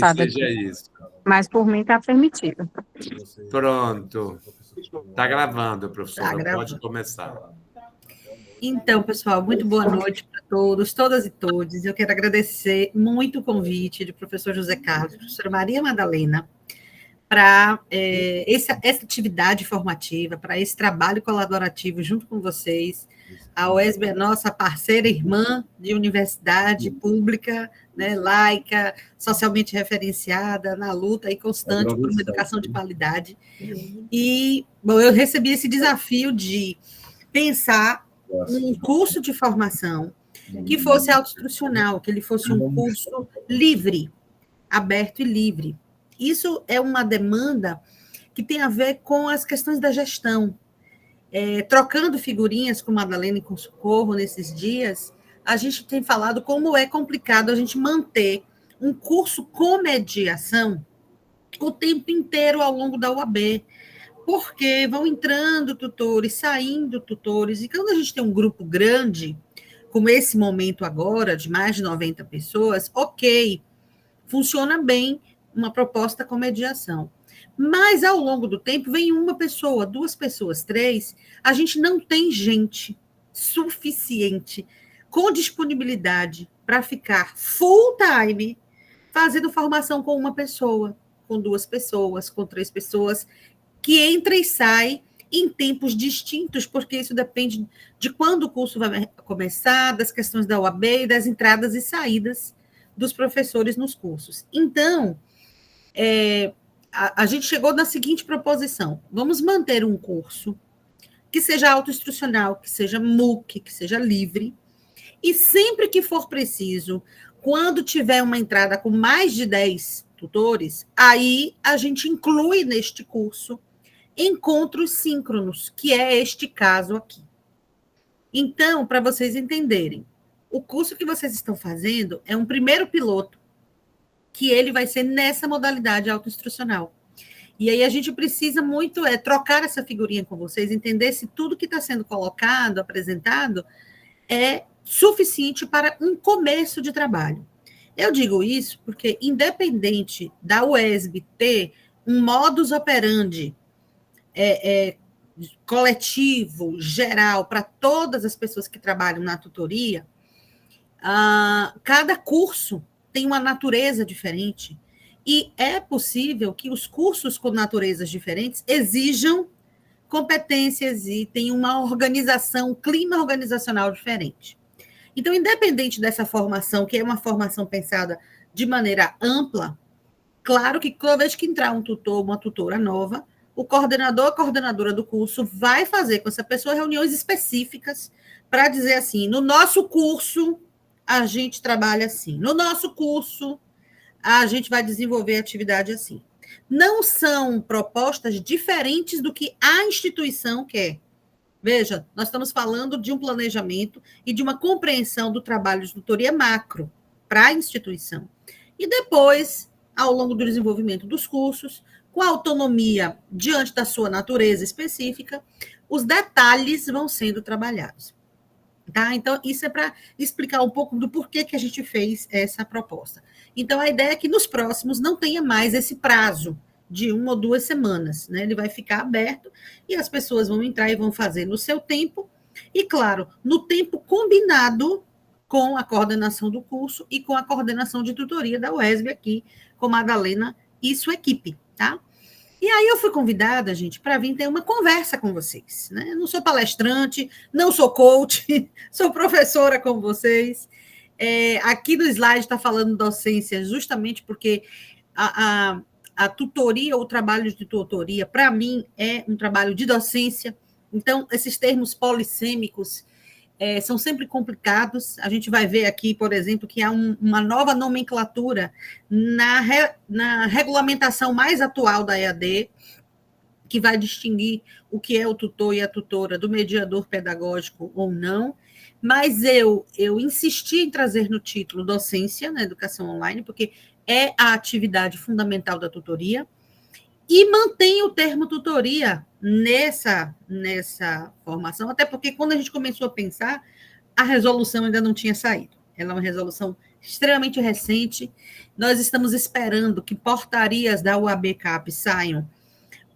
Passada seja aqui. isso. Mas por mim está permitido. Pronto. Está gravando, professora. Tá gravando. Pode começar. Então, pessoal, muito boa noite para todos, todas e todos. Eu quero agradecer muito o convite do professor José Carlos, professora Maria Madalena, para essa atividade formativa, para esse trabalho colaborativo junto com vocês. A UESB é nossa parceira irmã de universidade pública, né, laica, socialmente referenciada, na luta e constante por uma educação de qualidade. E, bom, eu recebi esse desafio de pensar um curso de formação que fosse autoinstrucional, que ele fosse um curso livre, aberto e livre. Isso é uma demanda que tem a ver com as questões da gestão. Trocando figurinhas com Madalena e com Socorro nesses dias, a gente tem falado como é complicado a gente manter um curso com mediação o tempo inteiro ao longo da UAB, porque vão entrando tutores, saindo tutores, e quando a gente tem um grupo grande, como esse momento agora, de mais de 90 pessoas, ok, funciona bem uma proposta com mediação. Mas, ao longo do tempo, vem uma pessoa, duas pessoas, três, a gente não tem gente suficiente com disponibilidade para ficar full time fazendo formação com uma pessoa, com duas pessoas, com três pessoas, que entra e sai em tempos distintos, porque isso depende de quando o curso vai começar, das questões da UAB e das entradas e saídas dos professores nos cursos. Então, a gente chegou na seguinte proposição: vamos manter um curso que seja autoinstrucional, que seja MOOC, que seja livre, e sempre que for preciso, quando tiver uma entrada com mais de 10 tutores, aí a gente inclui neste curso encontros síncronos, que é este caso aqui. Então, para vocês entenderem, o curso que vocês estão fazendo é um primeiro piloto, que ele vai ser nessa modalidade autoinstrucional. E aí a gente precisa muito trocar essa figurinha com vocês, entender se tudo que está sendo colocado, apresentado, é suficiente para um começo de trabalho. Eu digo isso porque, independente da UESB ter um modus operandi coletivo, geral, para todas as pessoas que trabalham na tutoria, cada curso tem uma natureza diferente, e é possível que os cursos com naturezas diferentes exijam competências e tenham uma organização, um clima organizacional diferente. Então, independente dessa formação, que é uma formação pensada de maneira ampla, claro que toda vez que entrar um tutor, uma tutora nova, o coordenador, a coordenadora do curso vai fazer com essa pessoa reuniões específicas para dizer assim: no nosso curso, a gente trabalha assim. No nosso curso, a gente vai desenvolver atividade assim. Não são propostas diferentes do que a instituição quer. Veja, nós estamos falando de um planejamento e de uma compreensão do trabalho de tutoria macro para a instituição. E depois, ao longo do desenvolvimento dos cursos, com autonomia diante da sua natureza específica, os detalhes vão sendo trabalhados. Tá? Então, isso é para explicar um pouco do porquê que a gente fez essa proposta. Então, a ideia é que nos próximos não tenha mais esse prazo de 1 ou 2 semanas, né? Ele vai ficar aberto e as pessoas vão entrar e vão fazer no seu tempo, e, claro, no tempo combinado com a coordenação do curso e com a coordenação de tutoria da UESB aqui, com Madalena e sua equipe, tá? E aí eu fui convidada, gente, para vir ter uma conversa com vocês, né? Eu não sou palestrante, não sou coach, sou professora como vocês. Aqui no slide está falando docência justamente porque a tutoria, o trabalho de tutoria, para mim, é um trabalho de docência. Então, esses termos polissêmicos são sempre complicados. A gente vai ver aqui, por exemplo, que há uma nova nomenclatura na regulamentação mais atual da EAD, que vai distinguir o que é o tutor e a tutora do mediador pedagógico ou não. Mas eu insisti em trazer no título docência na educação online, porque é a atividade fundamental da tutoria, e mantém o termo tutoria nessa formação, até porque quando a gente começou a pensar, a resolução ainda não tinha saído. Ela é uma resolução extremamente recente. Nós estamos esperando que portarias da UAB-CAP saiam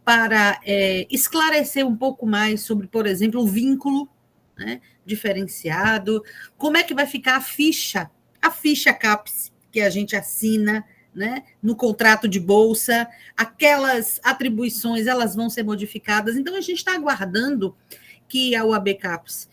para esclarecer um pouco mais sobre, por exemplo, o vínculo, né, diferenciado, como é que vai ficar a ficha CAPES que a gente assina, né, no contrato de bolsa, aquelas atribuições elas vão ser modificadas. Então, a gente está aguardando que a UAB CAPES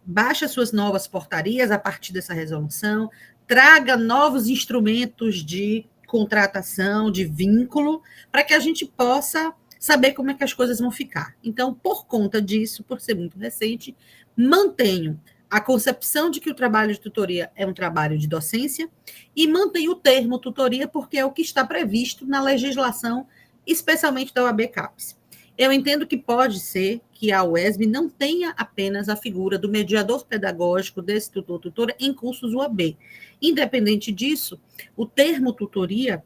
baixe as suas novas portarias a partir dessa resolução, traga novos instrumentos de contratação, de vínculo, para que a gente possa saber como é que as coisas vão ficar. Então, por conta disso, por ser muito recente, mantenho a concepção de que o trabalho de tutoria é um trabalho de docência e mantenho o termo tutoria porque é o que está previsto na legislação, especialmente da UAB CAPES. Eu entendo que pode ser que a UESB não tenha apenas a figura do mediador pedagógico desse tutor-tutora em cursos UAB. Independente disso, o termo tutoria,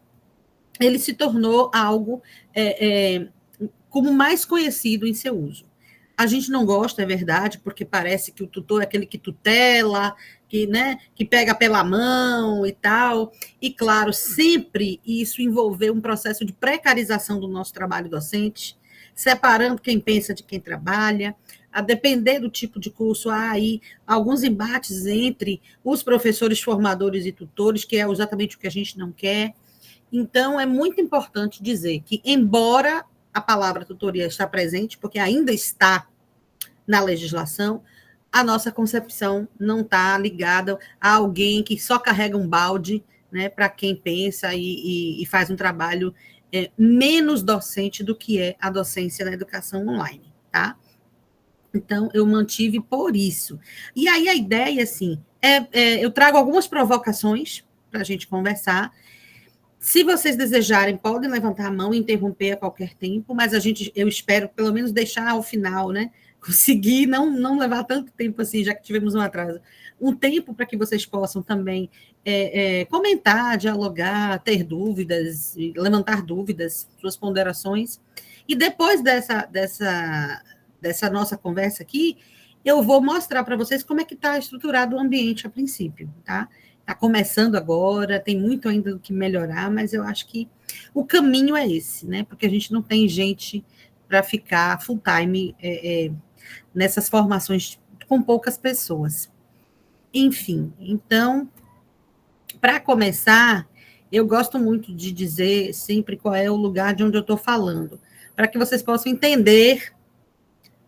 ele se tornou algo como mais conhecido em seu uso. A gente não gosta, é verdade, porque parece que o tutor é aquele que tutela, que pega pela mão e tal. E, claro, sempre isso envolveu um processo de precarização do nosso trabalho docente, separando quem pensa de quem trabalha. A depender do tipo de curso, há aí alguns embates entre os professores formadores e tutores, que é exatamente o que a gente não quer. Então, é muito importante dizer que, embora a palavra tutoria está presente, porque ainda está na legislação, a nossa concepção não está ligada a alguém que só carrega um balde, né, para quem pensa e faz um trabalho menos docente do que é a docência na educação online, tá? Então, eu mantive por isso. E aí a ideia, assim, eu trago algumas provocações para a gente conversar. Se vocês desejarem, podem levantar a mão e interromper a qualquer tempo, mas eu espero pelo menos deixar ao final, né? Conseguir não levar tanto tempo assim, já que tivemos um atraso. Um tempo para que vocês possam também comentar, dialogar, ter dúvidas, levantar dúvidas, suas ponderações. E depois dessa nossa conversa aqui, eu vou mostrar para vocês como é que está estruturado o ambiente a princípio, tá? Está começando agora, tem muito ainda do que melhorar, mas eu acho que o caminho é esse, né? Porque a gente não tem gente para ficar full time nessas formações com poucas pessoas. Enfim, então, para começar, eu gosto muito de dizer sempre qual é o lugar de onde eu estou falando, para que vocês possam entender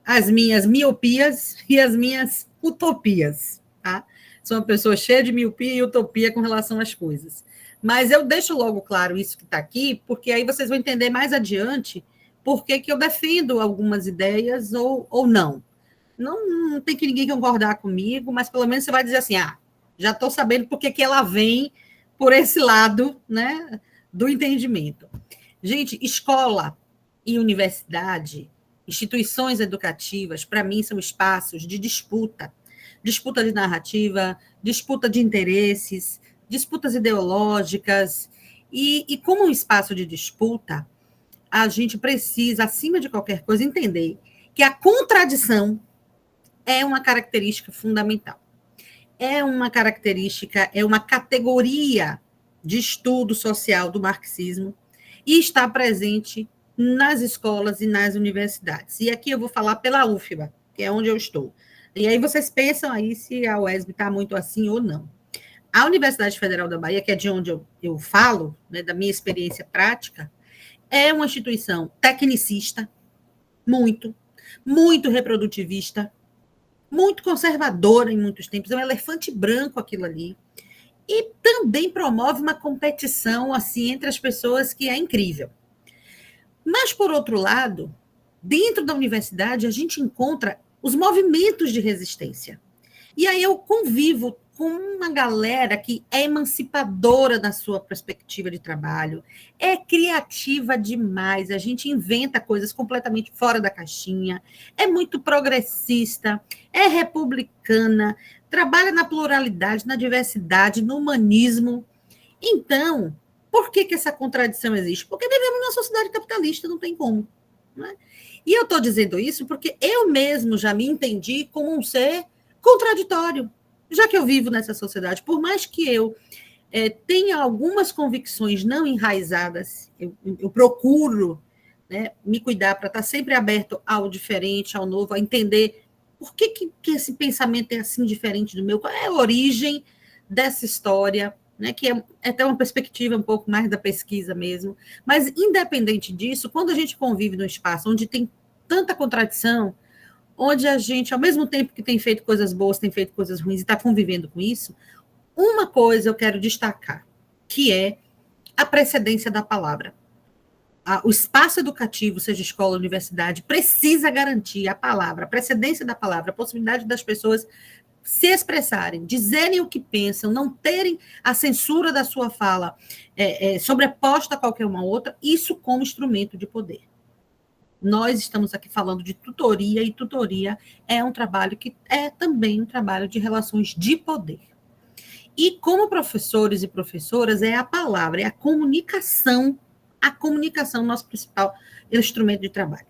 as minhas miopias e as minhas utopias, tá? Sou uma pessoa cheia de miopia e utopia com relação às coisas. Mas eu deixo logo claro isso que está aqui, porque aí vocês vão entender mais adiante por que eu defendo algumas ideias ou não. Não tem que ninguém concordar comigo, mas pelo menos você vai dizer assim, já estou sabendo por que ela vem por esse lado, né, do entendimento. Gente, escola e universidade, instituições educativas, para mim, são espaços de disputa de narrativa, disputa de interesses, disputas ideológicas, e como um espaço de disputa, a gente precisa, acima de qualquer coisa, entender que a contradição é uma característica fundamental. É uma característica, é uma categoria de estudo social do marxismo e está presente nas escolas e nas universidades. E aqui eu vou falar pela UFBA, que é onde eu estou. E aí vocês pensam aí se a UESB está muito assim ou não. A Universidade Federal da Bahia, que é de onde eu falo, né, da minha experiência prática, é uma instituição tecnicista, muito reprodutivista, muito conservadora em muitos tempos, é um elefante branco aquilo ali, e também promove uma competição assim entre as pessoas que é incrível. Mas, por outro lado, dentro da universidade, a gente encontra os movimentos de resistência. E aí eu convivo com uma galera que é emancipadora na sua perspectiva de trabalho, é criativa demais, a gente inventa coisas completamente fora da caixinha, é muito progressista, é republicana, trabalha na pluralidade, na diversidade, no humanismo. Então, por que essa contradição existe? Porque vivemos numa sociedade capitalista, não tem como, né? E eu estou dizendo isso porque eu mesmo já me entendi como um ser contraditório. já que eu vivo nessa sociedade, por mais que eu tenha algumas convicções não enraizadas, eu procuro, né, me cuidar para estar sempre aberto ao diferente, ao novo, a entender por que esse pensamento é assim diferente do meu, qual é a origem dessa história, né, que é até uma perspectiva um pouco mais da pesquisa mesmo. Mas, independente disso, quando a gente convive num espaço onde tem tanta contradição, onde a gente, ao mesmo tempo que tem feito coisas boas, tem feito coisas ruins e está convivendo com isso, uma coisa eu quero destacar, que é a precedência da palavra. O espaço educativo, seja escola, universidade, precisa garantir a palavra, a precedência da palavra, a possibilidade das pessoas se expressarem, dizerem o que pensam, não terem a censura da sua fala sobreposta a qualquer uma outra, isso como instrumento de poder. Nós estamos aqui falando de tutoria, e tutoria é um trabalho que é também um trabalho de relações de poder. E como professores e professoras, é a palavra, é a comunicação, nosso principal instrumento de trabalho.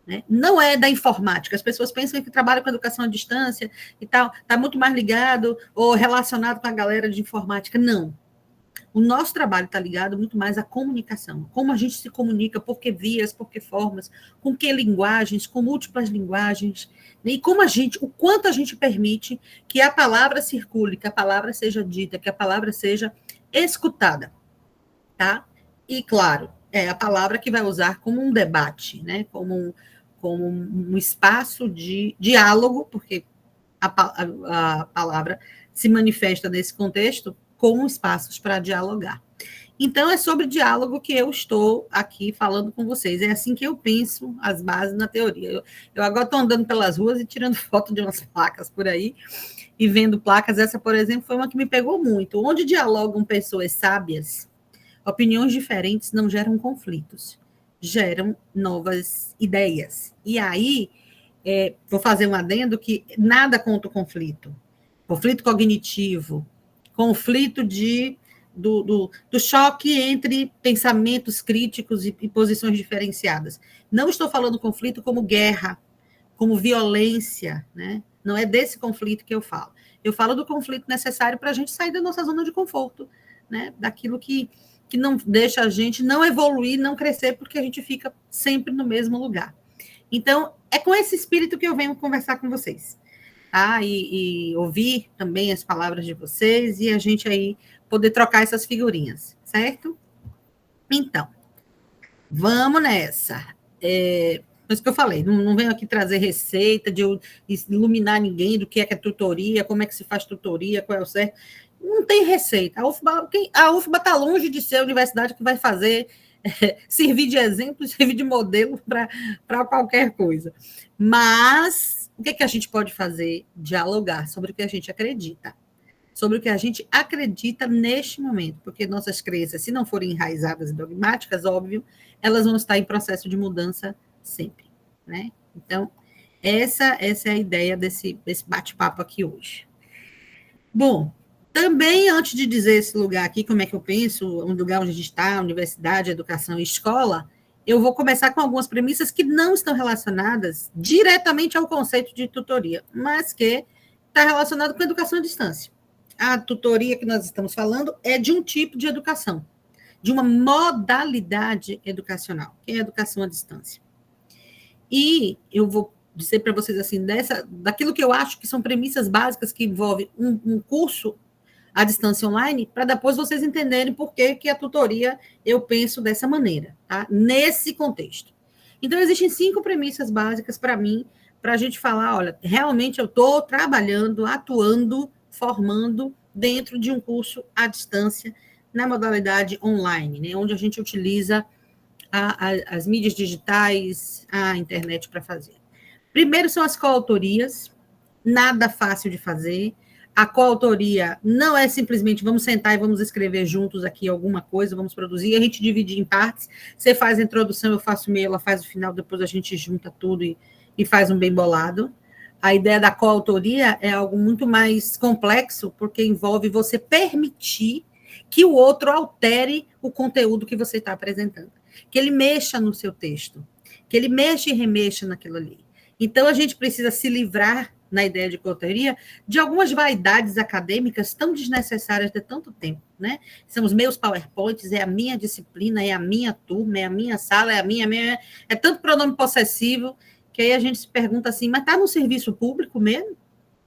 Né? Não é da informática. As pessoas pensam que trabalho com educação à distância e tal, está muito mais ligado ou relacionado com a galera de informática. Não. O nosso trabalho está ligado muito mais à comunicação. Como a gente se comunica, por que vias, por que formas, com que linguagens, com múltiplas linguagens, né? E como o quanto a gente permite que a palavra circule, que a palavra seja dita, que a palavra seja escutada. Tá? E, claro, é a palavra que vai usar como um debate, né? Como um espaço de diálogo, porque a palavra se manifesta nesse contexto com espaços para dialogar. Então, é sobre diálogo que eu estou aqui falando com vocês. É assim que eu penso as bases na teoria. Eu agora estou andando pelas ruas e tirando foto de umas placas por aí, e vendo placas. Essa, por exemplo, foi uma que me pegou muito. Onde dialogam pessoas sábias, opiniões diferentes não geram conflitos, geram novas ideias. E aí, vou fazer um adendo que nada contra o conflito. Conflito cognitivo, conflito do choque entre pensamentos críticos e posições diferenciadas. Não estou falando conflito como guerra, como violência, né? Não é desse conflito que eu falo. Eu falo do conflito necessário para a gente sair da nossa zona de conforto, né? Daquilo que não deixa a gente não evoluir, não crescer, porque a gente fica sempre no mesmo lugar. Então, é com esse espírito que eu venho conversar com vocês. Tá? E ouvir também as palavras de vocês e a gente aí poder trocar essas figurinhas, certo? Então, vamos nessa. Por isso que eu falei, não venho aqui trazer receita de eu iluminar ninguém do que é tutoria, como é que se faz tutoria, qual é o certo. Não tem receita. A UFBA está longe de ser a universidade que vai fazer, servir de exemplo, servir de modelo para qualquer coisa. Mas o que a gente pode fazer? Dialogar sobre o que a gente acredita. Sobre o que a gente acredita neste momento. Porque nossas crenças, se não forem enraizadas e dogmáticas, óbvio, elas vão estar em processo de mudança sempre. Né? Então, essa é a ideia desse bate-papo aqui hoje. Bom, também, antes de dizer esse lugar aqui, como é que eu penso, um lugar onde a gente está, universidade, educação e escola, eu vou começar com algumas premissas que não estão relacionadas diretamente ao conceito de tutoria, mas que está relacionado com a educação à distância. A tutoria que nós estamos falando é de um tipo de educação, de uma modalidade educacional, que é a educação à distância. E eu vou dizer para vocês assim, daquilo que eu acho que são premissas básicas que envolvem um curso à distância online, para depois vocês entenderem por que a tutoria eu penso dessa maneira, tá? Nesse contexto. Então, existem 5 premissas básicas para mim, para a gente falar, olha, realmente eu estou trabalhando, atuando, formando dentro de um curso à distância, na modalidade online, né? Onde a gente utiliza as mídias digitais, a internet para fazer. Primeiro são as coautorias, nada fácil de fazer. A coautoria não é simplesmente vamos sentar e vamos escrever juntos aqui alguma coisa, vamos produzir, a gente divide em partes, você faz a introdução, eu faço o meio, ela faz o final, depois a gente junta tudo e faz um bem bolado. A ideia da coautoria é algo muito mais complexo, porque envolve você permitir que o outro altere o conteúdo que você está apresentando, que ele mexa no seu texto, que ele mexa e remexa naquilo ali. Então, a gente precisa se livrar na ideia de coautoria, de algumas vaidades acadêmicas tão desnecessárias de tanto tempo, né? São os meus PowerPoints, é a minha disciplina, é a minha turma, é a minha sala, é a minha... É tanto pronome possessivo, que aí a gente se pergunta assim, mas está no serviço público mesmo?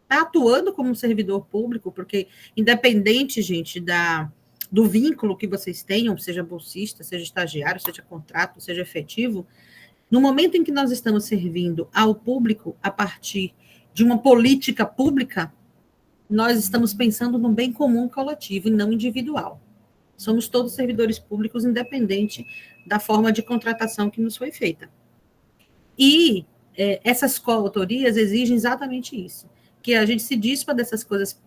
Está atuando como um servidor público? Porque, independente, gente, do vínculo que vocês tenham, seja bolsista, seja estagiário, seja contrato, seja efetivo, no momento em que nós estamos servindo ao público a partir de uma política pública, nós estamos pensando no bem comum coletivo e não individual. Somos todos servidores públicos, independente da forma de contratação que nos foi feita. E essas coautorias exigem exatamente isso, que a gente se dispa dessas coisas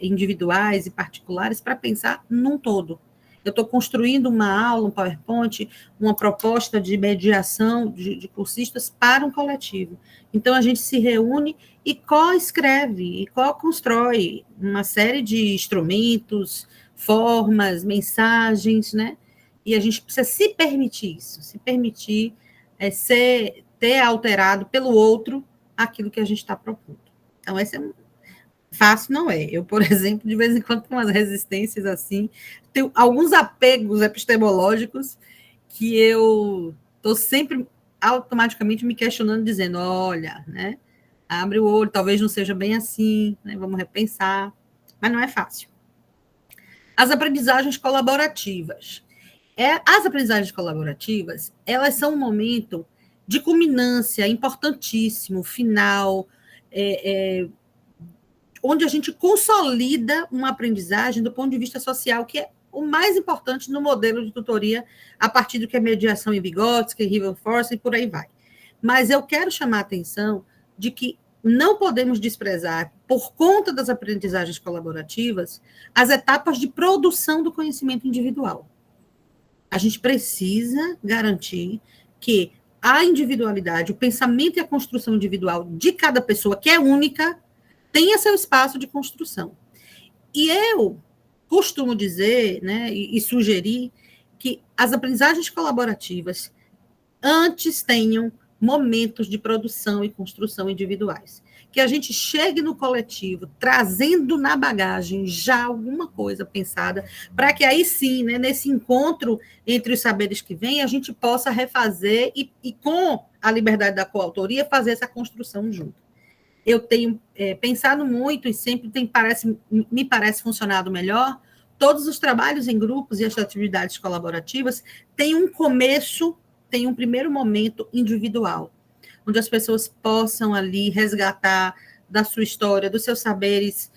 individuais e particulares para pensar num todo. Eu estou construindo uma aula, um PowerPoint, uma proposta de mediação de cursistas para um coletivo. Então, a gente se reúne e co-escreve, e co-constrói uma série de instrumentos, formas, mensagens, né? E a gente precisa se permitir isso, se permitir ter alterado pelo outro aquilo que a gente está propondo. Então, esse é fácil, não é. Eu, por exemplo, de vez em quando tenho umas resistências assim, tenho alguns apegos epistemológicos que eu estou sempre automaticamente me questionando, dizendo, olha, né, abre o olho, talvez não seja bem assim, né, vamos repensar, mas não é fácil. As aprendizagens colaborativas. As aprendizagens colaborativas, elas são um momento de culminância importantíssimo, final, onde a gente consolida uma aprendizagem do ponto de vista social, que é o mais importante no modelo de tutoria, a partir do que é mediação em Vygotsky, River-Force e por aí vai. Mas eu quero chamar a atenção de que não podemos desprezar, por conta das aprendizagens colaborativas, as etapas de produção do conhecimento individual. A gente precisa garantir que a individualidade, o pensamento e a construção individual de cada pessoa, que é única, tenha seu espaço de construção. E eu costumo dizer, né, e sugerir que as aprendizagens colaborativas antes tenham momentos de produção e construção individuais. Que a gente chegue no coletivo trazendo na bagagem já alguma coisa pensada, para que aí sim, né, nesse encontro entre os saberes que vêm, a gente possa refazer e com a liberdade da coautoria, fazer essa construção junto. Eu tenho pensado muito e sempre me parece funcionado melhor. Todos os trabalhos em grupos e as atividades colaborativas têm um começo, tem um primeiro momento individual, onde as pessoas possam ali resgatar da sua história, dos seus saberes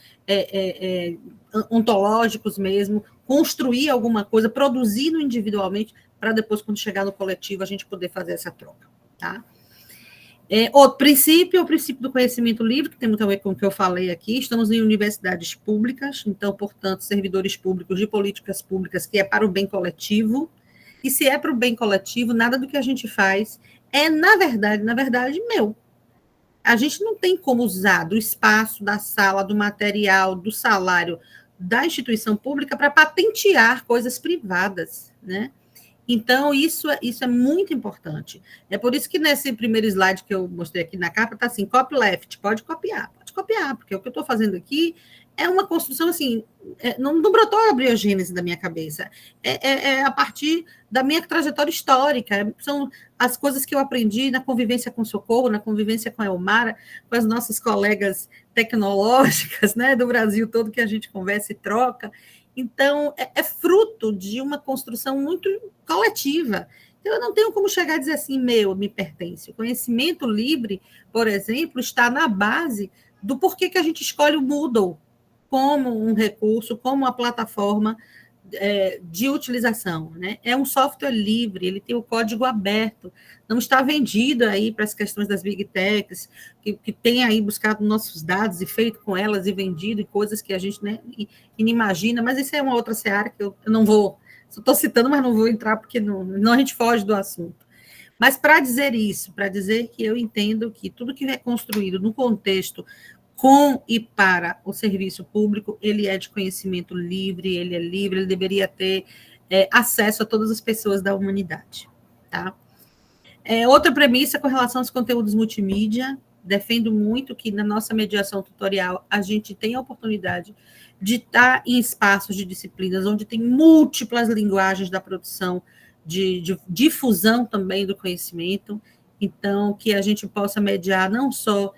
ontológicos mesmo, construir alguma coisa, produzindo individualmente, para depois, quando chegar no coletivo, a gente poder fazer essa troca, tá? Outro princípio é o princípio do conhecimento livre, que tem muito a ver com o que eu falei aqui. Estamos em universidades públicas, então, portanto, servidores públicos de políticas públicas, que é para o bem coletivo. E se é para o bem coletivo, nada do que a gente faz na verdade, meu. A gente não tem como usar do espaço, da sala, do material, do salário da instituição pública para patentear coisas privadas, né? Então, isso é muito importante. É por isso que nesse primeiro slide que eu mostrei aqui na capa, está assim, copyleft, pode copiar, porque o que eu estou fazendo aqui é uma construção, assim, não brotou a abriogênese da minha cabeça, é a partir da minha trajetória histórica, são as coisas que eu aprendi na convivência com Socorro, na convivência com a Elmara, com as nossas colegas tecnológicas, né, do Brasil todo, que a gente conversa e troca. Então, é fruto de uma construção muito coletiva. Então, eu não tenho como chegar a dizer assim, me pertence. O conhecimento livre, por exemplo, está na base do porquê que a gente escolhe o Moodle como um recurso, como uma plataforma de utilização, né? É um software livre, ele tem o código aberto, não está vendido aí para as questões das big techs, que tem aí buscado nossos dados e feito com elas e vendido, e coisas que a gente, né, inimagina, mas isso é uma outra seara que eu não vou, estou citando, mas não vou entrar, porque não a gente foge do assunto. Mas para dizer isso, para dizer que eu entendo que tudo que é construído no contexto com e para o serviço público, ele é de conhecimento livre, ele deveria ter acesso a todas as pessoas da humanidade, tá? Outra premissa com relação aos conteúdos multimídia, defendo muito que na nossa mediação tutorial a gente tem a oportunidade de estar em espaços de disciplinas onde tem múltiplas linguagens da produção, de difusão também do conhecimento, então que a gente possa mediar não só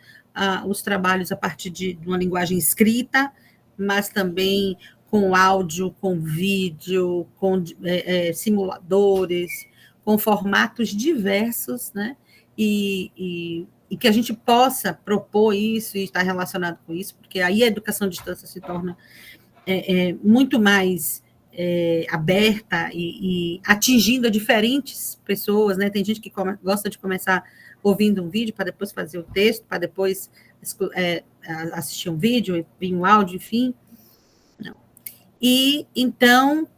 os trabalhos a partir de uma linguagem escrita, mas também com áudio, com vídeo, com simuladores, com formatos diversos, né? E que a gente possa propor isso e estar relacionado com isso, porque aí a educação à distância se torna muito mais aberta e atingindo a diferentes pessoas, né? Tem gente que gosta de começar ouvindo um vídeo para depois fazer o texto, para depois assistir um vídeo, vir um áudio, enfim. Não. E, então,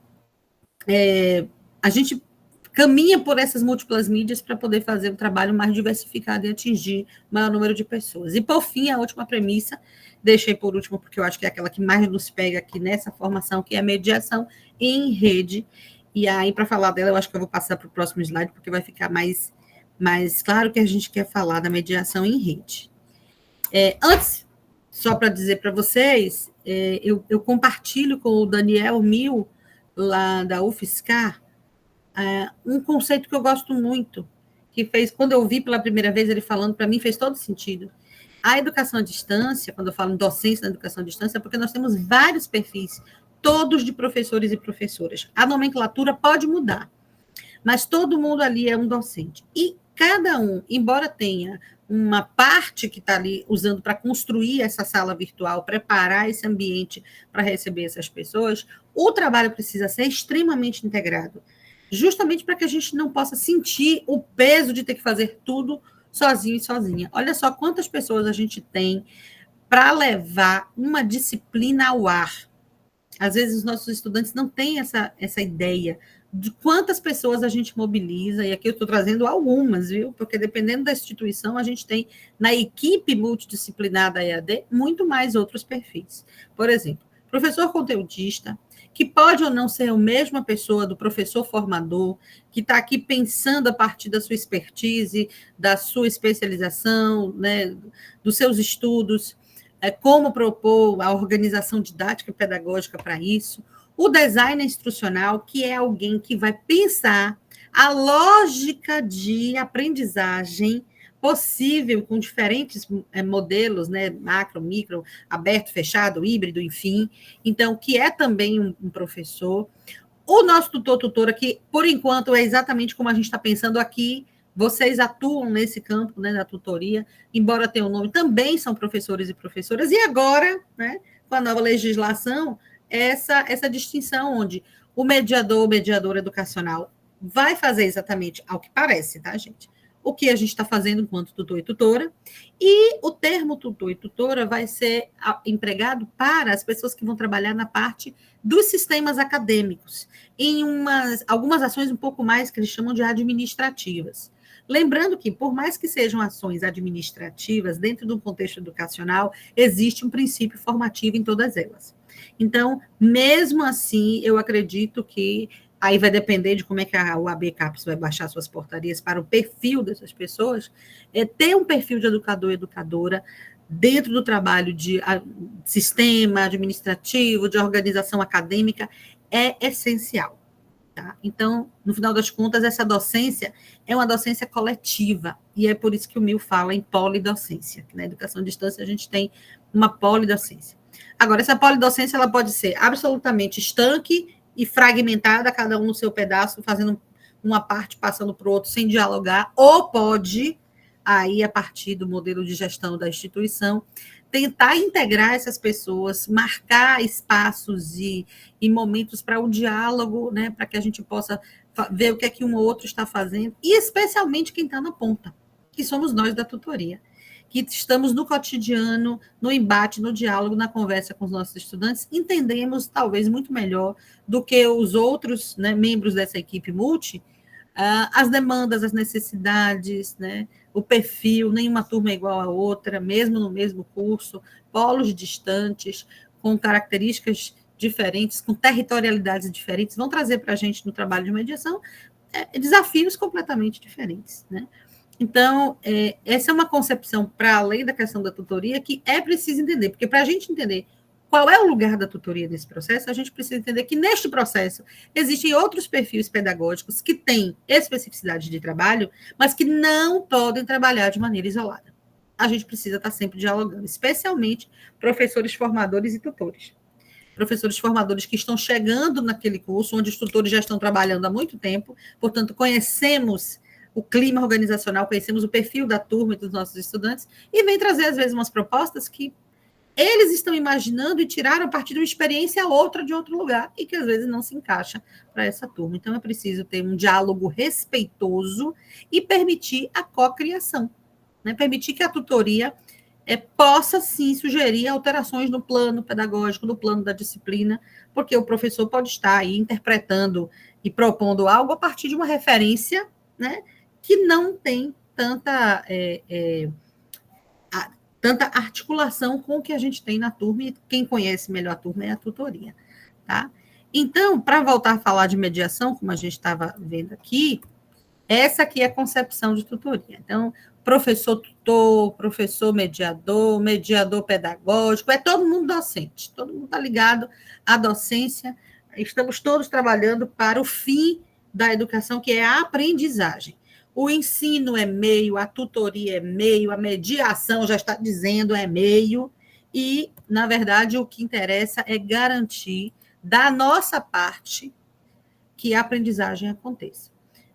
a gente caminha por essas múltiplas mídias para poder fazer um trabalho mais diversificado e atingir o maior número de pessoas. E, por fim, a última premissa, deixei por último, porque eu acho que é aquela que mais nos pega aqui nessa formação, que é a mediação em rede. E aí, para falar dela, eu acho que eu vou passar para o próximo slide, porque vai ficar mais claro que a gente quer falar da mediação em rede. Antes, só para dizer para vocês, eu compartilho com o Daniel Mil, lá da UFSCar, um conceito que eu gosto muito, que fez, quando eu vi pela primeira vez ele falando, para mim fez todo sentido. A educação à distância, quando eu falo em docência na educação à distância, é porque nós temos vários perfis, todos de professores e professoras. A nomenclatura pode mudar, mas todo mundo ali é um docente. E cada um, embora tenha uma parte que está ali usando para construir essa sala virtual, preparar esse ambiente para receber essas pessoas, o trabalho precisa ser extremamente integrado, justamente para que a gente não possa sentir o peso de ter que fazer tudo sozinho e sozinha. Olha só quantas pessoas a gente tem para levar uma disciplina ao ar. Às vezes os nossos estudantes não têm essa ideia de quantas pessoas a gente mobiliza, e aqui eu estou trazendo algumas, viu? Porque dependendo da instituição, a gente tem na equipe multidisciplinar da EAD muito mais outros perfis. Por exemplo, professor conteudista, que pode ou não ser a mesma pessoa do professor formador, que está aqui pensando a partir da sua expertise, da sua especialização, né, dos seus estudos, como propor a organização didática e pedagógica para isso. O designer instrucional, que é alguém que vai pensar a lógica de aprendizagem possível com diferentes modelos, né, macro, micro, aberto, fechado, híbrido, enfim. Então, que é também um professor. O nosso tutor-tutora, que, por enquanto, é exatamente como a gente está pensando aqui, vocês atuam nesse campo, né, da tutoria, embora tenham nome, também são professores e professoras. E agora, né, com a nova legislação, essa distinção onde o mediador, o mediador educacional vai fazer exatamente, ao que parece, tá, gente? O que a gente está fazendo enquanto tutor e tutora, e o termo tutor e tutora vai ser empregado para as pessoas que vão trabalhar na parte dos sistemas acadêmicos, em algumas ações um pouco mais que eles chamam de administrativas. Lembrando que, por mais que sejam ações administrativas, dentro de um contexto educacional, existe um princípio formativo em todas elas. Então, mesmo assim, eu acredito que aí vai depender de como é que a UAB CAPES vai baixar suas portarias para o perfil dessas pessoas, ter um perfil de educador e educadora dentro do trabalho de sistema administrativo, de organização acadêmica, é essencial. Tá? Então, no final das contas, essa docência é uma docência coletiva, e é por isso que o Mil fala em polidocência. Na educação à distância, a gente tem uma polidocência. Agora, essa polidocência ela pode ser absolutamente estanque e fragmentada, cada um no seu pedaço, fazendo uma parte, passando para o outro, sem dialogar, ou pode, aí, a partir do modelo de gestão da instituição, tentar integrar essas pessoas, marcar espaços e momentos para o diálogo, né, para que a gente possa ver o que é que um ou outro está fazendo, e especialmente quem está na ponta, que somos nós da tutoria, que estamos no cotidiano, no embate, no diálogo, na conversa com os nossos estudantes, entendemos talvez muito melhor do que os outros, né, membros dessa equipe multi, as demandas, as necessidades, né, o perfil, nenhuma turma é igual a outra, mesmo no mesmo curso, polos distantes, com características diferentes, com territorialidades diferentes, vão trazer para a gente no trabalho de mediação desafios completamente diferentes, né? Então, essa é uma concepção para além da questão da tutoria que é preciso entender, porque para a gente entender qual é o lugar da tutoria nesse processo, a gente precisa entender que neste processo existem outros perfis pedagógicos que têm especificidade de trabalho, mas que não podem trabalhar de maneira isolada. A gente precisa estar sempre dialogando, especialmente professores formadores e tutores. Professores formadores que estão chegando naquele curso, onde os tutores já estão trabalhando há muito tempo, portanto, conhecemos o clima organizacional, conhecemos o perfil da turma e dos nossos estudantes, e vem trazer, às vezes, umas propostas que eles estão imaginando e tiraram a partir de uma experiência outra de outro lugar, e que, às vezes, não se encaixa para essa turma. Então, é preciso ter um diálogo respeitoso e permitir a cocriação, né? Permitir que a tutoria possa, sim, sugerir alterações no plano pedagógico, no plano da disciplina, porque o professor pode estar aí interpretando e propondo algo a partir de uma referência, né, que não tem tanta articulação com o que a gente tem na turma, e quem conhece melhor a turma é a tutoria, tá? Então, para voltar a falar de mediação, como a gente estava vendo aqui, essa aqui é a concepção de tutoria. Então, professor tutor, professor mediador, mediador pedagógico, é todo mundo docente, todo mundo está ligado à docência, estamos todos trabalhando para o fim da educação, que é a aprendizagem. O ensino é meio, a tutoria é meio, a mediação já está dizendo é meio, e, na verdade, o que interessa é garantir, da nossa parte, que a aprendizagem aconteça.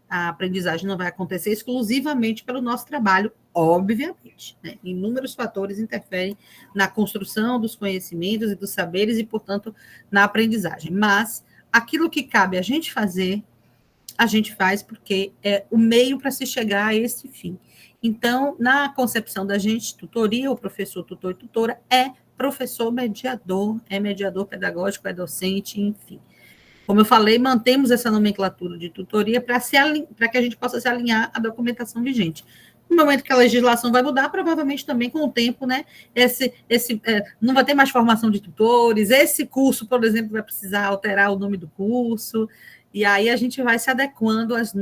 A aprendizagem não vai acontecer exclusivamente pelo nosso trabalho, obviamente, né? Inúmeros fatores interferem na construção dos conhecimentos e dos saberes e, portanto, na aprendizagem. Mas aquilo que cabe a gente fazer, a gente faz porque é o meio para se chegar a esse fim. Então, na concepção da gente, tutoria, o professor tutor e tutora é professor mediador, é mediador pedagógico, é docente, enfim. Como eu falei, mantemos essa nomenclatura de tutoria para que a gente possa se alinhar à documentação vigente. No momento que a legislação vai mudar, provavelmente também com o tempo, né? Não vai ter mais formação de tutores, esse curso, por exemplo, vai precisar alterar o nome do curso, e aí a gente vai se adequando às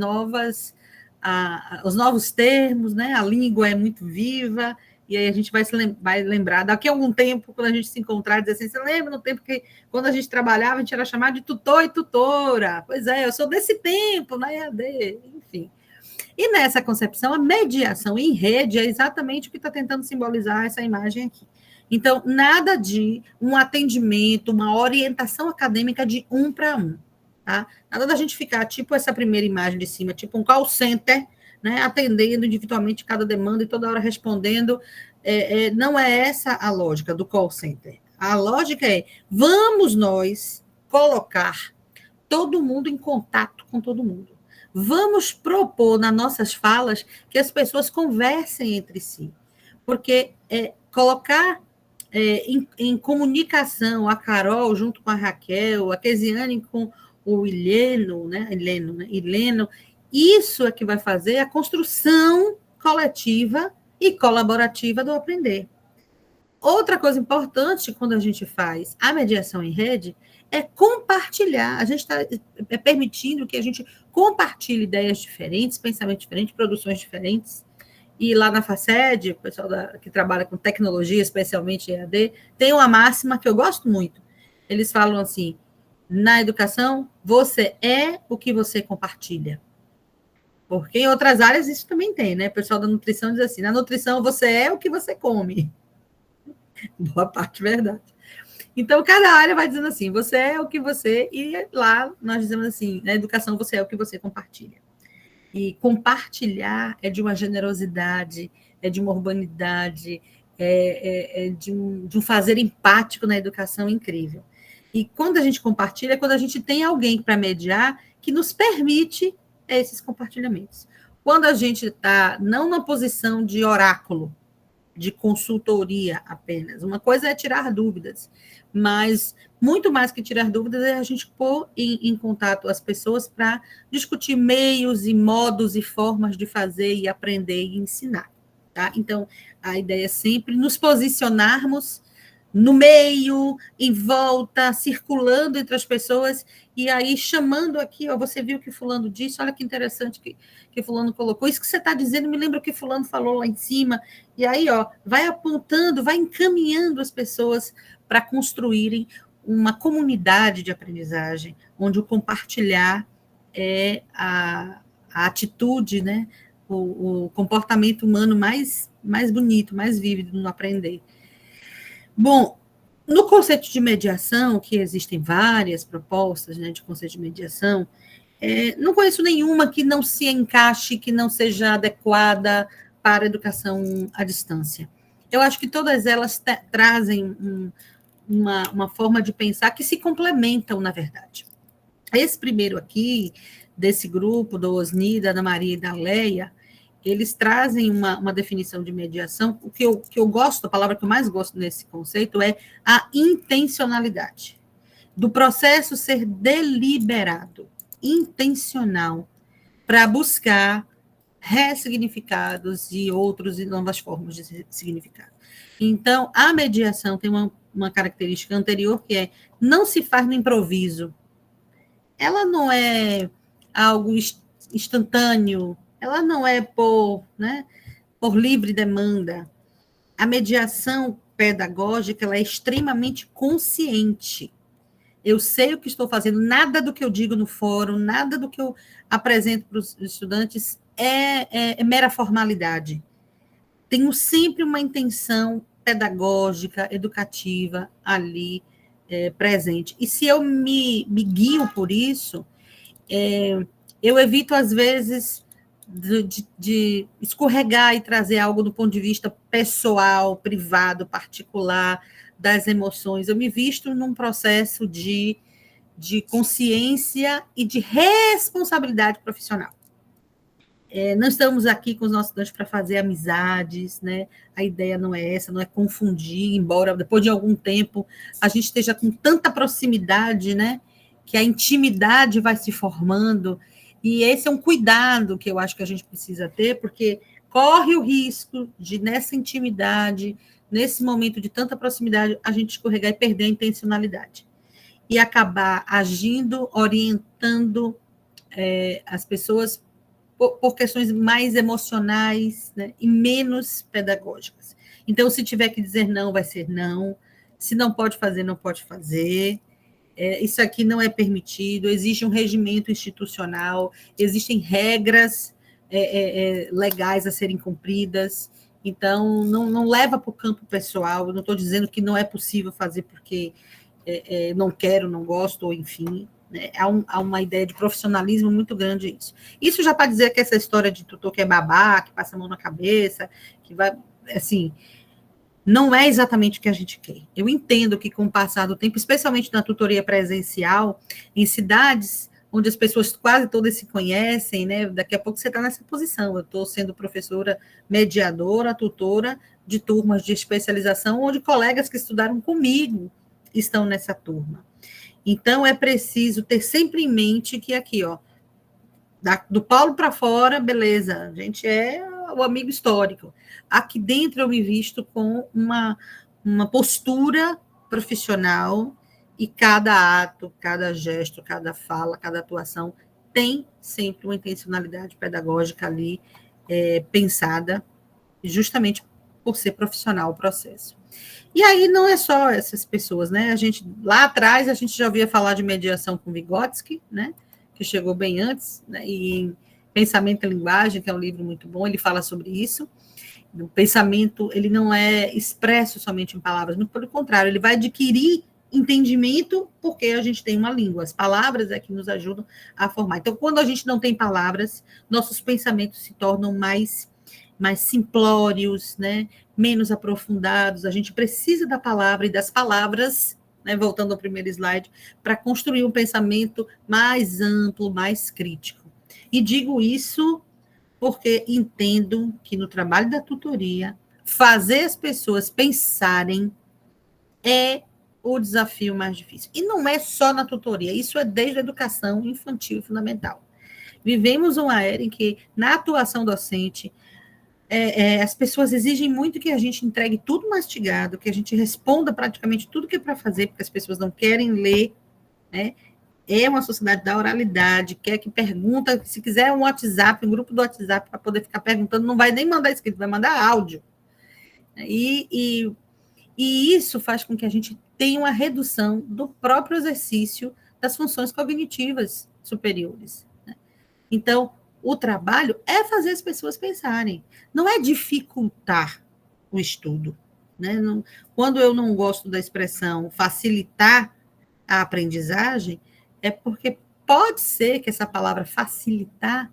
aos novos termos, né? A língua é muito viva, e aí a gente vai lembrar, daqui a algum tempo, quando a gente se encontrar, dizer assim, você lembra no tempo que, quando a gente trabalhava, a gente era chamado de tutor e tutora? Pois é, eu sou desse tempo, na EAD, enfim. E nessa concepção, a mediação em rede é exatamente o que está tentando simbolizar essa imagem aqui. Então, nada de um atendimento, uma orientação acadêmica de um para um, tá? Nada da gente ficar, tipo essa primeira imagem de cima, tipo um call center, né, atendendo individualmente cada demanda e toda hora respondendo. Não é essa a lógica do call center. A lógica é, vamos nós colocar todo mundo em contato com todo mundo. Vamos propor nas nossas falas que as pessoas conversem entre si. Porque colocar em comunicação a Carol junto com a Raquel, a Kesiane com o Hileno, isso é que vai fazer a construção coletiva e colaborativa do aprender. Outra coisa importante quando a gente faz a mediação em rede é compartilhar. A gente está permitindo que a gente compartilhe ideias diferentes, pensamentos diferentes, produções diferentes. E lá na FACED, o pessoal que trabalha com tecnologia, especialmente EAD, tem uma máxima que eu gosto muito. Eles falam assim, na educação, você é o que você compartilha. Porque em outras áreas isso também tem, né? O pessoal da nutrição diz assim, na nutrição você é o que você come. Boa parte verdade. Então, cada área vai dizendo assim, você é o que você... E lá nós dizemos assim, na educação você é o que você compartilha. E compartilhar é de uma generosidade, é de uma urbanidade, de um fazer empático na educação incrível. E quando a gente compartilha, é quando a gente tem alguém para mediar que nos permite esses compartilhamentos. Quando a gente está não na posição de oráculo, de consultoria apenas, uma coisa é tirar dúvidas, mas muito mais que tirar dúvidas é a gente pôr em contato as pessoas para discutir meios e modos e formas de fazer e aprender e ensinar, tá? Então, a ideia é sempre nos posicionarmos no meio, em volta, circulando entre as pessoas e aí chamando aqui, ó, você viu que fulano disse, olha que interessante que fulano colocou, isso que você está dizendo me lembra o que fulano falou lá em cima, e aí, ó, vai apontando, vai encaminhando as pessoas para construírem uma comunidade de aprendizagem, onde o compartilhar é a atitude, né, o comportamento humano mais bonito, mais vívido no aprender. Bom, no conceito de mediação, que existem várias propostas, né, de conceito de mediação, não conheço nenhuma que não se encaixe, que não seja adequada para a educação à distância. Eu acho que todas elas trazem uma forma de pensar que se complementam, na verdade. Esse primeiro aqui, desse grupo, do Osni, da Ana Maria e da Leia, eles trazem uma definição de mediação. O que eu gosto, a palavra que eu mais gosto nesse conceito é a intencionalidade, do processo ser deliberado, intencional, para buscar ressignificados e outros e novas formas de significado. Então, a mediação tem uma característica anterior, que é não se faz no improviso. Ela não é algo instantâneo, ela não é por livre demanda. A mediação pedagógica ela é extremamente consciente. Eu sei o que estou fazendo, nada do que eu digo no fórum, nada do que eu apresento para os estudantes é mera formalidade. Tenho sempre uma intenção pedagógica, educativa ali presente. E se eu me guio por isso, eu evito, às vezes, de escorregar e trazer algo do ponto de vista pessoal, privado, particular, das emoções. Eu me visto num processo de consciência e de responsabilidade profissional. Não estamos aqui com os nossos estudantes para fazer amizades, né? A ideia não é essa, não é confundir, embora depois de algum tempo a gente esteja com tanta proximidade, né? Que a intimidade vai se formando, e esse é um cuidado que eu acho que a gente precisa ter, porque corre o risco de, nessa intimidade, nesse momento de tanta proximidade, a gente escorregar e perder a intencionalidade. E acabar agindo, orientando as pessoas por questões mais emocionais, né, e menos pedagógicas. Então, se tiver que dizer não, vai ser não. Se não pode fazer, não pode fazer. Isso aqui não é permitido. Existe um regimento institucional, existem regras legais a serem cumpridas. Então, não leva para o campo pessoal. Eu não estou dizendo que não é possível fazer porque não quero, não gosto, ou enfim. Há uma ideia de profissionalismo muito grande isso. Isso já para dizer que essa história de tutor que é babá, que passa a mão na cabeça, que vai, assim, não é exatamente o que a gente quer. Eu entendo que com o passar do tempo, especialmente na tutoria presencial, em cidades onde as pessoas quase todas se conhecem, né? Daqui a pouco você está nessa posição. Eu estou sendo professora mediadora, tutora de turmas de especialização, onde colegas que estudaram comigo estão nessa turma. Então, é preciso ter sempre em mente que aqui, ó, do Paulo para fora, beleza, a gente é o amigo histórico. Aqui dentro eu me visto com uma postura profissional, e cada ato, cada gesto, cada fala, cada atuação tem sempre uma intencionalidade pedagógica ali pensada, justamente por ser profissional o processo. E aí não é só essas pessoas, né? Lá atrás a gente já ouvia falar de mediação com Vygotsky, né? Que chegou bem antes, né? E em Pensamento e Linguagem, que é um livro muito bom, ele fala sobre isso. O pensamento, ele não é expresso somente em palavras, muito pelo contrário, ele vai adquirir entendimento porque a gente tem uma língua. As palavras é que nos ajudam a formar. Então, quando a gente não tem palavras, nossos pensamentos se tornam mais simplórios, né? Menos aprofundados. A gente precisa da palavra e das palavras, né? Voltando ao primeiro slide, para construir um pensamento mais amplo, mais crítico. E digo isso porque entendo que no trabalho da tutoria, fazer as pessoas pensarem é o desafio mais difícil. E não é só na tutoria, isso é desde a educação infantil e fundamental. Vivemos uma era em que, na atuação docente, as pessoas exigem muito que a gente entregue tudo mastigado, que a gente responda praticamente tudo que é para fazer, porque as pessoas não querem ler, né? é uma sociedade da oralidade, quer que pergunta, se quiser um WhatsApp, um grupo do WhatsApp para poder ficar perguntando, não vai nem mandar escrito, vai mandar áudio. E isso faz com que a gente tenha uma redução do próprio exercício das funções cognitivas superiores. Né? Então, o trabalho é fazer as pessoas pensarem, não é dificultar o estudo. Né? Não, quando eu não gosto da expressão facilitar a aprendizagem, é porque pode ser que essa palavra facilitar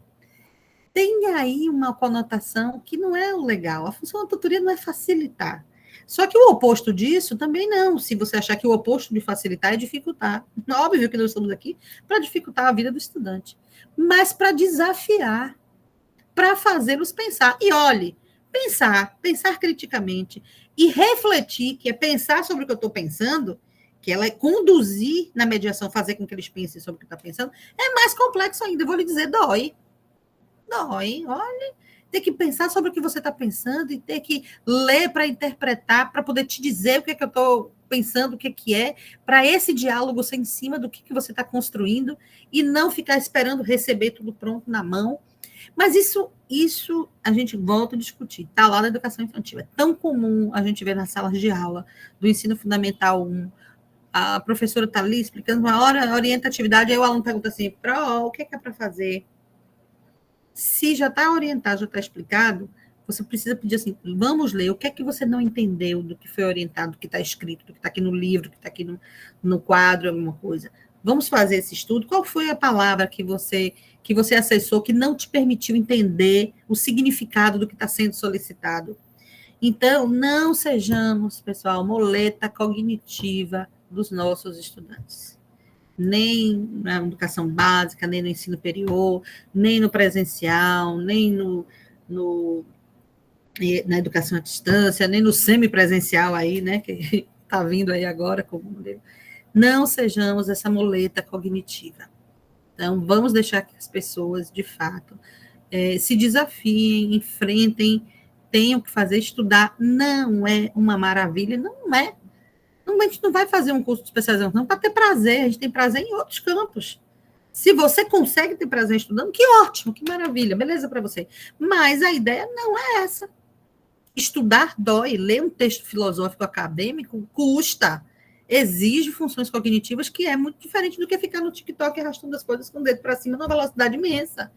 tenha aí uma conotação que não é o legal. A função da tutoria não é facilitar. Só que o oposto disso também não. Se você achar que o oposto de facilitar é dificultar. Óbvio que nós estamos aqui para dificultar a vida do estudante, mas para desafiar, para fazê-los pensar. E olhe, pensar criticamente e refletir, que é pensar sobre o que eu estou pensando, que ela é conduzir na mediação, fazer com que eles pensem sobre o que está pensando, é mais complexo ainda. Eu vou lhe dizer, dói. Dói, olha, ter que pensar sobre o que você está pensando e ter que ler para interpretar, para poder te dizer o que é que eu estou pensando, o que é, para esse diálogo ser em cima do que você está construindo e não ficar esperando receber tudo pronto na mão. Mas isso a gente volta a discutir, está lá na educação infantil. É tão comum a gente ver nas salas de aula do ensino fundamental 1, a professora está ali explicando uma hora, orienta a atividade, aí o aluno pergunta assim, o que é para fazer? Se já está orientado, já está explicado, você precisa pedir assim, vamos ler, o que é que você não entendeu do que foi orientado, do que está escrito, do que está aqui no livro, do que está aqui no quadro, alguma coisa. Vamos fazer esse estudo. Qual foi a palavra que você acessou que não te permitiu entender o significado do que está sendo solicitado? Então, não sejamos, pessoal, muleta cognitiva dos nossos estudantes. Nem na educação básica, nem no ensino superior, nem no presencial, nem na educação à distância, nem no semipresencial aí, né, que está vindo aí agora como modelo. Não sejamos essa muleta cognitiva. Então, vamos deixar que as pessoas, de fato, se desafiem, enfrentem, tenham que fazer, estudar. Não é uma maravilha, não é. A gente não vai fazer um curso de especialização, não, para ter prazer, a gente tem prazer em outros campos. Se você consegue ter prazer estudando, que ótimo, que maravilha, beleza para você. Mas a ideia não é essa. Estudar dói, ler um texto filosófico acadêmico custa, exige funções cognitivas que é muito diferente do que ficar no TikTok arrastando as coisas com o dedo para cima numa velocidade imensa.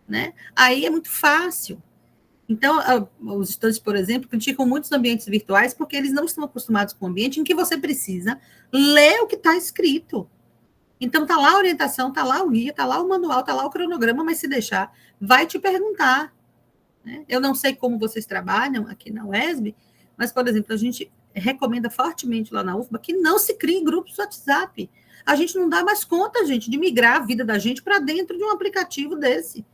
Né? Aí é muito fácil. Então, os estudantes, por exemplo, criticam muitos ambientes virtuais porque eles não estão acostumados com um ambiente em que você precisa ler o que está escrito. Então, está lá a orientação, está lá o guia, está lá o manual, está lá o cronograma, mas se deixar, vai te perguntar. Né? Eu não sei como vocês trabalham aqui na UESB, mas, por exemplo, a gente recomenda fortemente lá na UFBA que não se criem grupos do WhatsApp. A gente não dá mais conta, gente, de migrar a vida da gente para dentro de um aplicativo desse.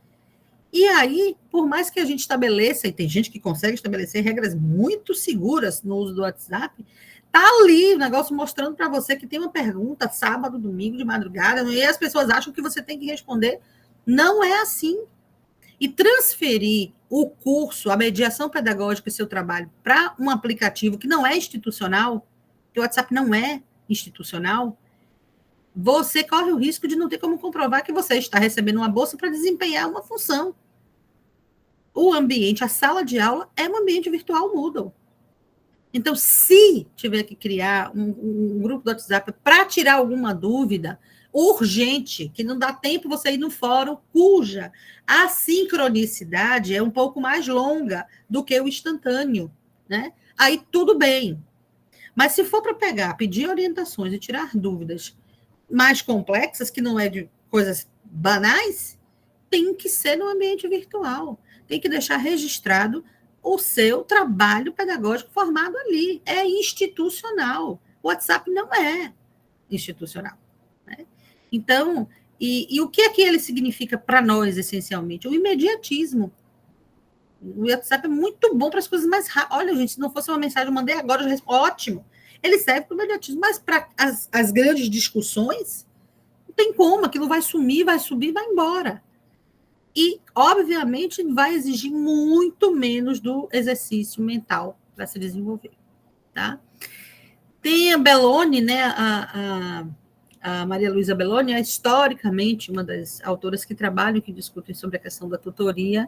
E aí, por mais que a gente estabeleça, e tem gente que consegue estabelecer regras muito seguras no uso do WhatsApp, tá ali o negócio mostrando para você que tem uma pergunta sábado, domingo, de madrugada, e as pessoas acham que você tem que responder. Não é assim. E transferir o curso, a mediação pedagógica e seu trabalho para um aplicativo que não é institucional, que o WhatsApp não é institucional, você corre o risco de não ter como comprovar que você está recebendo uma bolsa para desempenhar uma função. O ambiente, a sala de aula, é um ambiente virtual Moodle. Então, se tiver que criar um grupo do WhatsApp para tirar alguma dúvida urgente, que não dá tempo você ir no fórum, cuja a sincronicidade é um pouco mais longa do que o instantâneo, né? Aí tudo bem. Mas se for para pegar, pedir orientações e tirar dúvidas mais complexas, que não é de coisas banais, tem que ser no ambiente virtual. Tem que deixar registrado o seu trabalho pedagógico formado ali. É institucional. O WhatsApp não é institucional. Né? Então, e o que é que ele significa para nós, essencialmente? O imediatismo. O WhatsApp é muito bom para as coisas mais rápidas. Olha, gente, se não fosse uma mensagem, eu mandei agora, eu respondo. Ótimo. Ele serve para o imediatismo, mas para as grandes discussões, não tem como, aquilo vai sumir, vai subir, vai embora. E, obviamente, vai exigir muito menos do exercício mental para se desenvolver. Tá? Tem a Belloni, né, A Maria Luísa Belloni é historicamente uma das autoras que trabalham, que discutem sobre a questão da tutoria,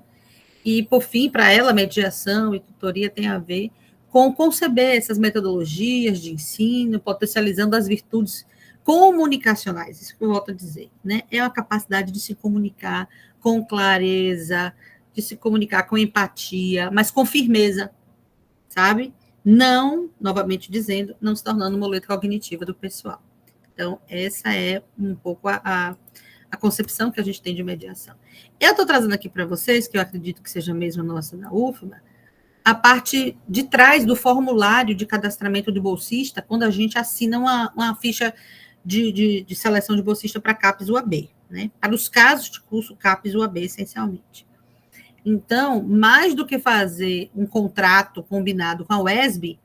e, por fim, para ela, mediação e tutoria tem a ver com conceber essas metodologias de ensino, potencializando as virtudes comunicacionais, isso que eu volto a dizer, né? É a capacidade de se comunicar com clareza, de se comunicar com empatia, mas com firmeza, sabe? Não, novamente dizendo, não se tornando muleta cognitiva do pessoal. Então, essa é um pouco a concepção que a gente tem de mediação. Eu estou trazendo aqui para vocês, que eu acredito que seja mesmo a nossa da UFBA, a parte de trás do formulário de cadastramento de bolsista, quando a gente assina uma ficha de seleção de bolsista para CAPES UAB, né? Para os casos de curso CAPES UAB, essencialmente. Então, mais do que fazer um contrato combinado com a UESB,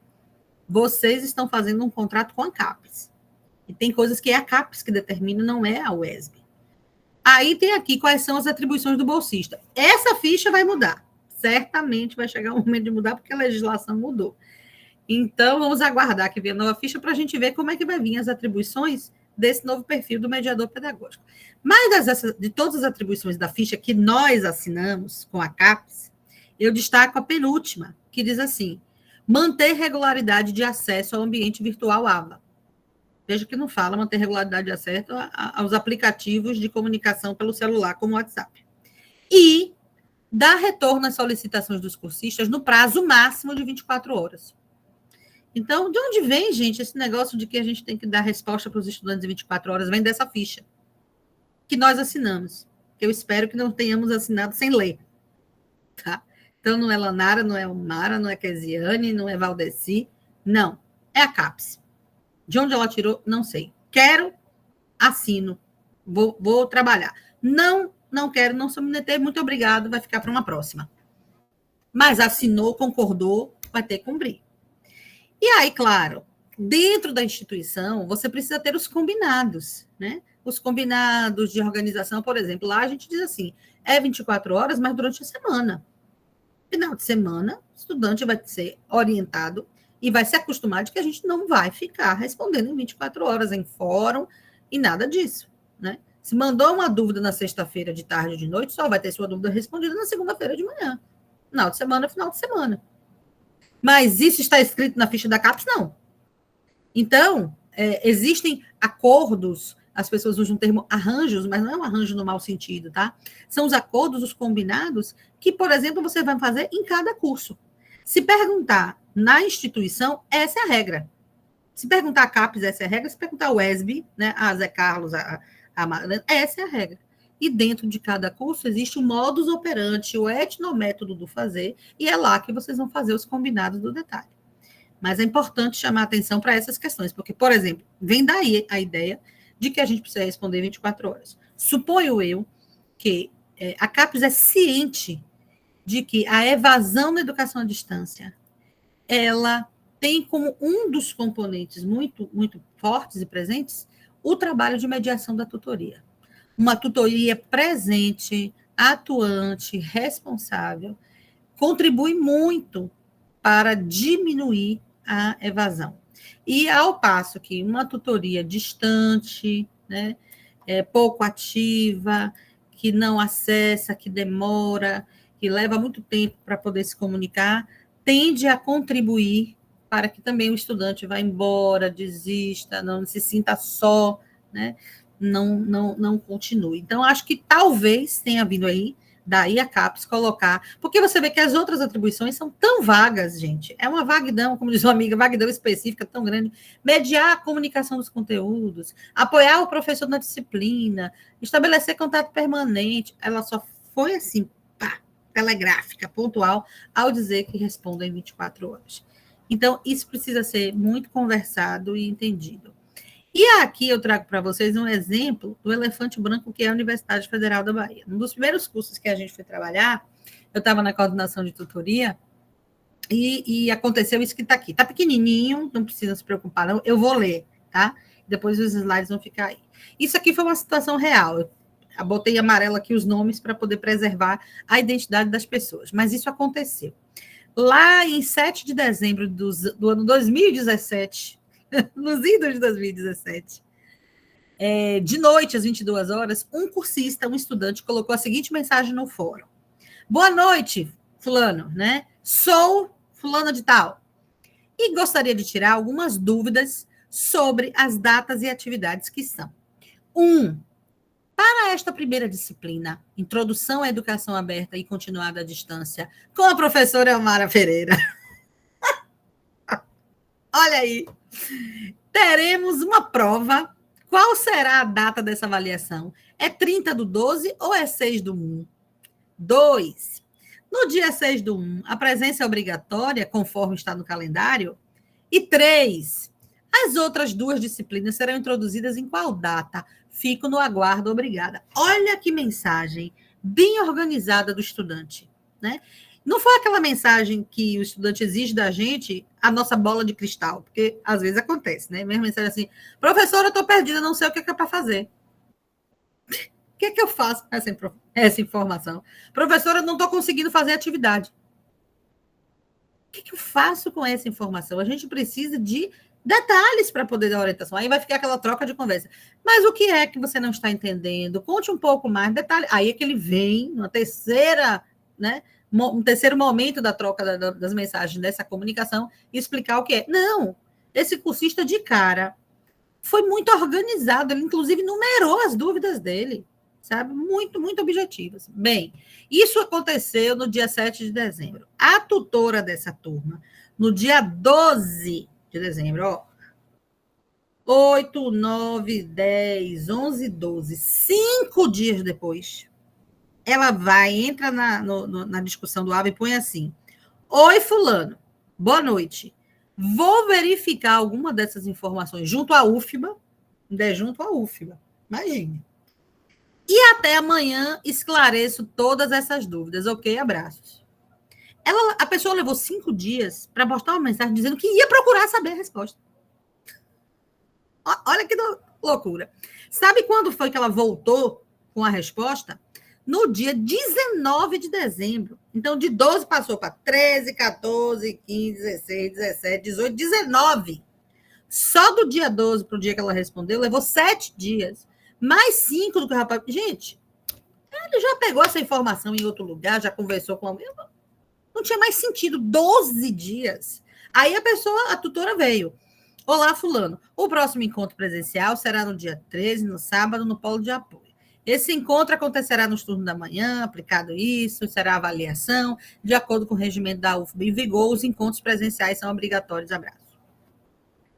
vocês estão fazendo um contrato com a CAPES. E tem coisas que é a CAPES que determina, não é a UESB. Aí tem aqui quais são as atribuições do bolsista. Essa ficha vai mudar. Certamente vai chegar o momento de mudar, porque a legislação mudou. Então, vamos aguardar que venha a nova ficha para a gente ver como é que vai vir as atribuições desse novo perfil do mediador pedagógico. Mas de todas as atribuições da ficha que nós assinamos com a CAPES, eu destaco a penúltima, que diz assim: manter regularidade de acesso ao ambiente virtual AVA. Veja que não fala manter regularidade de acesso aos aplicativos de comunicação pelo celular, como o WhatsApp. E dar retorno às solicitações dos cursistas no prazo máximo de 24 horas. Então, de onde vem, gente, esse negócio de que a gente tem que dar resposta para os estudantes em 24 horas? Vem dessa ficha que nós assinamos. Eu espero que não tenhamos assinado sem ler. Tá? Então, não é Lanara, não é Omara, não é Kesiane, não é Valdeci. Não, é a CAPES. De onde ela tirou, não sei. Quero, assino. Vou trabalhar. Não quero, não submeter, muito obrigado, vai ficar para uma próxima. Mas assinou, concordou, vai ter que cumprir. E aí, claro, dentro da instituição, você precisa ter os combinados, né? Os combinados de organização, por exemplo, lá a gente diz assim, é 24 horas, mas durante a semana. Final de semana, o estudante vai ser orientado e vai se acostumar de que a gente não vai ficar respondendo em 24 horas em fórum e nada disso, né? Se mandou uma dúvida na sexta-feira de tarde ou de noite, só vai ter sua dúvida respondida na segunda-feira de manhã. Final de semana. Mas isso está escrito na ficha da CAPES? Não. Então, existem acordos, as pessoas usam o termo arranjos, mas não é um arranjo no mau sentido, tá? São os acordos, os combinados, que, por exemplo, você vai fazer em cada curso. Se perguntar na instituição, essa é a regra. Se perguntar a CAPES, essa é a regra. Se perguntar a UESB, né, a Zé Carlos, a Marlene, essa é a regra. E dentro de cada curso existe o modus operandi, o etnométodo do fazer, e é lá que vocês vão fazer os combinados do detalhe. Mas é importante chamar atenção para essas questões, porque, por exemplo, vem daí a ideia de que a gente precisa responder 24 horas. Suponho eu que a CAPES é ciente de que a evasão na educação à distância, ela tem como um dos componentes muito, muito fortes e presentes o trabalho de mediação da tutoria. Uma tutoria presente, atuante, responsável, contribui muito para diminuir a evasão. E ao passo que uma tutoria distante, né, pouco ativa, que não acessa, que demora, que leva muito tempo para poder se comunicar, tende a contribuir para que também o estudante vá embora, desista, não se sinta só, né? Não continue. Então, acho que talvez tenha vindo aí, daí a CAPES colocar, porque você vê que as outras atribuições são tão vagas, gente, é uma vaguidão, como diz uma amiga, vaguidão específica tão grande, mediar a comunicação dos conteúdos, apoiar o professor na disciplina, estabelecer contato permanente, ela só foi assim, pá, telegráfica, pontual, ao dizer que responda em 24 horas. Então, isso precisa ser muito conversado e entendido. E aqui eu trago para vocês um exemplo do elefante branco, que é a Universidade Federal da Bahia. Um dos primeiros cursos que a gente foi trabalhar, eu estava na coordenação de tutoria, e aconteceu isso que está aqui. Está pequenininho, não precisa se preocupar, não. Eu vou ler, tá? Depois os slides vão ficar aí. Isso aqui foi uma situação real. Eu botei amarelo aqui os nomes para poder preservar a identidade das pessoas. Mas isso aconteceu. Lá em 7 de dezembro do ano 2017, nos idos de 2017, de noite, às 22 horas, um cursista, um estudante, colocou a seguinte mensagem no fórum. Boa noite, fulano, né? Sou fulano de tal. E gostaria de tirar algumas dúvidas sobre as datas e atividades que são. Para esta primeira disciplina, Introdução à Educação Aberta e Continuada à Distância, com a professora Elmara Pereira. Olha aí. Teremos uma prova. Qual será a data dessa avaliação? É 30/12 ou é 6/1? 2. No dia 6/1, a presença é obrigatória, conforme está no calendário? E 3. As outras 2 disciplinas serão introduzidas em qual data? Fico no aguardo, obrigada. Olha que mensagem bem organizada do estudante, né? Não foi aquela mensagem que o estudante exige da gente a nossa bola de cristal, porque às vezes acontece, né? Mesmo mensagem assim, professora, eu estou perdida, não sei o que é para fazer. O que é que eu faço com essa informação? Professora, eu não estou conseguindo fazer atividade. O que é que eu faço com essa informação? A gente precisa de detalhes para poder dar orientação. Aí vai ficar aquela troca de conversa. Mas o que é que você não está entendendo? Conte um pouco mais, detalhe. Aí é que ele vem, numa terceira, né? Um terceiro momento da troca das mensagens dessa comunicação e explicar o que é. Não, esse cursista de cara foi muito organizado, ele inclusive numerou as dúvidas dele, sabe? Muito, muito objetivas. Bem, isso aconteceu no dia 7 de dezembro. A tutora dessa turma, no dia 12 de dezembro, ó, 8, 9, 10, 11, 12, 5 dias depois, ela entra na discussão do AVE e põe assim: oi, fulano, boa noite. Vou verificar alguma dessas informações junto à UFBA, imagine. E até amanhã esclareço todas essas dúvidas, ok? Abraços. A pessoa levou 5 dias para postar uma mensagem dizendo que ia procurar saber a resposta. Olha que loucura. Sabe quando foi que ela voltou com a resposta? No dia 19 de dezembro. Então, de 12 passou para 13, 14, 15, 16, 17, 18, 19. Só do dia 12 para o dia que ela respondeu, levou 7 dias. Mais 5 do que o rapaz... Gente, ele já pegou essa informação em outro lugar, já conversou com alguém. Não tinha mais sentido. 12 dias. Aí a tutora veio. Olá, fulano. O próximo encontro presencial será no dia 13, no sábado, no Polo de Apoio. Esse encontro acontecerá nos turnos da manhã, aplicado isso, será avaliação, de acordo com o regimento da UFBA em vigor, os encontros presenciais são obrigatórios, abraço.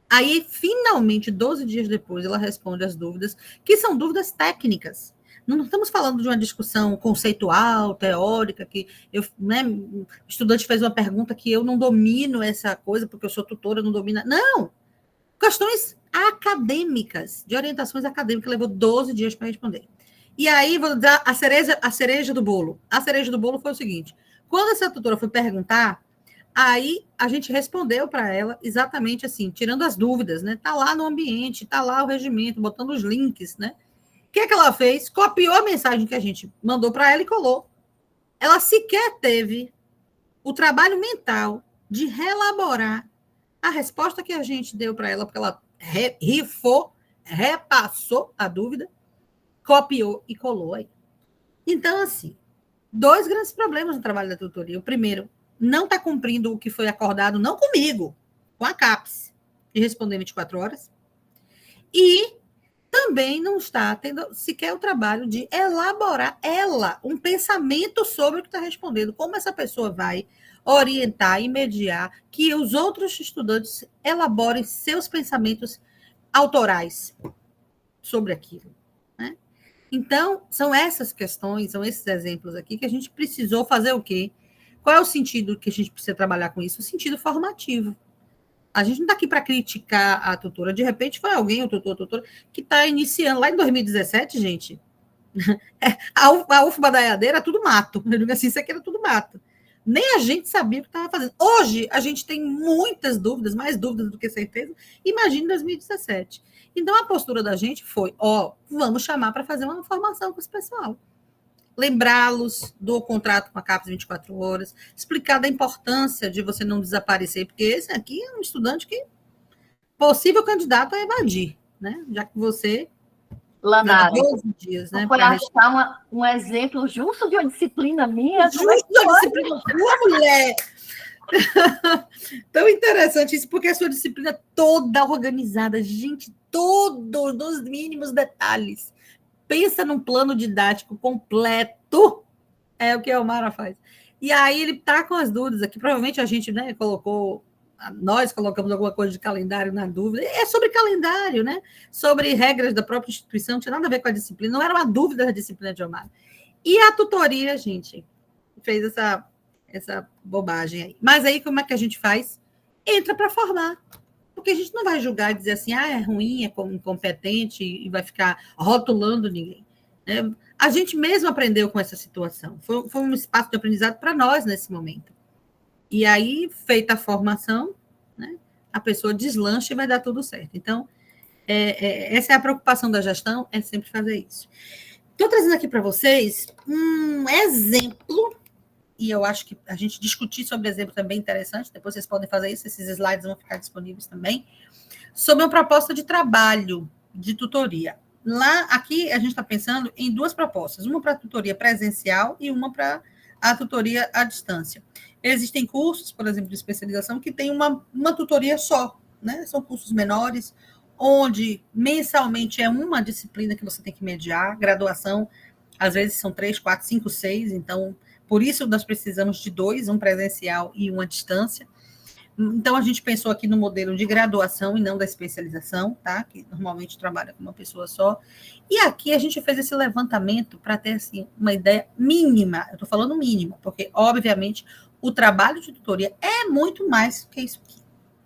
Aí, finalmente, 12 dias depois, ela responde as dúvidas, que são dúvidas técnicas. Não estamos falando de uma discussão conceitual, teórica, que o estudante fez uma pergunta que eu não domino essa coisa, porque eu sou tutora, não domino. Não! Questões acadêmicas, de orientações acadêmicas, levou 12 dias para responder. E aí, vou dar a cereja do bolo. A cereja do bolo foi o seguinte: quando essa tutora foi perguntar, aí a gente respondeu para ela exatamente assim, tirando as dúvidas, né? Está lá no ambiente, está lá o regimento, botando os links, né? O que é que ela fez? Copiou a mensagem que a gente mandou para ela e colou. Ela sequer teve o trabalho mental de reelaborar a resposta que a gente deu para ela, porque ela repassou a dúvida, copiou e colou aí. Então, assim, 2 grandes problemas no trabalho da tutoria. O primeiro, não está cumprindo o que foi acordado, não comigo, com a CAPES, de responder 24 horas. E também não está tendo sequer o trabalho de elaborar um pensamento sobre o que está respondendo. Como essa pessoa vai orientar e mediar que os outros estudantes elaborem seus pensamentos autorais sobre aquilo. Então, são essas questões, são esses exemplos aqui que a gente precisou fazer o quê? Qual é o sentido que a gente precisa trabalhar com isso? O sentido formativo. A gente não está aqui para criticar a tutora. De repente, foi alguém, o tutor, a tutora, que está iniciando. Lá em 2017, gente, a UFBA da EAD era tudo mato. Eu digo assim, isso aqui era tudo mato. Nem a gente sabia o que estava fazendo. Hoje, a gente tem muitas dúvidas, mais dúvidas do que certeza. Imagine 2017. Então, a postura da gente foi, vamos chamar para fazer uma formação com esse pessoal. Lembrá-los do contrato com a CAPES 24 horas, explicar da importância de você não desaparecer, porque esse aqui é um estudante que possível candidato a evadir, né? Já que você Lanara. 12 dias, né? Foi achar um exemplo justo de uma disciplina minha. Justo de uma disciplina sua, mulher! Tão interessante isso, porque a sua disciplina é toda organizada, gente, todos nos mínimos detalhes. Pensa num plano didático completo, é o que a Elmara faz. E aí ele está com as dúvidas aqui, provavelmente a gente, né, nós colocamos alguma coisa de calendário na dúvida, é sobre calendário, né? Sobre regras da própria instituição, não tinha nada a ver com a disciplina, não era uma dúvida da disciplina de Elmara. E a tutoria, gente, fez essa bobagem aí. Mas aí, como é que a gente faz? Entra para formar. Porque a gente não vai julgar e dizer assim, é ruim, é incompetente, e vai ficar rotulando ninguém. A gente mesmo aprendeu com essa situação. Foi um espaço de aprendizado para nós nesse momento. E aí, feita a formação, né, a pessoa deslancha e vai dar tudo certo. Então, essa é a preocupação da gestão, é sempre fazer isso. Estou trazendo aqui para vocês um exemplo, e eu acho que a gente discutir sobre exemplo também é interessante, depois vocês podem fazer isso, esses slides vão ficar disponíveis também, sobre uma proposta de trabalho de tutoria. Aqui a gente está pensando em duas propostas, uma para a tutoria presencial e uma para a tutoria à distância. Existem cursos, por exemplo, de especialização, que tem uma tutoria só, né? São cursos menores, onde mensalmente é uma disciplina que você tem que mediar, graduação, às vezes são 3, 4, 5, 6, então, por isso nós precisamos de 2, um presencial e um à distância. Então, a gente pensou aqui no modelo de graduação e não da especialização, tá? Que normalmente trabalha com uma pessoa só. E aqui a gente fez esse levantamento para ter, assim, uma ideia mínima. Eu estou falando mínima, porque, obviamente, o trabalho de tutoria é muito mais que isso aqui.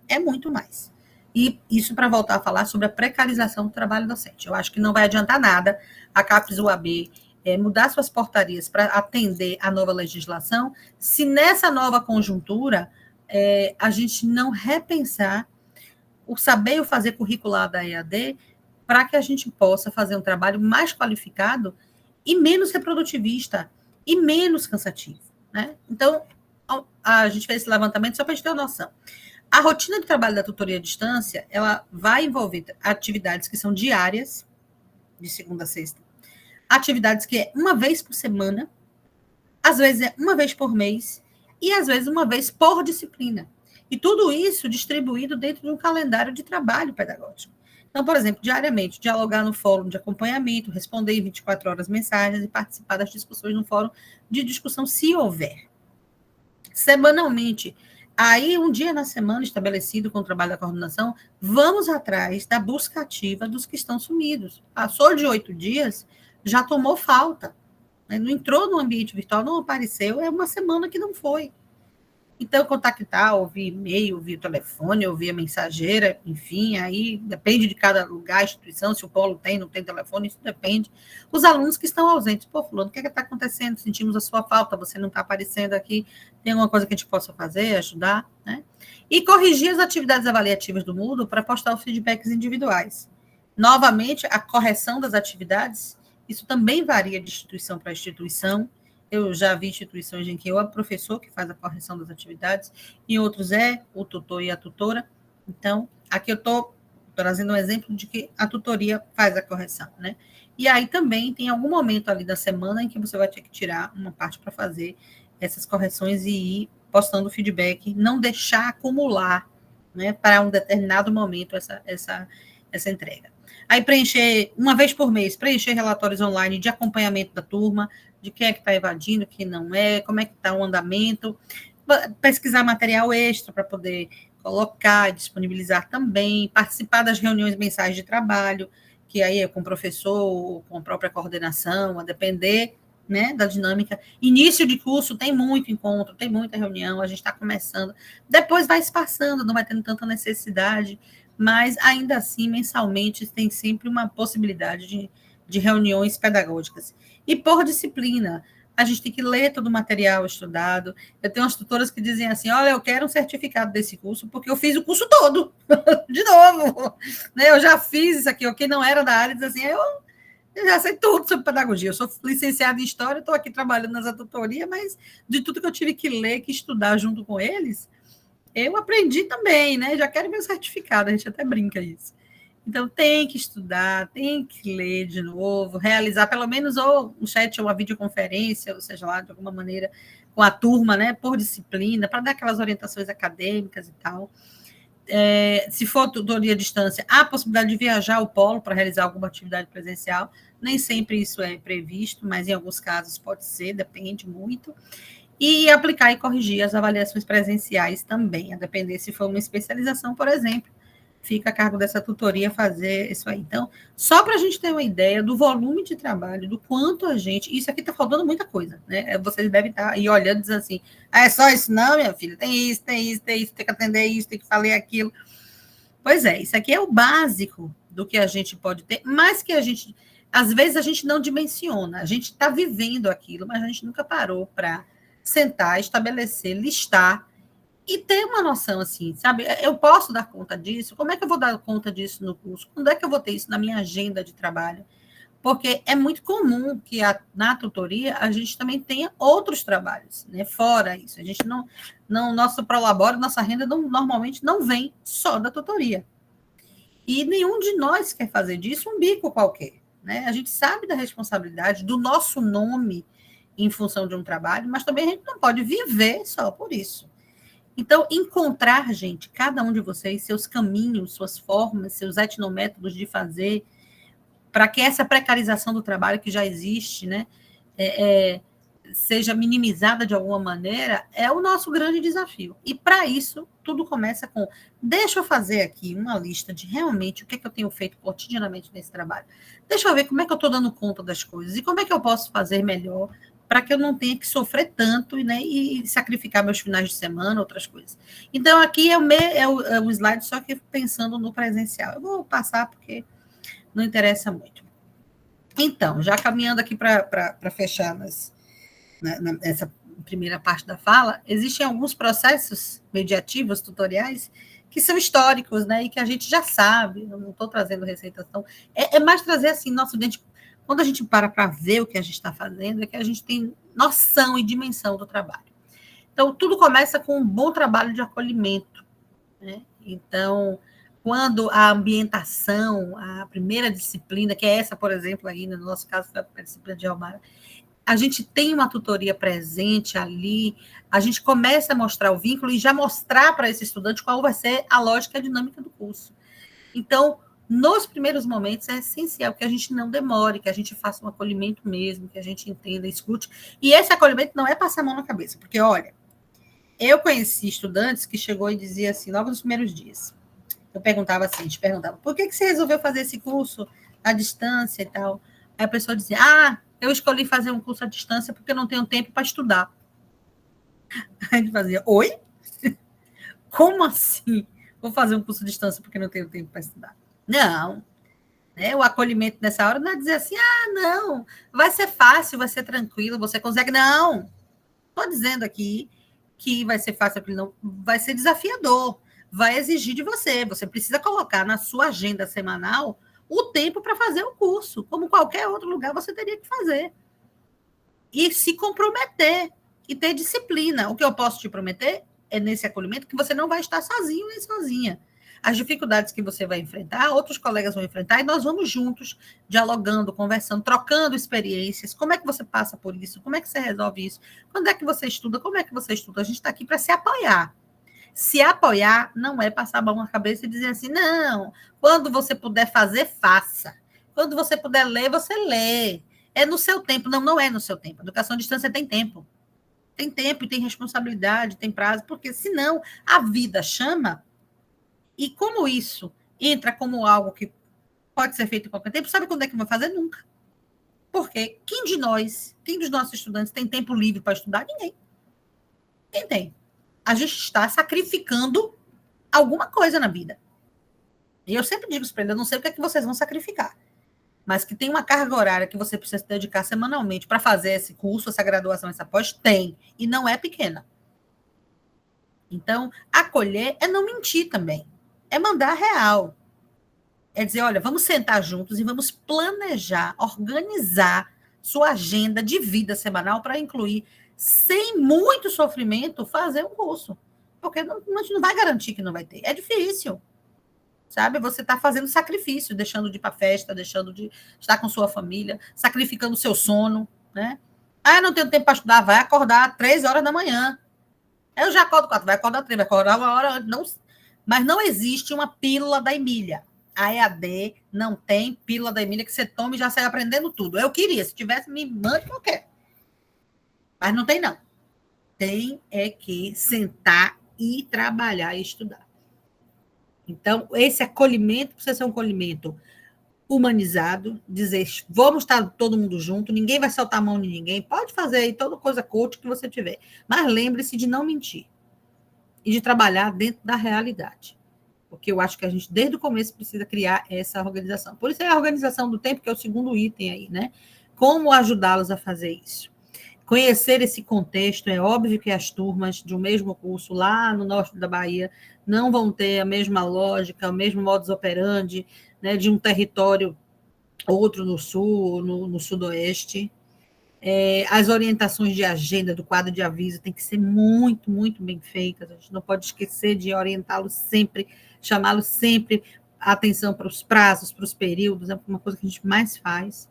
É muito mais. E isso para voltar a falar sobre a precarização do trabalho docente. Eu acho que não vai adiantar nada a CAPES UAB mudar suas portarias para atender a nova legislação, se nessa nova conjuntura a gente não repensar o saber e o fazer curricular da EAD para que a gente possa fazer um trabalho mais qualificado e menos reprodutivista e menos cansativo, né? Então, a gente fez esse levantamento só para a gente ter uma noção. A rotina de trabalho da tutoria à distância, ela vai envolver atividades que são diárias, de segunda a sexta, atividades que é uma vez por semana, às vezes é uma vez por mês, e às vezes uma vez por disciplina. E tudo isso distribuído dentro de um calendário de trabalho pedagógico. Então, por exemplo, diariamente, dialogar no fórum de acompanhamento, responder em 24 horas mensagens e participar das discussões no fórum de discussão, se houver. Semanalmente, aí um dia na semana estabelecido com o trabalho da coordenação, vamos atrás da busca ativa dos que estão sumidos. Passou de 8 dias, já tomou falta. Não entrou no ambiente virtual, não apareceu, é uma semana que não foi. Então, contactar, ouvir e-mail, ouvir telefone, ouvir a mensageira, enfim, aí depende de cada lugar, instituição, se o polo tem, não tem telefone, isso depende. Os alunos que estão ausentes, pô, fulano, o que está acontecendo? Sentimos a sua falta, você não está aparecendo aqui, tem alguma coisa que a gente possa fazer, ajudar, né? E corrigir as atividades avaliativas do Moodle para postar os feedbacks individuais. Novamente, a correção das atividades, isso também varia de instituição para instituição. Eu já vi instituições em que é o professor que faz a correção das atividades, em outros é o tutor e a tutora. Então, aqui eu estou trazendo um exemplo de que a tutoria faz a correção, né? E aí também tem algum momento ali da semana em que você vai ter que tirar uma parte para fazer essas correções e ir postando feedback, não deixar acumular, né, para um determinado momento essa entrega. Aí preencher, uma vez por mês, preencher relatórios online de acompanhamento da turma, de quem é que está evadindo, quem não é, como é que está o andamento, pesquisar material extra para poder colocar, disponibilizar também, participar das reuniões mensais de trabalho, que aí é com o professor, ou com a própria coordenação, a depender, né, da dinâmica. Início de curso tem muito encontro, tem muita reunião, a gente está começando, depois vai se passando, não vai tendo tanta necessidade, mas ainda assim, mensalmente, tem sempre uma possibilidade de reuniões pedagógicas. E por disciplina, a gente tem que ler todo o material estudado. Eu tenho umas tutoras que dizem assim, olha, eu quero um certificado desse curso, porque eu fiz o curso todo, de novo. Né? Eu já fiz isso aqui, o que não era da área, diz assim, eu já sei tudo sobre pedagogia, eu sou licenciada em História, estou aqui trabalhando nessa tutoria, mas de tudo que eu tive que ler, que estudar junto com eles, eu aprendi também, né? Já quero meu certificado, a gente até brinca isso. Então, tem que estudar, tem que ler de novo, realizar pelo menos ou um chat ou uma videoconferência, ou seja lá, de alguma maneira, com a turma, né, por disciplina, para dar aquelas orientações acadêmicas e tal. Se for tutoria à distância, há a possibilidade de viajar ao polo para realizar alguma atividade presencial. Nem sempre isso é previsto, mas em alguns casos pode ser, depende muito. E aplicar e corrigir as avaliações presenciais também, a depender se for uma especialização, por exemplo, fica a cargo dessa tutoria fazer isso aí. Então, só para a gente ter uma ideia do volume de trabalho, do quanto a gente... Isso aqui está faltando muita coisa, né? Vocês devem estar aí olhando e dizendo assim, é só isso? Não, minha filha, tem isso, tem que atender isso, tem que fazer aquilo. Pois é, isso aqui é o básico do que a gente pode ter, mas que a gente... Às vezes a gente não dimensiona, a gente está vivendo aquilo, mas a gente nunca parou para sentar, estabelecer, listar, e ter uma noção assim, sabe? Eu posso dar conta disso? Como é que eu vou dar conta disso no curso? Quando é que eu vou ter isso na minha agenda de trabalho? Porque é muito comum que na tutoria a gente também tenha outros trabalhos, né? Fora isso. A gente não nosso prolabore, nossa renda normalmente não vem só da tutoria. E nenhum de nós quer fazer disso um bico qualquer, né? A gente sabe da responsabilidade do nosso nome em função de um trabalho, mas também a gente não pode viver só por isso. Então, encontrar, gente, cada um de vocês, seus caminhos, suas formas, seus etnométodos de fazer, para que essa precarização do trabalho que já existe, né, seja minimizada de alguma maneira, é o nosso grande desafio. E, para isso, tudo começa com, deixa eu fazer aqui uma lista de realmente o que é que eu tenho feito cotidianamente nesse trabalho. Deixa eu ver como é que eu estou dando conta das coisas e como é que eu posso fazer melhor para que eu não tenha que sofrer tanto, né, e sacrificar meus finais de semana, outras coisas. Então, aqui é o slide, só que pensando no presencial. Eu vou passar porque não interessa muito. Então, já caminhando aqui para fechar nessa primeira parte da fala, existem alguns processos mediativos, tutoriais, que são históricos, né, e que a gente já sabe, não estou trazendo receitação, é mais trazer assim, nosso dente. Quando a gente para ver o que a gente está fazendo, é que a gente tem noção e dimensão do trabalho. Então, tudo começa com um bom trabalho de acolhimento, né? Então, quando a ambientação, a primeira disciplina, que é essa, por exemplo, aí no nosso caso, a disciplina de Almara, a gente tem uma tutoria presente ali, a gente começa a mostrar o vínculo e já mostrar para esse estudante qual vai ser a lógica e a dinâmica do curso. Então, nos primeiros momentos é essencial que a gente não demore, que a gente faça um acolhimento mesmo, que a gente entenda, escute. E esse acolhimento não é passar a mão na cabeça, porque, olha, eu conheci estudantes que chegou e dizia assim, logo nos primeiros dias, eu perguntava assim, a gente perguntava, por que você resolveu fazer esse curso à distância e tal? Aí a pessoa dizia, eu escolhi fazer um curso à distância porque eu não tenho tempo para estudar. Aí a gente fazia, oi? Como assim? Vou fazer um curso à distância porque não tenho tempo para estudar. Não, né? O acolhimento nessa hora não é dizer assim, não, vai ser fácil, vai ser tranquilo, você consegue. Não, estou dizendo aqui que vai ser fácil, não, vai ser desafiador, vai exigir de você. Você precisa colocar na sua agenda semanal o tempo para fazer o curso, como qualquer outro lugar você teria que fazer. E se comprometer, e ter disciplina. O que eu posso te prometer é nesse acolhimento que você não vai estar sozinho nem sozinha. As dificuldades que você vai enfrentar, outros colegas vão enfrentar, e nós vamos juntos, dialogando, conversando, trocando experiências. Como é que você passa por isso? Como é que você resolve isso? Quando é que você estuda? Como é que você estuda? A gente está aqui para se apoiar. Se apoiar não é passar a mão na cabeça e dizer assim, não, quando você puder fazer, faça. Quando você puder ler, você lê. É no seu tempo. Não, não é no seu tempo. A educação à distância tem tempo. Tem tempo e tem responsabilidade, tem prazo, porque senão a vida chama. E como isso entra como algo que pode ser feito em qualquer tempo, sabe quando é que vai fazer? Nunca. Porque quem dos nossos estudantes tem tempo livre para estudar? Ninguém. Quem tem? A gente está sacrificando alguma coisa na vida. E eu sempre digo para eles, eu não sei o que é que vocês vão sacrificar, mas que tem uma carga horária que você precisa se dedicar semanalmente para fazer esse curso, essa graduação, essa pós, tem. E não é pequena. Então, acolher é não mentir também. É mandar real. É dizer, olha, vamos sentar juntos e vamos planejar, organizar sua agenda de vida semanal para incluir, sem muito sofrimento, fazer um curso. Porque a gente não vai garantir que não vai ter. É difícil. sabe? Você está fazendo sacrifício, deixando de ir para festa, deixando de estar com sua família, sacrificando o seu sono, né? Ah, não tenho tempo para estudar, vai acordar 3 horas da manhã. Eu já acordo 4, vai acordar 3, vai acordar 1 hora antes. Não, mas não existe uma pílula da Emília. A EAD não tem pílula da Emília que você tome e já sai aprendendo tudo. Eu queria, se tivesse, me mande qualquer. Mas não tem, não. Tem que sentar e trabalhar e estudar. Então, esse acolhimento precisa ser um acolhimento humanizado, dizer, vamos estar todo mundo junto, ninguém vai soltar a mão de ninguém, pode fazer aí toda coisa coach que você tiver, mas lembre-se de não mentir e de trabalhar dentro da realidade, porque eu acho que a gente, desde o começo, precisa criar essa organização. Por isso é a organização do tempo, que é o segundo item aí, né? Como ajudá-los a fazer isso? Conhecer esse contexto, é óbvio que as turmas de um mesmo curso lá no norte da Bahia não vão ter a mesma lógica, o mesmo modus operandi, né, de um território, outro no sul, no sudoeste. As orientações de agenda do quadro de aviso tem que ser muito, muito bem feitas. A gente não pode esquecer de orientá-los sempre, chamá-los sempre a atenção para os prazos, para os períodos, é uma coisa que a gente mais faz.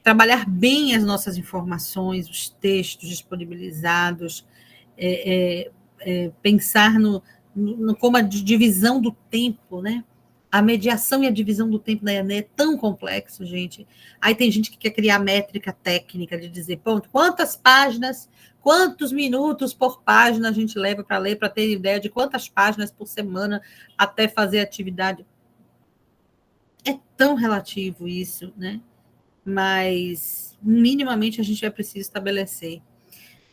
Trabalhar bem as nossas informações, os textos disponibilizados, pensar como a divisão do tempo, né? A mediação e a divisão do tempo da EAD é tão complexo, gente. Aí tem gente que quer criar métrica técnica de dizer, ponto, quantas páginas, quantos minutos por página a gente leva para ler, para ter ideia de quantas páginas por semana até fazer atividade. É tão relativo isso, né? Mas, minimamente, a gente é preciso estabelecer.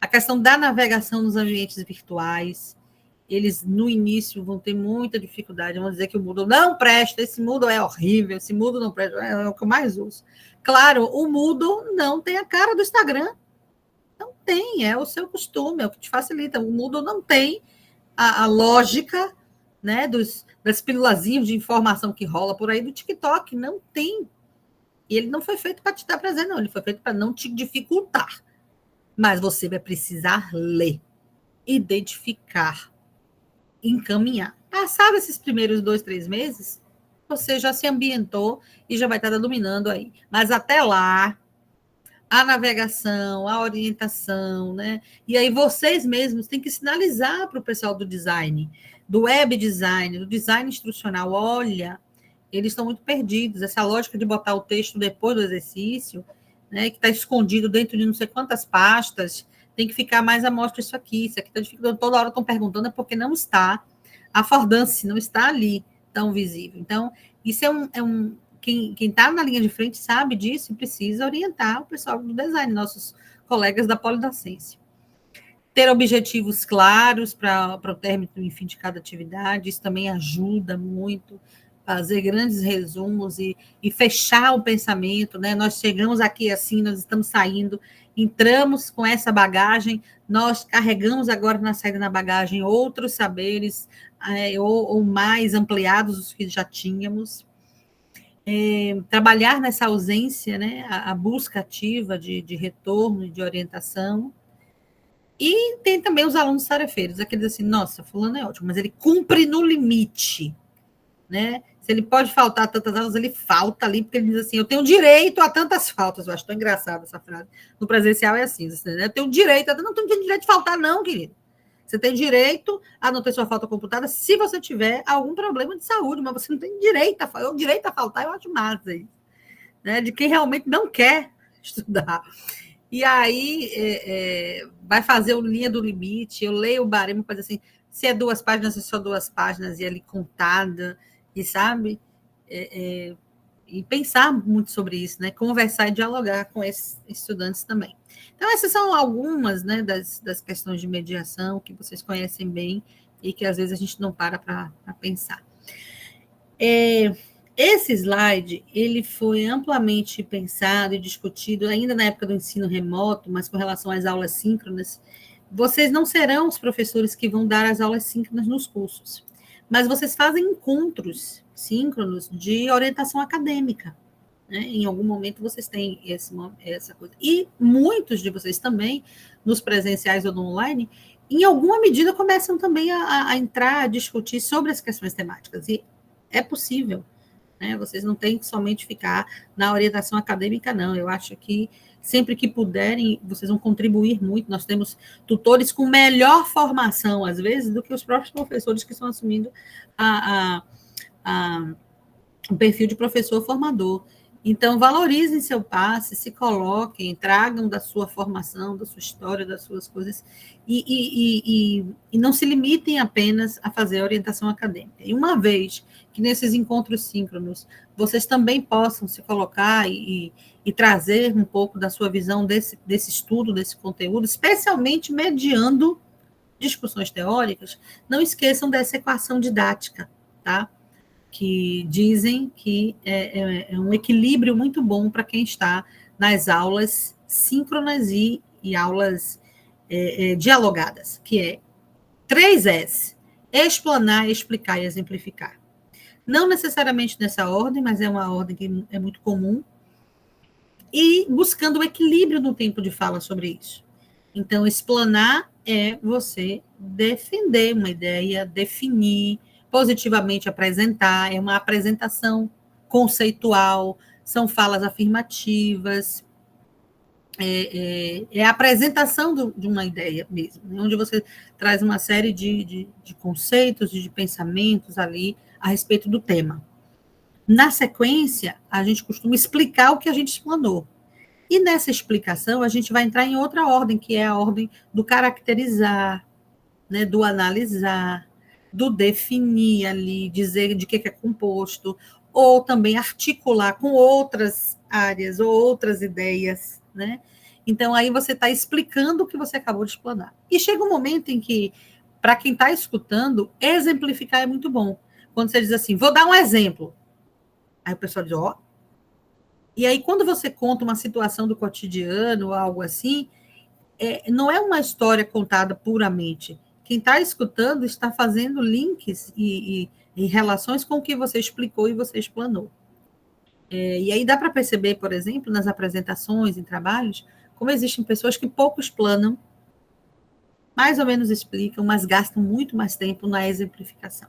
A questão da navegação nos ambientes virtuais, eles, no início, vão ter muita dificuldade, vão dizer que o Moodle não presta, esse Moodle é horrível, esse Moodle não presta, é o que eu mais uso. Claro, o Moodle não tem a cara do Instagram, não tem, é o seu costume, é o que te facilita. O Moodle não tem a lógica, né, das pílulazinhas de informação que rola por aí do TikTok, não tem. E ele não foi feito para te dar prazer, não. Ele foi feito para não te dificultar. Mas você vai precisar ler, identificar, encaminhar. Passado esses primeiros 2, 3 meses, você já se ambientou e já vai estar dominando aí. Mas até lá, a navegação, a orientação, né? E aí vocês mesmos têm que sinalizar para o pessoal do design, do web design, do design instrucional. Olha, eles estão muito perdidos. Essa lógica de botar o texto depois do exercício, né, que está escondido dentro de não sei quantas pastas, tem que ficar mais à mostra isso aqui está dificultando. Toda hora estão perguntando, é porque não está afordance, não está ali tão visível. Então, isso quem está na linha de frente sabe disso e precisa orientar o pessoal do design, nossos colegas da polidocência. Ter objetivos claros para o término e fim de cada atividade, isso também ajuda muito. Fazer grandes resumos e fechar o pensamento, né? Nós chegamos aqui assim, nós estamos saindo, entramos com essa bagagem, nós carregamos agora na saída na bagagem outros saberes, ou mais ampliados os que já tínhamos. Trabalhar nessa ausência, né? A busca ativa de retorno e de orientação. E tem também os alunos tarefeiros, aqueles assim, nossa, fulano é ótimo, mas ele cumpre no limite, né? Se ele pode faltar tantas aulas, ele falta ali, porque ele diz assim, eu tenho direito a tantas faltas. Eu acho tão engraçada essa frase. No presencial é assim, né? Eu tenho direito não tem direito de faltar, não, querido. Você tem direito a não ter sua falta computada se você tiver algum problema de saúde, mas você não tem direito a faltar, eu acho massa isso, né? De quem realmente não quer estudar. E aí vai fazer o linha do limite, eu leio o baremo para dizer assim, se é 2 páginas, é só 2 páginas, e ali contada, e sabe, e pensar muito sobre isso, né? Conversar e dialogar com esses estudantes também. Então, essas são algumas, né, das questões de mediação que vocês conhecem bem e que às vezes a gente não para pensar. Esse slide, ele foi amplamente pensado e discutido ainda na época do ensino remoto, mas com relação às aulas síncronas. Vocês não serão os professores que vão dar as aulas síncronas nos cursos, mas vocês fazem encontros síncronos de orientação acadêmica, né? Em algum momento vocês têm essa coisa. E muitos de vocês também, nos presenciais ou no online, em alguma medida começam também a entrar, a discutir sobre as questões temáticas. E É possível, né? Vocês não têm que somente ficar na orientação acadêmica, não. Eu acho que sempre que puderem, vocês vão contribuir muito. Nós temos tutores com melhor formação, às vezes, do que os próprios professores que estão assumindo o perfil de professor formador. Então, valorizem seu passe, se coloquem, tragam da sua formação, da sua história, das suas coisas, e não se limitem apenas a fazer a orientação acadêmica. E uma vez que nesses encontros síncronos vocês também possam se colocar e trazer um pouco da sua visão desse estudo, desse conteúdo, especialmente mediando discussões teóricas, não esqueçam dessa equação didática, tá? Que dizem que é um equilíbrio muito bom para quem está nas aulas síncronas e aulas dialogadas, que é 3S: explanar, explicar e exemplificar. Não necessariamente nessa ordem, mas é uma ordem que é muito comum, e buscando o equilíbrio no tempo de fala sobre isso. Então, explanar é você defender uma ideia, definir, positivamente apresentar, é uma apresentação conceitual, são falas afirmativas, é a apresentação de uma ideia mesmo, onde você traz uma série de conceitos, de pensamentos ali a respeito do tema. Na sequência, a gente costuma explicar o que a gente explanou. E nessa explicação, a gente vai entrar em outra ordem, que é a ordem do caracterizar, né, do analisar, do definir ali, dizer de que é composto, ou também articular com outras áreas ou outras ideias, né? Então, aí você está explicando o que você acabou de explanar. E chega um momento em que, para quem está escutando, exemplificar é muito bom. Quando você diz assim, vou dar um exemplo. Aí o pessoal diz, ó. E aí, quando você conta uma situação do cotidiano ou algo assim, não é uma história contada puramente. Quem está escutando está fazendo links e relações com o que você explicou e você explanou. E aí dá para perceber, por exemplo, nas apresentações, em trabalhos, como existem pessoas que pouco explanam, mais ou menos explicam, mas gastam muito mais tempo na exemplificação.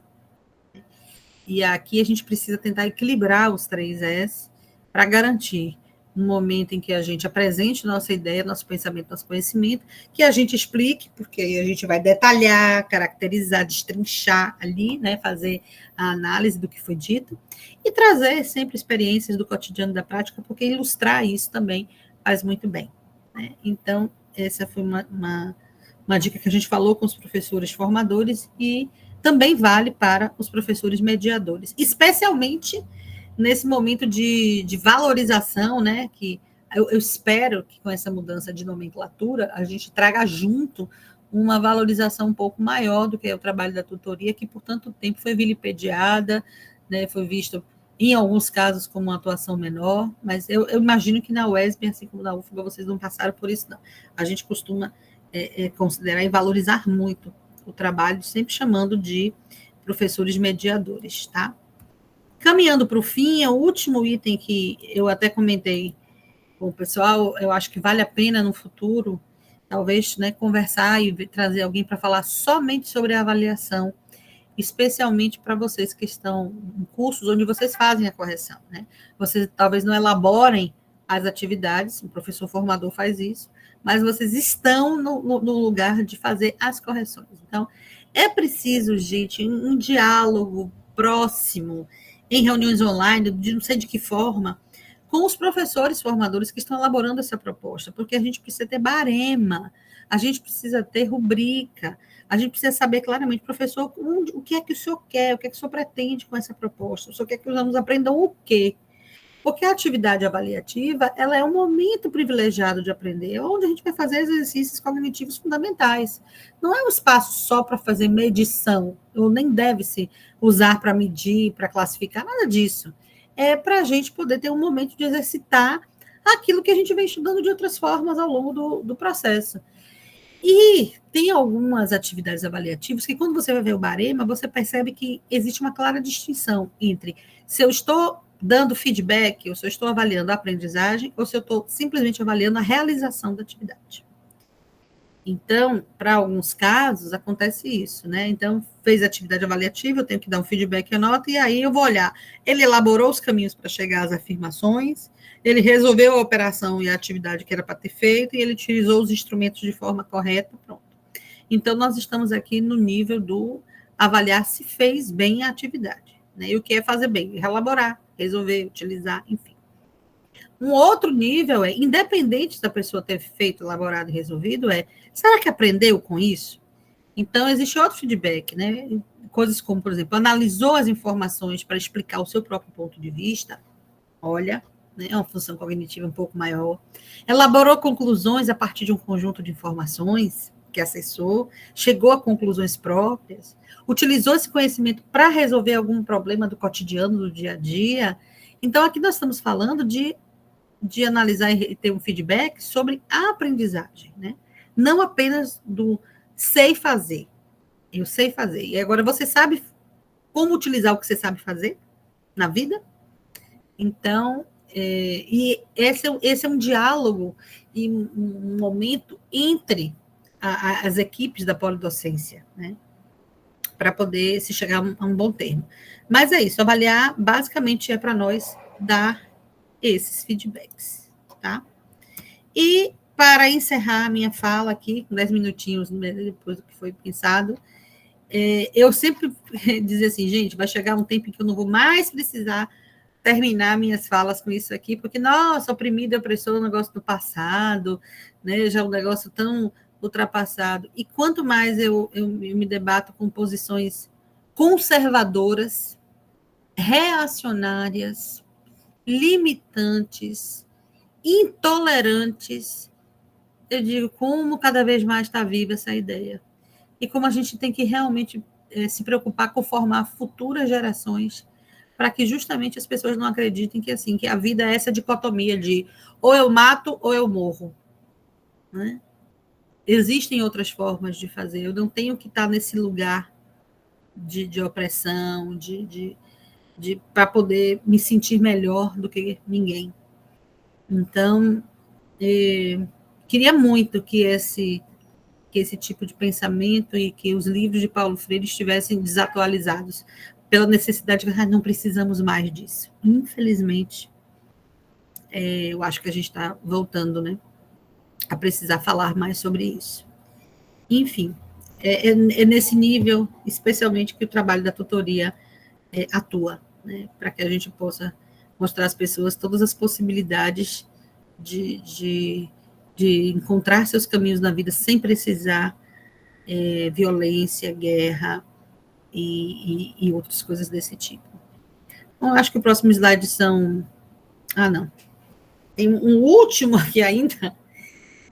E aqui a gente precisa tentar equilibrar os 3S para garantir um momento em que a gente apresente nossa ideia, nosso pensamento, nosso conhecimento, que a gente explique, porque aí a gente vai detalhar, caracterizar, destrinchar ali, né, fazer a análise do que foi dito, e trazer sempre experiências do cotidiano da prática, porque ilustrar isso também faz muito bem, né? Então, essa foi uma dica que a gente falou com os professores formadores e também vale para os professores mediadores, especialmente nesse momento de valorização, né, que eu espero que com essa mudança de nomenclatura a gente traga junto uma valorização um pouco maior do que é o trabalho da tutoria, que por tanto tempo foi vilipendiada, né, foi visto em alguns casos como uma atuação menor, mas eu imagino que na UESB, assim como na UFBA, vocês não passaram por isso, não. A gente costuma considerar e valorizar muito o trabalho, sempre chamando de professores mediadores, tá? Caminhando para o fim, é o último item que eu até comentei com o pessoal, eu acho que vale a pena no futuro, talvez, né, conversar e trazer alguém para falar somente sobre a avaliação, especialmente para vocês que estão em cursos onde vocês fazem a correção, né? Vocês talvez não elaborem as atividades, o professor formador faz isso, mas vocês estão no lugar de fazer as correções. Então, é preciso, gente, um diálogo próximo, em reuniões online, de não sei de que forma, com os professores formadores que estão elaborando essa proposta, porque a gente precisa ter barema, a gente precisa ter rubrica, a gente precisa saber claramente, professor, o que é que o senhor quer, o que é que o senhor pretende com essa proposta, o senhor quer que os alunos aprendam o quê? Porque a atividade avaliativa, ela é um momento privilegiado de aprender, onde a gente vai fazer exercícios cognitivos fundamentais. Não é um espaço só para fazer medição, ou nem deve se usar para medir, para classificar, nada disso. É para a gente poder ter um momento de exercitar aquilo que a gente vem estudando de outras formas ao longo do processo. E tem algumas atividades avaliativas que, quando você vai ver o barema, você percebe que existe uma clara distinção entre se eu estou dando feedback, ou se eu estou avaliando a aprendizagem, ou se eu estou simplesmente avaliando a realização da atividade. Então, para alguns casos, acontece isso, né? Então, fez atividade avaliativa, eu tenho que dar um feedback e nota, e aí eu vou olhar. Ele elaborou os caminhos para chegar às afirmações, ele resolveu a operação e a atividade que era para ter feito, e ele utilizou os instrumentos de forma correta, pronto. Então, nós estamos aqui no nível do avaliar se fez bem a atividade, né? E o que é fazer bem? Elaborar, resolver, utilizar, enfim. Um outro nível é, independente da pessoa ter feito, elaborado e resolvido, será que aprendeu com isso? Então, existe outro feedback, né? Coisas como, por exemplo, analisou as informações para explicar o seu próprio ponto de vista, olha, né, é uma função cognitiva um pouco maior. Elaborou conclusões a partir de um conjunto de informações que acessou, chegou a conclusões próprias, utilizou esse conhecimento para resolver algum problema do cotidiano, do dia a dia. Então, aqui nós estamos falando de analisar e ter um feedback sobre a aprendizagem, né? Não apenas do sei fazer. Eu sei fazer. E agora você sabe como utilizar o que você sabe fazer na vida? Então, e esse é um diálogo e um momento entre as equipes da polidocência, né? Para poder se chegar a um bom termo. Mas é isso, avaliar basicamente é para nós dar esses feedbacks, tá? E para encerrar a minha fala aqui, com 10 minutinhos depois do que foi pensado, eu sempre dizia assim, gente, vai chegar um tempo em que eu não vou mais precisar terminar minhas falas com isso aqui, porque, nossa, oprimido e opressor é um negócio do passado, né, já é um negócio tão ultrapassado. E quanto mais eu me debato com posições conservadoras, reacionárias, limitantes, intolerantes, eu digo como cada vez mais está viva essa ideia. E como a gente tem que realmente se preocupar com formar futuras gerações para que justamente as pessoas não acreditem que, assim, que a vida é essa dicotomia de ou eu mato ou eu morro, né? Existem outras formas de fazer. Eu não tenho que estar nesse lugar de opressão, para poder me sentir melhor do que ninguém. Então, queria muito que esse tipo de pensamento e que os livros de Paulo Freire estivessem desatualizados pela necessidade de não precisamos mais disso. Infelizmente, eu acho que a gente está voltando, né, a precisar falar mais sobre isso. Enfim, é nesse nível, especialmente, que o trabalho da tutoria atua, né, para que a gente possa mostrar às pessoas todas as possibilidades de encontrar seus caminhos na vida sem precisar violência, guerra e outras coisas desse tipo. Bom, acho que o próximo slide são... Ah, não. Tem um último aqui ainda,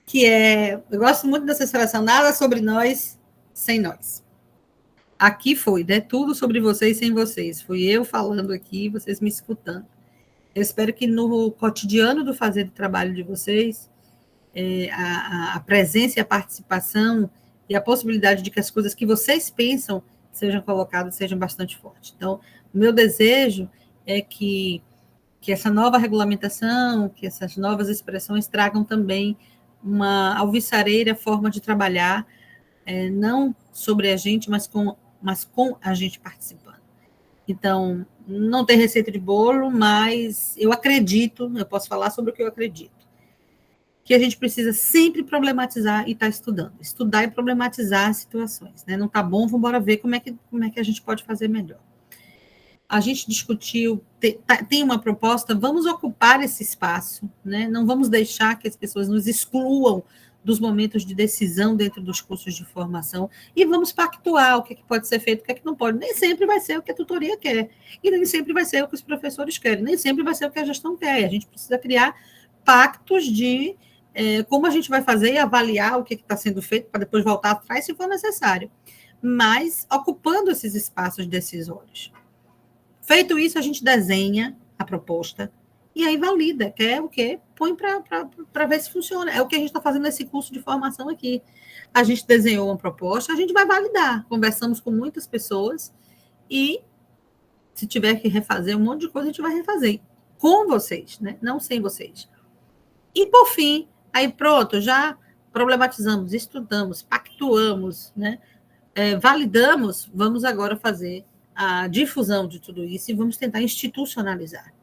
que eu gosto muito dessa expressão, nada sobre nós sem nós. Aqui foi, né? Tudo sobre vocês sem vocês. Fui eu falando aqui, vocês me escutando. Eu espero que no cotidiano do fazer do trabalho de vocês, a presença e a participação e a possibilidade de que as coisas que vocês pensam sejam colocadas, sejam bastante fortes. Então, o meu desejo é que essa nova regulamentação, que essas novas expressões tragam também uma alvissareira forma de trabalhar, não sobre a gente, mas com a gente participando. Então, não tem receita de bolo, mas eu posso falar sobre o que eu acredito, que a gente precisa sempre problematizar e estar estudando. Estudar e problematizar as situações, né? Não está bom, vamos embora ver como é que a gente pode fazer melhor. A gente discutiu, tem uma proposta, vamos ocupar esse espaço, né? Não vamos deixar que as pessoas nos excluam dos momentos de decisão dentro dos cursos de formação, e vamos pactuar o que pode ser feito, o que não pode. Nem sempre vai ser o que a tutoria quer, e nem sempre vai ser o que os professores querem, nem sempre vai ser o que a gestão quer. A gente precisa criar pactos de como a gente vai fazer e avaliar o que está sendo feito, para depois voltar atrás, se for necessário. Mas ocupando esses espaços decisórios. Feito isso, a gente desenha a proposta e aí valida, que é o quê? Põe para ver se funciona. É o que a gente está fazendo nesse curso de formação aqui. A gente desenhou uma proposta, a gente vai validar. Conversamos com muitas pessoas e, se tiver que refazer um monte de coisa, a gente vai refazer. Com vocês, né? Não sem vocês. E, por fim, aí pronto, já problematizamos, estudamos, pactuamos, né? Validamos, vamos agora fazer a difusão de tudo isso e vamos tentar institucionalizar.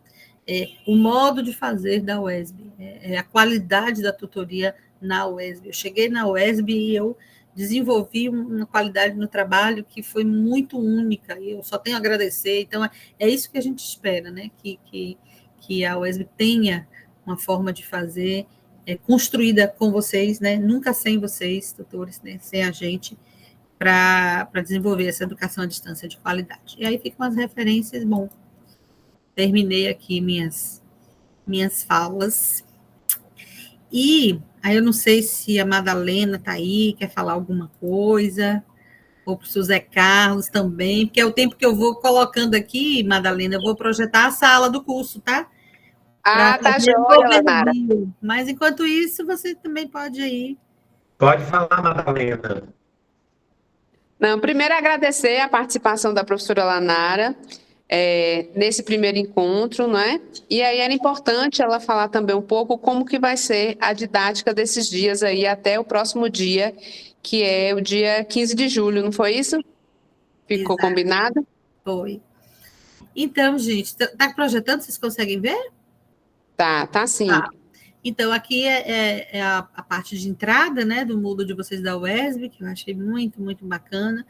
O modo de fazer da UESB, a qualidade da tutoria na UESB. Eu cheguei na UESB e eu desenvolvi uma qualidade no trabalho que foi muito única, e eu só tenho a agradecer. Então, é isso que a gente espera, né? Que a UESB tenha uma forma de fazer construída com vocês, né? Nunca sem vocês, tutores, né? Sem a gente, para desenvolver essa educação à distância de qualidade. E aí ficam as referências. Bom, terminei aqui minhas falas. E aí eu não sei se a Madalena está aí, quer falar alguma coisa, ou para o seu Zé Carlos também, porque é o tempo que eu vou colocando aqui, Madalena, eu vou projetar a sala do curso, tá? Tá joia, Lanara. Mas enquanto isso, você também pode ir. Pode falar, Madalena. Não, primeiro agradecer a participação da professora Lanara nesse primeiro encontro, né? E aí era importante ela falar também um pouco como que vai ser a didática desses dias aí até o próximo dia, que é o dia 15 de julho, não foi isso? Ficou Exato. Combinado? Foi. Então, gente, está projetando? Vocês conseguem ver? Tá sim. Tá. Então, aqui é a parte de entrada, né, do Moodle de vocês da UESB, que eu achei muito, muito bacana.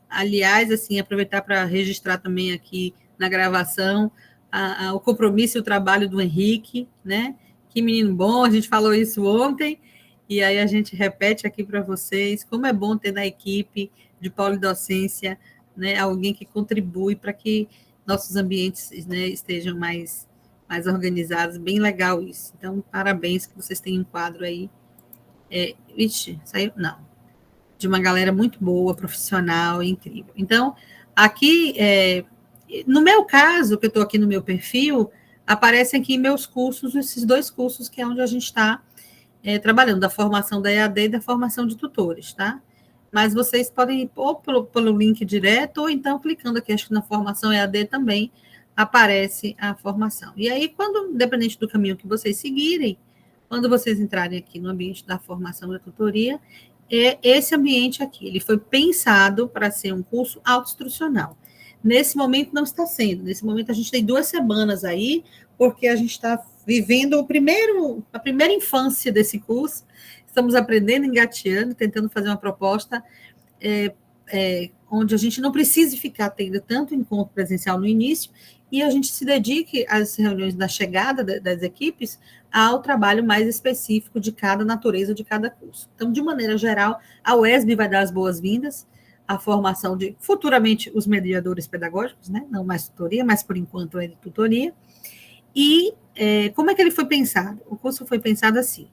Aliás, assim, aproveitar para registrar também aqui na gravação o compromisso e o trabalho do Henrique, né? Que menino bom, a gente falou isso ontem, e aí a gente repete aqui para vocês como é bom ter na equipe de polidocência, né, alguém que contribui para que nossos ambientes, né, estejam mais organizados, bem legal isso. Então, parabéns que vocês têm um quadro aí. Saiu? Não. De uma galera muito boa, profissional, incrível. Então, aqui, no meu caso, que eu estou aqui no meu perfil, aparecem aqui meus cursos, esses 2 cursos, que é onde a gente está trabalhando, da formação da EAD e da formação de tutores, tá? Mas vocês podem ir ou pelo link direto, ou então clicando aqui, acho que na formação EAD também aparece a formação. E aí, independente do caminho que vocês seguirem, quando vocês entrarem aqui no ambiente da formação da tutoria, esse ambiente aqui, ele foi pensado para ser um curso autoinstrucional. Nesse momento não está sendo. Nesse momento a gente tem 2 semanas aí, porque a gente está vivendo a primeira infância desse curso. Estamos aprendendo, engateando, tentando fazer uma proposta onde a gente não precise ficar tendo tanto encontro presencial no início e a gente se dedique às reuniões da chegada das equipes ao trabalho mais específico de cada natureza de cada curso. Então, de maneira geral, a UESB vai dar as boas-vindas à formação de, futuramente, os mediadores pedagógicos, né? Não mais tutoria, mas por enquanto é de tutoria. E como é que ele foi pensado? O curso foi pensado assim.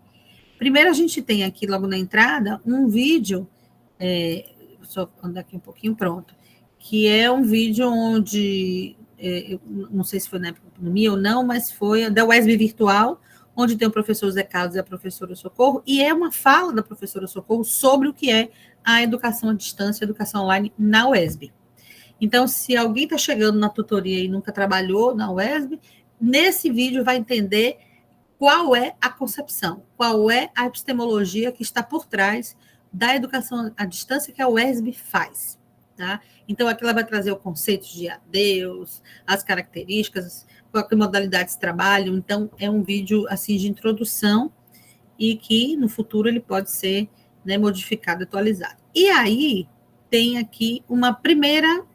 Primeiro, a gente tem aqui, logo na entrada, um vídeo, só andar aqui um pouquinho, pronto, que é um vídeo onde, eu não sei se foi na época da pandemia ou não, mas foi da UESB Virtual, onde tem o professor Zé Carlos e a professora Socorro, e é uma fala da professora Socorro sobre o que é a educação à distância, a educação online na UESB. Então, se alguém está chegando na tutoria e nunca trabalhou na UESB, nesse vídeo vai entender qual é a concepção, qual é a epistemologia que está por trás da educação à distância que a UESB faz. Tá? Então, aqui ela vai trazer o conceito de adeus, as características, qual que modalidades trabalham. Então, é um vídeo assim, de introdução e que, no futuro, ele pode ser, né, modificado, atualizado. E aí, tem aqui um primeiro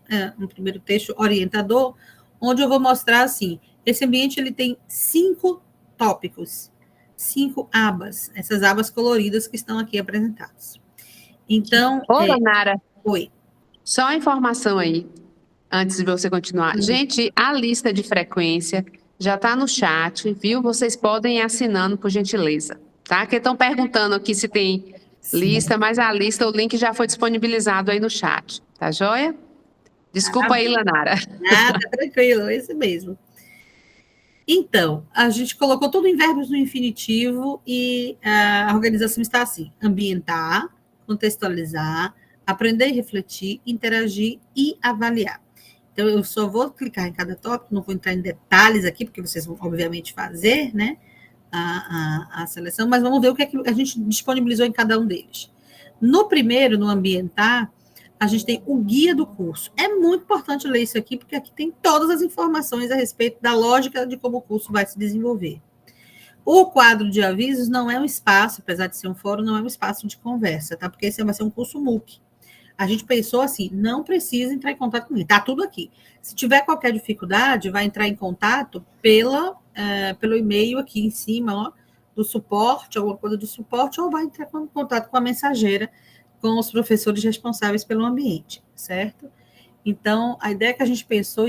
texto orientador, onde eu vou mostrar, assim, esse ambiente ele tem 5 tópicos, 5 abas, essas abas coloridas que estão aqui apresentadas. Então... Nara. Oi. Só a informação aí, antes de você continuar. Gente, a lista de frequência já está no chat, viu? Vocês podem ir assinando, por gentileza, tá? Que estão perguntando aqui se tem lista, mas a lista, o link já foi disponibilizado aí no chat, tá joia? Desculpa aí, Lanara. Nada, tranquilo, é isso mesmo. Então, a gente colocou tudo em verbos no infinitivo e a organização está assim: ambientar, contextualizar, aprender e refletir, interagir e avaliar. Então, eu só vou clicar em cada tópico, não vou entrar em detalhes aqui, porque vocês vão, obviamente, fazer, né, a seleção, mas vamos ver o que é que a gente disponibilizou em cada um deles. No primeiro, no Ambientar, a gente tem o guia do curso. É muito importante ler isso aqui, porque aqui tem todas as informações a respeito da lógica de como o curso vai se desenvolver. O quadro de avisos não é um espaço, apesar de ser um fórum, não é um espaço de conversa, tá? Porque esse vai ser um curso MOOC. A gente pensou assim, não precisa entrar em contato comigo, tá tudo aqui. Se tiver qualquer dificuldade, vai entrar em contato pelo e-mail aqui em cima, ó, do suporte, alguma coisa do suporte, ou vai entrar em contato com a mensageira, com os professores responsáveis pelo ambiente, certo? Então, a ideia que a gente pensou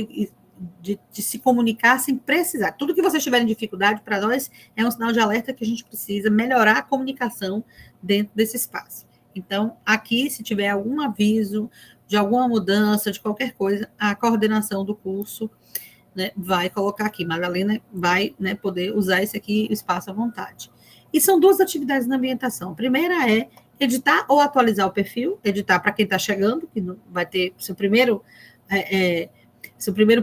de se comunicar sem precisar. Tudo que vocês tiverem dificuldade, para nós, é um sinal de alerta que a gente precisa melhorar a comunicação dentro desse espaço. Então, aqui, se tiver algum aviso de alguma mudança, de qualquer coisa, a coordenação do curso, né, vai colocar aqui. Madalena vai, né, poder usar esse aqui, o espaço à vontade. E são 2 atividades na ambientação. A primeira é editar ou atualizar o perfil, editar para quem está chegando, que não vai ter seu primeiro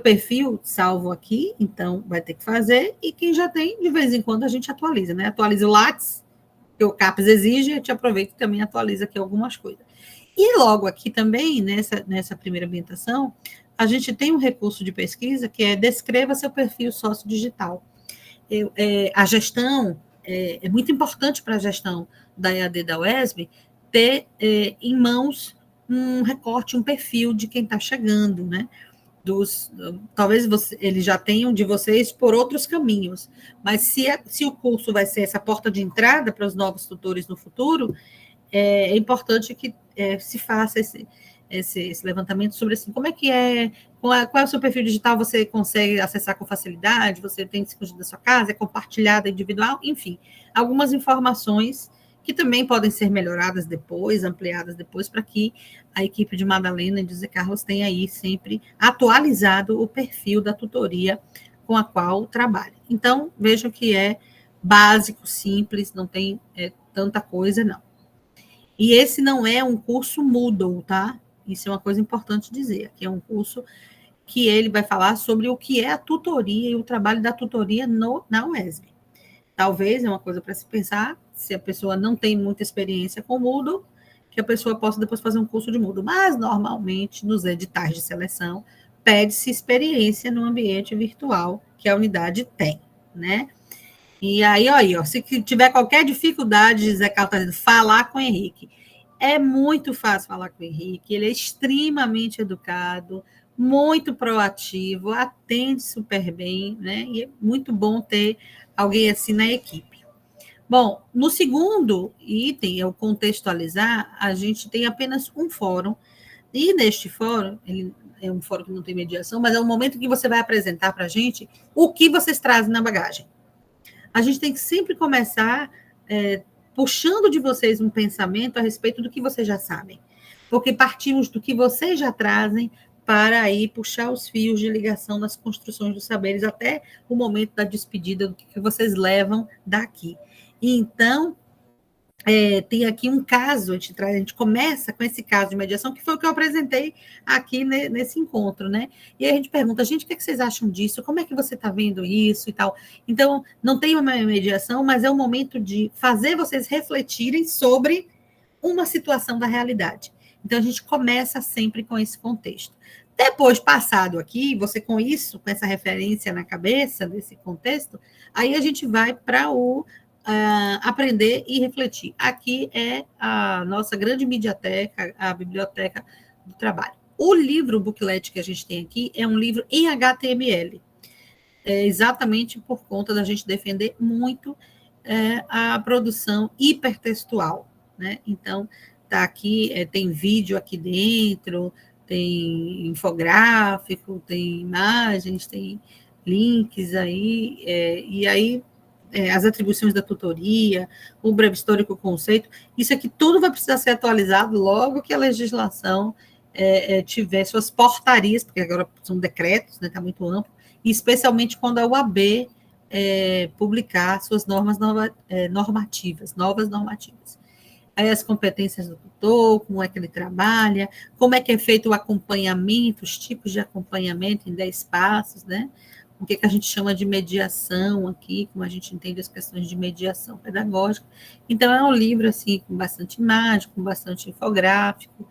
perfil salvo aqui, então vai ter que fazer, e quem já tem, de vez em quando a gente atualiza, né? Atualiza o Lattes, que o CAPES exige, a gente aproveita e também atualiza aqui algumas coisas. E logo aqui também, nessa primeira ambientação, a gente tem um recurso de pesquisa que é descreva seu perfil sociodigital. A gestão, é muito importante para a gestão da EAD da UESB ter em mãos um recorte, um perfil de quem está chegando, né? Talvez eles já tenham de vocês por outros caminhos, mas se o curso vai ser essa porta de entrada para os novos tutores no futuro, é importante que se faça esse levantamento sobre assim, como é que qual é o seu perfil digital, você consegue acessar com facilidade, você tem escondido da sua casa, é compartilhado, é individual, enfim, algumas informações que também podem ser melhoradas depois, ampliadas depois, para que a equipe de Madalena e de José Carlos tenha aí sempre atualizado o perfil da tutoria com a qual trabalha. Então, vejam que é básico, simples, não tem tanta coisa, não. E esse não é um curso Moodle, tá? Isso é uma coisa importante dizer. Aqui é um curso que ele vai falar sobre o que é a tutoria e o trabalho da tutoria na UESB. Talvez é uma coisa para se pensar, se a pessoa não tem muita experiência com Moodle, que a pessoa possa depois fazer um curso de Moodle. Mas, normalmente, nos editais de seleção, pede-se experiência no ambiente virtual que a unidade tem, né? E aí, ó, se tiver qualquer dificuldade, Zé Carlos está dizendo, falar com o Henrique. É muito fácil falar com o Henrique, ele é extremamente educado, muito proativo, atende super bem, né? E é muito bom ter alguém assim na equipe. Bom, no segundo item, é o contextualizar, a gente tem apenas um fórum, e neste fórum, ele é um fórum que não tem mediação, mas é um momento que você vai apresentar para a gente o que vocês trazem na bagagem. A gente tem que sempre começar puxando de vocês um pensamento a respeito do que vocês já sabem, porque partimos do que vocês já trazem para aí puxar os fios de ligação nas construções dos saberes até o momento da despedida, do que vocês levam daqui. E então, tem aqui um caso, a gente começa com esse caso de mediação, que foi o que eu apresentei aqui nesse encontro, né? E aí a gente pergunta, gente, o que vocês acham disso? Como é que você está vendo isso e tal? Então, não tem uma mediação, mas é um momento de fazer vocês refletirem sobre uma situação da realidade. Então, a gente começa sempre com esse contexto. Depois, passado aqui, você com isso, com essa referência na cabeça desse contexto, aí a gente vai para o aprender e refletir. Aqui é a nossa grande mediateca, a biblioteca do trabalho. O livro, o booklet que a gente tem aqui, é um livro em HTML, exatamente por conta da gente defender muito a produção hipertextual, né? Então, tá aqui, tem vídeo aqui dentro, tem infográfico, tem imagens, tem links aí, e aí as atribuições da tutoria, o breve histórico conceito, isso aqui tudo vai precisar ser atualizado logo que a legislação tiver suas portarias, porque agora são decretos, né, está muito amplo, e especialmente quando a UAB publicar suas normas normativas, novas normativas. Aí as competências do tutor, como é que ele trabalha, como é que é feito o acompanhamento, os tipos de acompanhamento em 10 passos, né? o que a gente chama de mediação aqui, como a gente entende as questões de mediação pedagógica. Então, é um livro, assim, com bastante imagem, com bastante infográfico.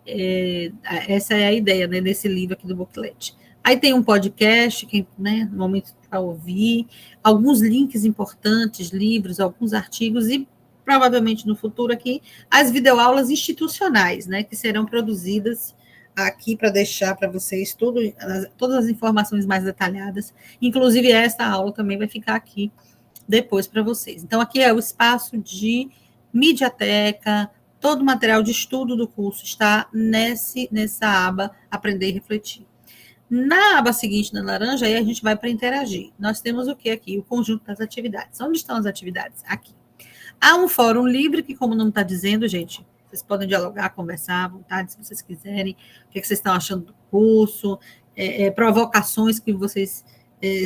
Essa é a ideia, né, desse livro aqui do booklet. Aí tem um podcast, que, né, no momento para ouvir, alguns links importantes, livros, alguns artigos e, provavelmente, no futuro aqui, as videoaulas institucionais, né, que serão produzidas aqui para deixar para vocês todas as informações mais detalhadas, inclusive esta aula também vai ficar aqui depois para vocês. Então, aqui é o espaço de mediateca, todo o material de estudo do curso está nessa aba Aprender e Refletir. Na aba seguinte, na laranja, aí a gente vai para interagir. Nós temos o que aqui? O conjunto das atividades. Onde estão as atividades? Aqui. Há um fórum livre que, como não está dizendo, gente, vocês podem dialogar, conversar à vontade, se vocês quiserem, o que vocês estão achando do curso, provocações que vocês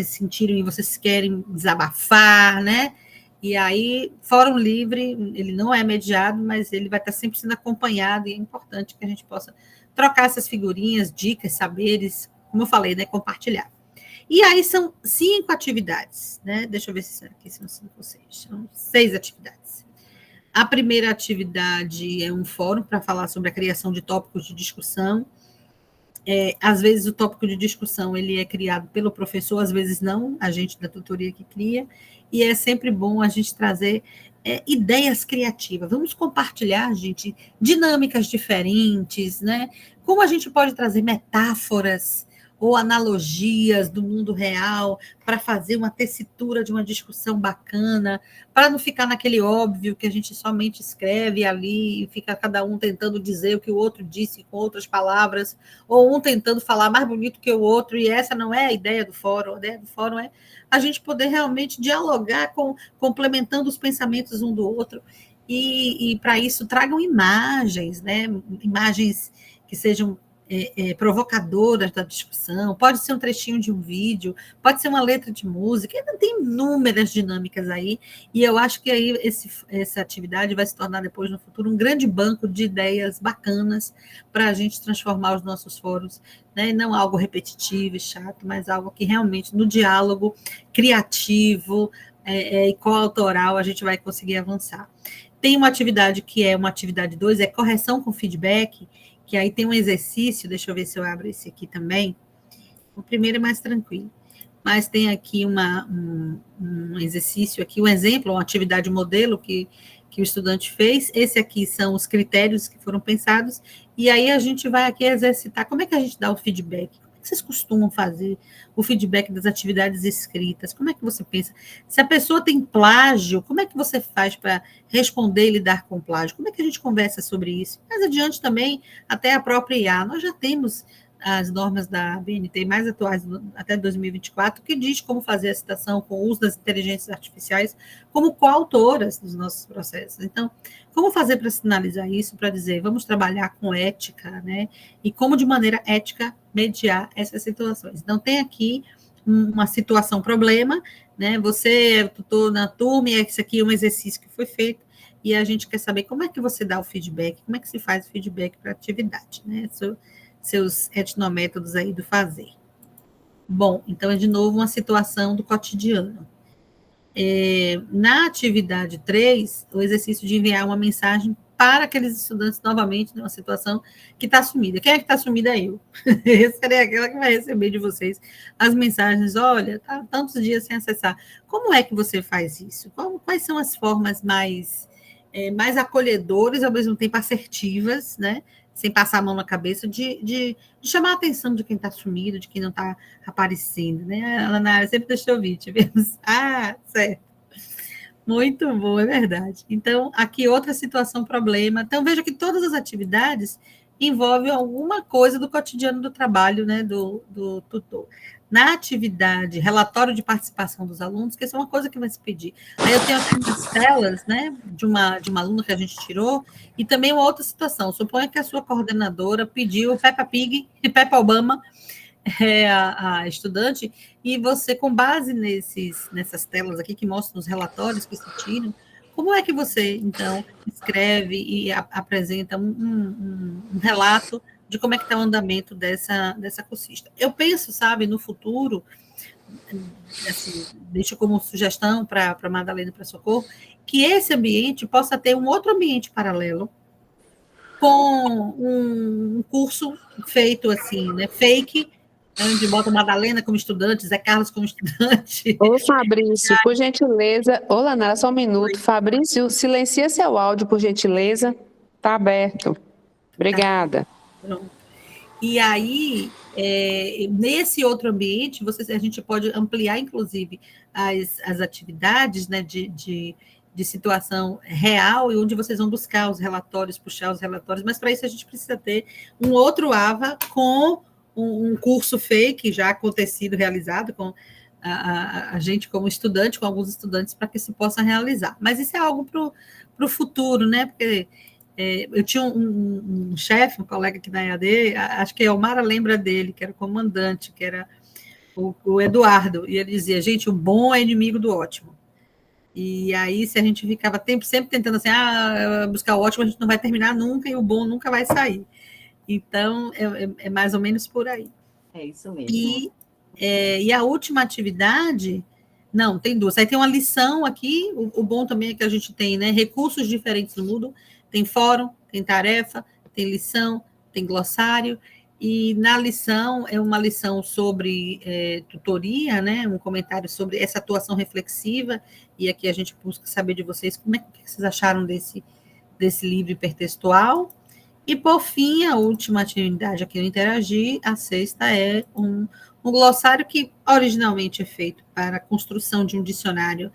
sentiram e vocês querem desabafar, né? E aí, fórum livre, ele não é mediado, mas ele vai estar sempre sendo acompanhado, e é importante que a gente possa trocar essas figurinhas, dicas, saberes, como eu falei, né, compartilhar. E aí são 5 atividades, né? Deixa eu ver se aqui são 5 ou 6. São 6 atividades. A primeira atividade é um fórum para falar sobre a criação de tópicos de discussão. Às vezes o tópico de discussão ele é criado pelo professor, às vezes não, a gente da tutoria que cria, e é sempre bom a gente trazer ideias criativas. Vamos compartilhar, gente, dinâmicas diferentes, né? Como a gente pode trazer metáforas ou analogias do mundo real para fazer uma tessitura de uma discussão bacana, para não ficar naquele óbvio que a gente somente escreve ali e fica cada um tentando dizer o que o outro disse com outras palavras, ou um tentando falar mais bonito que o outro, e essa não é a ideia do fórum. A ideia do fórum é a gente poder realmente dialogar complementando os pensamentos um do outro, e para isso tragam imagens, né? Imagens que sejam provocadoras da discussão, pode ser um trechinho de um vídeo, pode ser uma letra de música, tem inúmeras dinâmicas aí, e eu acho que aí essa atividade vai se tornar depois, no futuro, um grande banco de ideias bacanas para a gente transformar os nossos fóruns, né? Não algo repetitivo e chato, mas algo que realmente, no diálogo criativo e coautoral, a gente vai conseguir avançar. Tem uma atividade que é uma atividade 2, é correção com feedback, que aí tem um exercício, deixa eu ver se eu abro esse aqui também. O primeiro é mais tranquilo, mas tem aqui um exercício, aqui, um exemplo, uma atividade modelo que o estudante fez. Esse aqui são os critérios que foram pensados, e aí a gente vai aqui exercitar. Como é que a gente dá o feedback? Como é que vocês costumam fazer o feedback das atividades escritas? Como é que você pensa? Se a pessoa tem plágio, como é que você faz para responder e lidar com plágio? Como é que a gente conversa sobre isso? Mais adiante também, até a própria IA, nós já temos as normas da BNT mais atuais, até 2024, que diz como fazer a citação com o uso das inteligências artificiais como coautoras dos nossos processos. Então, como fazer para sinalizar isso, para dizer, vamos trabalhar com ética, né? E como, de maneira ética, mediar essas situações. Então, tem aqui uma situação, problema, né? Você é tutor na turma, e esse aqui é um exercício que foi feito, e a gente quer saber como é que você dá o feedback, como é que se faz o feedback para a atividade, né? Seus etnométodos aí do fazer. Bom, então é de novo uma situação do cotidiano. Na atividade 3, o exercício de enviar uma mensagem para aqueles estudantes, novamente, numa situação que está sumida. Quem é que está sumida? Eu. Eu serei aquela que vai receber de vocês as mensagens, olha, tá tantos dias sem acessar. Como é que você faz isso? Quais são as formas mais acolhedoras, ao mesmo tempo assertivas, né? Sem passar a mão na cabeça, de chamar a atenção de quem está sumido, de quem não está aparecendo, né? A Ana sempre deixou ouvir, tivemos. Ah, certo. Muito bom, é verdade. Então, aqui outra situação, problema. Então, veja que todas as atividades envolvem alguma coisa do cotidiano do trabalho, né, do tutor. Na atividade, relatório de participação dos alunos, que isso é uma coisa que vai se pedir. Aí eu tenho aqui umas telas, né, de uma aluna que a gente tirou, e também uma outra situação. Suponha que a sua coordenadora pediu Peppa Pig e Peppa Obama, a estudante, e você, com base nessas telas aqui que mostram os relatórios que se tiram, como é que você, então, escreve e apresenta um relato de como é que está o andamento dessa cursista? Eu penso, sabe, no futuro, assim, deixo como sugestão para a Madalena e para Socorro, que esse ambiente possa ter um outro ambiente paralelo, com um curso feito assim, né, fake, onde bota Madalena como estudante, Zé Carlos como estudante. Ô, Fabrício, por gentileza. Ô, Lanara, só um minuto. Fabrício, silencia seu áudio, por gentileza. Tá aberto. Obrigada. Pronto. E aí, nesse outro ambiente, a gente pode ampliar, inclusive, as atividades, né, de situação real, e onde vocês vão buscar os relatórios, puxar os relatórios, mas para isso a gente precisa ter um outro AVA com um curso fake já acontecido, realizado, com a gente como estudante, com alguns estudantes, para que se possa realizar. Mas isso é algo para o futuro, né? Porque eu tinha um chefe, um colega aqui na EAD, acho que a Elmara lembra dele, que era o comandante, que era o Eduardo, e ele dizia, gente, o bom é inimigo do ótimo. E aí, se a gente ficava sempre tentando assim, buscar o ótimo, a gente não vai terminar nunca, e o bom nunca vai sair. Então, é mais ou menos por aí. É isso mesmo. E a última atividade, não, tem duas. Aí tem uma lição aqui, o bom também é que a gente tem, né, recursos diferentes no Moodle, tem fórum, tem tarefa, tem lição, tem glossário, e na lição é uma lição sobre tutoria, né, um comentário sobre essa atuação reflexiva, e aqui a gente busca saber de vocês o que vocês acharam desse livro hipertextual. E, por fim, a última atividade aqui no Interagir, a sexta, é um glossário que originalmente é feito para a construção de um dicionário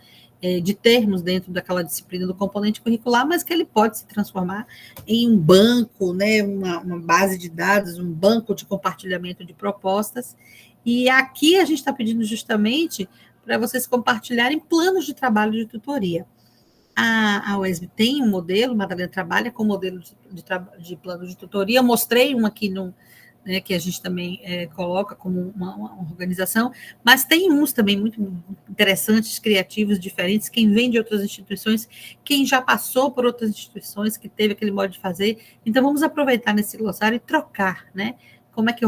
de termos dentro daquela disciplina do componente curricular, mas que ele pode se transformar em um banco, né, uma base de dados, um banco de compartilhamento de propostas. E aqui a gente está pedindo justamente para vocês compartilharem planos de trabalho de tutoria. A UESB tem um modelo, Madalena trabalha com modelo de plano de tutoria, eu mostrei um aqui né, que a gente também coloca como uma organização, mas tem uns também muito interessantes, criativos, diferentes, quem vem de outras instituições, quem já passou por outras instituições, que teve aquele modo de fazer, então vamos aproveitar nesse glossário e trocar, né? Como é que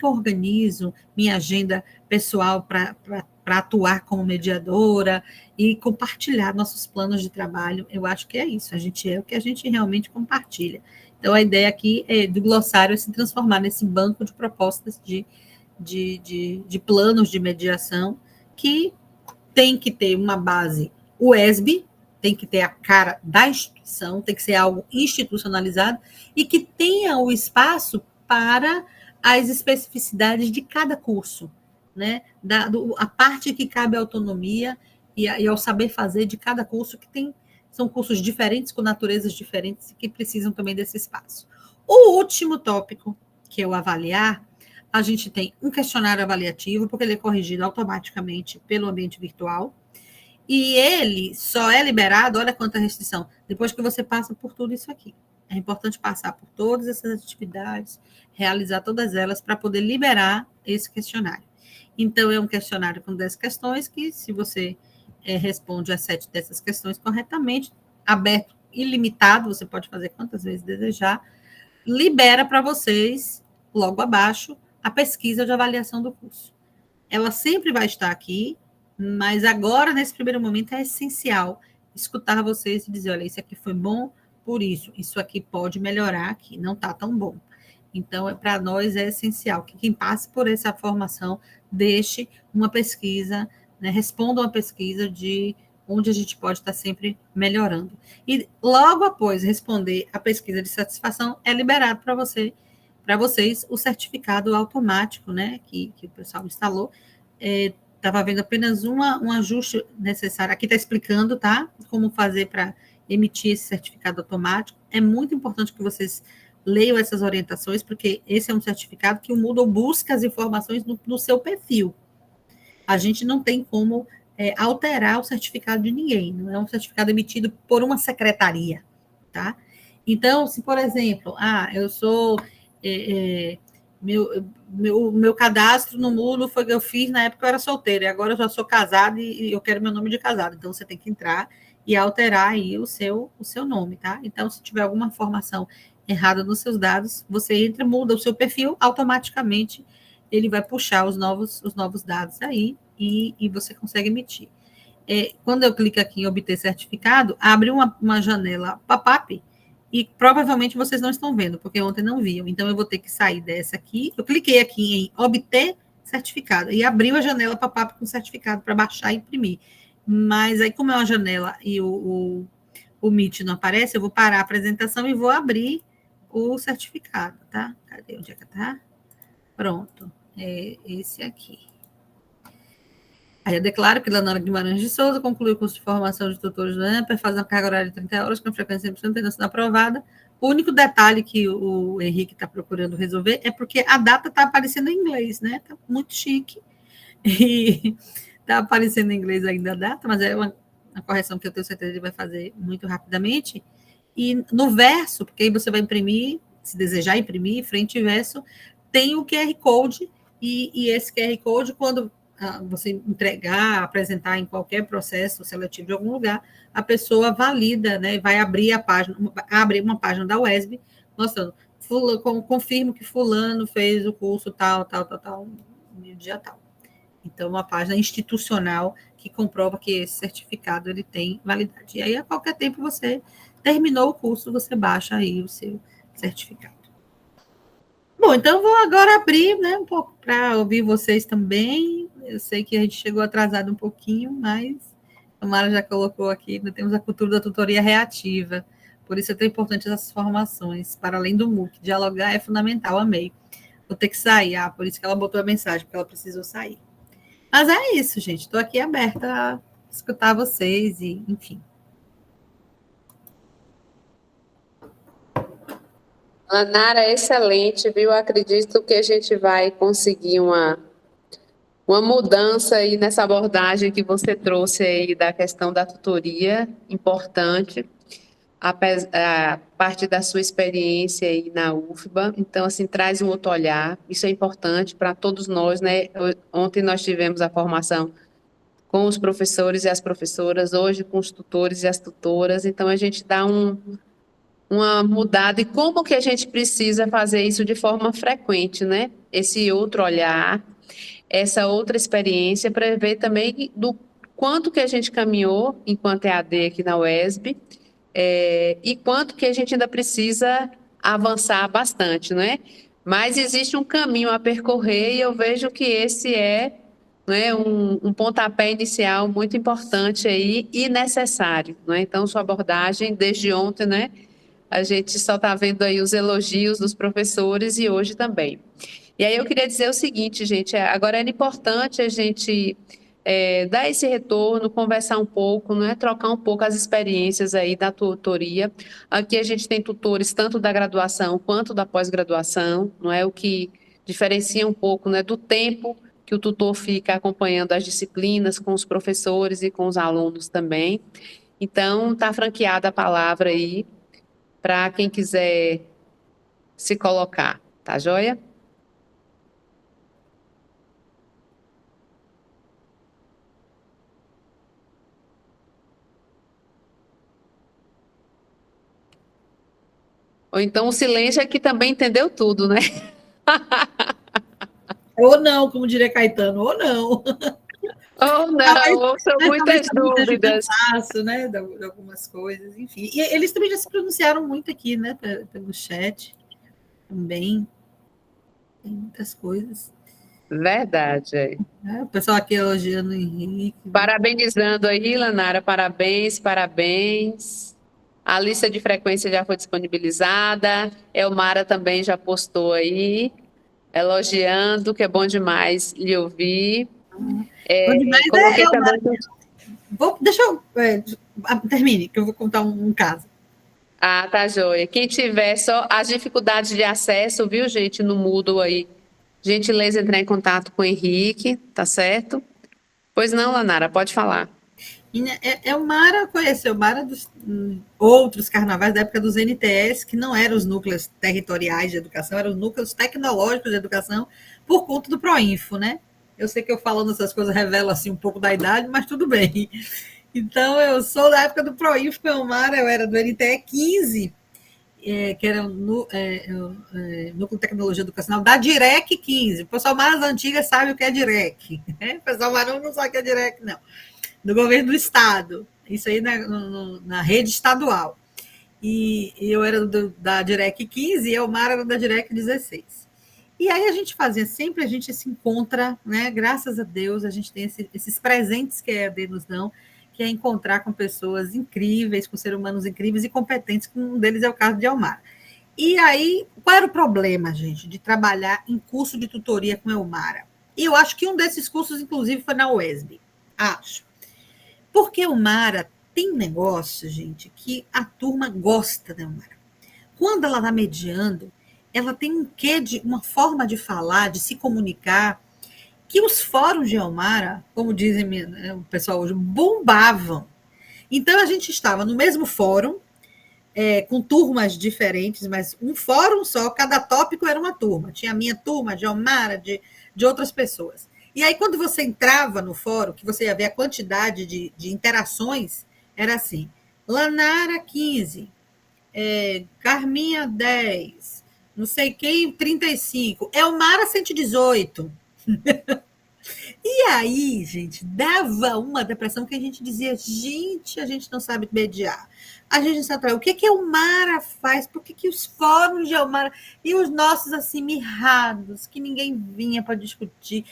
eu organizo minha agenda pessoal para atuar como mediadora e compartilhar nossos planos de trabalho. Eu acho que é isso, a gente é o que a gente realmente compartilha. Então, a ideia aqui do glossário é se transformar nesse banco de propostas de planos de mediação, que tem que ter uma base UESB, tem que ter a cara da instituição, tem que ser algo institucionalizado, e que tenha o espaço para as especificidades de cada curso, né? A parte que cabe à autonomia e ao saber fazer de cada curso, que são cursos diferentes, com naturezas diferentes, e que precisam também desse espaço. O último tópico, que é o avaliar, a gente tem um questionário avaliativo, porque ele é corrigido automaticamente pelo ambiente virtual, e ele só é liberado, olha quanta restrição, depois que você passa por tudo isso aqui. É importante passar por todas essas atividades, realizar todas elas, para poder liberar esse questionário. Então, é um questionário com 10 questões, que se você responde a 7 dessas questões corretamente, aberto, ilimitado, você pode fazer quantas vezes desejar, libera para vocês, logo abaixo, a pesquisa de avaliação do curso. Ela sempre vai estar aqui, mas agora, nesse primeiro momento, é essencial escutar vocês e dizer, olha, isso aqui foi bom por isso aqui pode melhorar aqui, não está tão bom. Então, para nós é essencial que quem passe por essa formação deixe uma pesquisa, né, responda uma pesquisa de onde a gente pode estar sempre melhorando. E logo após responder a pesquisa de satisfação, é liberado para vocês o certificado automático, né, que o pessoal instalou. Estava vendo apenas um ajuste necessário. Aqui está explicando, tá? Como fazer para emitir esse certificado automático. É muito importante que vocês leiam essas orientações, porque esse é um certificado que o Moodle busca as informações no seu perfil. A gente não tem como alterar o certificado de ninguém, não é um certificado emitido por uma secretaria, tá? Então, se, por exemplo, eu sou... meu cadastro no Moodle foi que eu fiz na época que eu era solteira, e agora eu já sou casada e eu quero meu nome de casado, então você tem que entrar e alterar aí o seu nome, tá? Então, se tiver alguma informação errada nos seus dados, você entra, muda o seu perfil, automaticamente ele vai puxar os novos dados aí, e você consegue emitir. Quando eu clico aqui em obter certificado, abre uma janela pop-up e provavelmente vocês não estão vendo, porque ontem não viam. Então, eu vou ter que sair dessa aqui. Eu cliquei aqui em obter certificado e abriu a janela pop-up com certificado para baixar e imprimir. Mas aí, como é uma janela e o Meet não aparece, eu vou parar a apresentação e vou abrir o certificado, tá? Cadê? Onde é que tá? Pronto. É esse aqui. Aí eu declaro que Leonora Guimarães de Souza concluiu o curso de formação de tutores do AMPER, faz uma carga horária de 30 horas, com frequência 100%, tendo sido aprovada. O único detalhe que o Henrique está procurando resolver é porque a data está aparecendo em inglês, né? Está muito chique. E está aparecendo em inglês ainda a data, mas é uma correção que eu tenho certeza que ele vai fazer muito rapidamente. E no verso, porque aí você vai imprimir, se desejar imprimir, frente e verso, tem o QR Code, e esse QR Code, quando você entregar, apresentar em qualquer processo seletivo de algum lugar, a pessoa valida, né, vai abrir a página, abre uma página da UESB, mostrando, confirmo que fulano fez o curso tal, no dia tal. Então, uma página institucional que comprova que esse certificado ele tem validade. E aí, a qualquer tempo, você terminou o curso, você baixa aí o seu certificado. Bom, então vou agora abrir, né, um pouco para ouvir vocês também. Eu sei que a gente chegou atrasado um pouquinho, mas a Mara já colocou aqui, nós temos a cultura da tutoria reativa. Por isso é tão importante essas formações, para além do MOOC. Dialogar é fundamental, amei. Vou ter que sair, por isso que ela botou a mensagem, porque ela precisou sair. Mas é isso, gente. Estou aqui aberta a escutar vocês e, enfim. Lanara, excelente, viu? Acredito que a gente vai conseguir uma mudança aí nessa abordagem que você trouxe aí da questão da tutoria, importante, a partir da sua experiência aí na UFBA. Então, assim, traz um outro olhar. Isso é importante para todos nós, né? Ontem nós tivemos a formação com os professores e as professoras, hoje com os tutores e as tutoras. Então, a gente dá uma mudada e como que a gente precisa fazer isso de forma frequente, né? Esse outro olhar, essa outra experiência, para ver também do quanto que a gente caminhou enquanto EAD aqui na UESB, e quanto que a gente ainda precisa avançar bastante, né? Mas existe um caminho a percorrer e eu vejo que esse é, né, um pontapé inicial muito importante aí e necessário, né? Então, sua abordagem desde ontem, né? A gente só está vendo aí os elogios dos professores e hoje também. E aí eu queria dizer o seguinte, gente, agora é importante a gente dar esse retorno, conversar um pouco, né, trocar um pouco as experiências aí da tutoria. Aqui a gente tem tutores tanto da graduação quanto da pós-graduação, não é, o que diferencia um pouco, né, do tempo que o tutor fica acompanhando as disciplinas com os professores e com os alunos também. Então, está franqueada a palavra aí para quem quiser se colocar, tá joia? Ou então o silêncio é que também entendeu tudo, né? Ou não, como diria Caetano, ou não. Ou não, são muitas dúvidas. Né, de algumas coisas, enfim. E eles também já se pronunciaram muito aqui, né, pelo chat. Também tem muitas coisas. Verdade. O pessoal aqui elogiando o Henrique. Parabenizando aí, Lanara, parabéns, parabéns. A lista de frequência já foi disponibilizada. Elmara também já postou aí, elogiando, que é bom demais lhe ouvir. Coloquei também... Deixa eu... termine, que eu vou contar um caso. Ah, tá joia. Quem tiver só as dificuldades de acesso, viu, gente, no Moodle aí, gentileza entrar em contato com o Henrique, tá certo? Pois não, Lanara, pode falar. Elmara conheceu Elmara dos outros carnavais da época dos NTS, que não eram os núcleos territoriais de educação, eram os núcleos tecnológicos de educação, por conta do Proinfo, né? Eu sei que eu falando essas coisas revela assim, um pouco da idade, mas tudo bem. Então, eu sou da época do Proinfo com Elmara, eu era do NTE 15, que era Núcleo de Tecnologia Educacional, da DIREC 15. O pessoal mais antigo sabe o que é DIREC. Né? O pessoal mais novo não sabe o que é DIREC, não. Do governo do Estado. Isso aí na rede estadual. E eu era da DIREC 15 e Elmara era da DIREC 16. E aí a gente se encontra, né? Graças a Deus, a gente tem esses presentes que a EAD nos dão, que é encontrar com pessoas incríveis, com seres humanos incríveis e competentes, que um deles é o caso de Elmara. E aí, qual era o problema, gente, de trabalhar em curso de tutoria com Elmara? E eu acho que um desses cursos, inclusive, foi na UESB. Acho. Porque Elmara tem um negócio, gente, que a turma gosta da Elmara. Quando ela está mediando, ela tem um quê de uma forma de falar, de se comunicar, que os fóruns de Elmara, como dizem o pessoal hoje, bombavam. Então, a gente estava no mesmo fórum, com turmas diferentes, mas um fórum só, cada tópico era uma turma. Tinha a minha turma, de Elmara, de outras pessoas. E aí, quando você entrava no fórum, que você ia ver a quantidade de interações, era assim, Lanara 15, Carminha 10, não sei quem 35, Elmara 118. E aí, gente, dava uma depressão que a gente dizia, gente, a gente não sabe mediar. A gente não sabe o que Elmara faz, por que os fóruns de Elmara e os nossos assim mirrados, que ninguém vinha para discutir.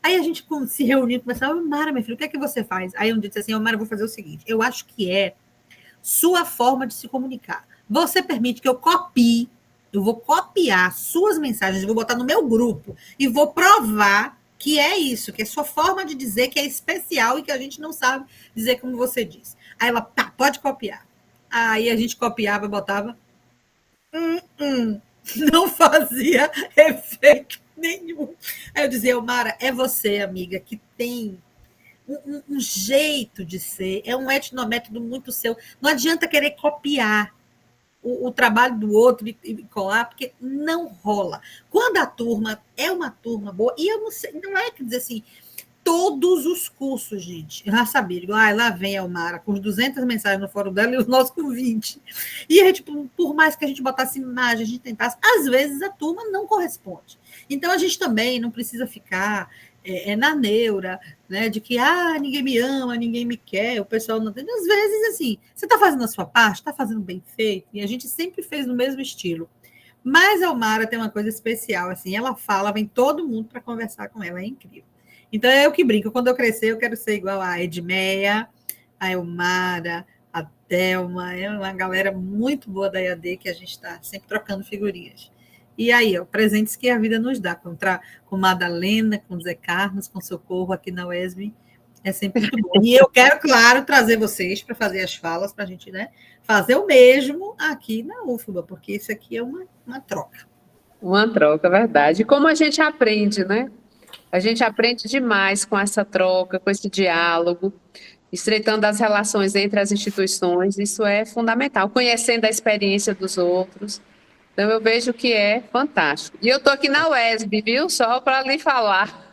Aí a gente se reuniu e começava, Elmara, minha filha, o que é que você faz? Aí um dia disse assim, Elmara, eu vou fazer o seguinte, eu acho que é sua forma de se comunicar. Você permite que eu copie, eu vou copiar suas mensagens, eu vou botar no meu grupo e vou provar que é isso, que é sua forma de dizer que é especial e que a gente não sabe dizer como você diz. Aí ela, tá, pode copiar. Aí a gente copiava, botava, não fazia efeito nenhum. Aí eu dizia, Elmara, é você, amiga, que tem um jeito de ser, é um etnométodo muito seu. Não adianta querer copiar o trabalho do outro e colar, porque não rola. Quando a turma é uma turma boa, e eu não sei, não é que dizer assim, todos os cursos, gente, eu já sabia, digo, lá vem a Elmara com os 200 mensagens no fórum dela e os nossos com 20. E a gente, por mais que a gente botasse imagem, a gente tentasse, às vezes a turma não corresponde. Então a gente também não precisa ficar na neura, né, de que ninguém me ama, ninguém me quer, o pessoal não tem. Às vezes, assim, você está fazendo a sua parte, está fazendo bem feito, e a gente sempre fez no mesmo estilo. Mas a Elmara tem uma coisa especial, assim, ela fala, vem todo mundo para conversar com ela, é incrível. Então, é eu que brinco, quando eu crescer, eu quero ser igual a Edmeia, a Elmara, a Thelma, é uma galera muito boa da EAD, que a gente está sempre trocando figurinhas. E aí, presentes que a vida nos dá, com Madalena, com Zé Carlos, com Socorro aqui na UESB, é sempre muito bom. E eu quero, claro, trazer vocês para fazer as falas, para a gente, né, fazer o mesmo aqui na UFBA, porque isso aqui é uma troca. Uma troca, verdade. E como a gente aprende, né? A gente aprende demais com essa troca, com esse diálogo, estreitando as relações entre as instituições, isso é fundamental, conhecendo a experiência dos outros. Então, eu vejo que é fantástico. E eu estou aqui na UESB, viu? Só para lhe falar.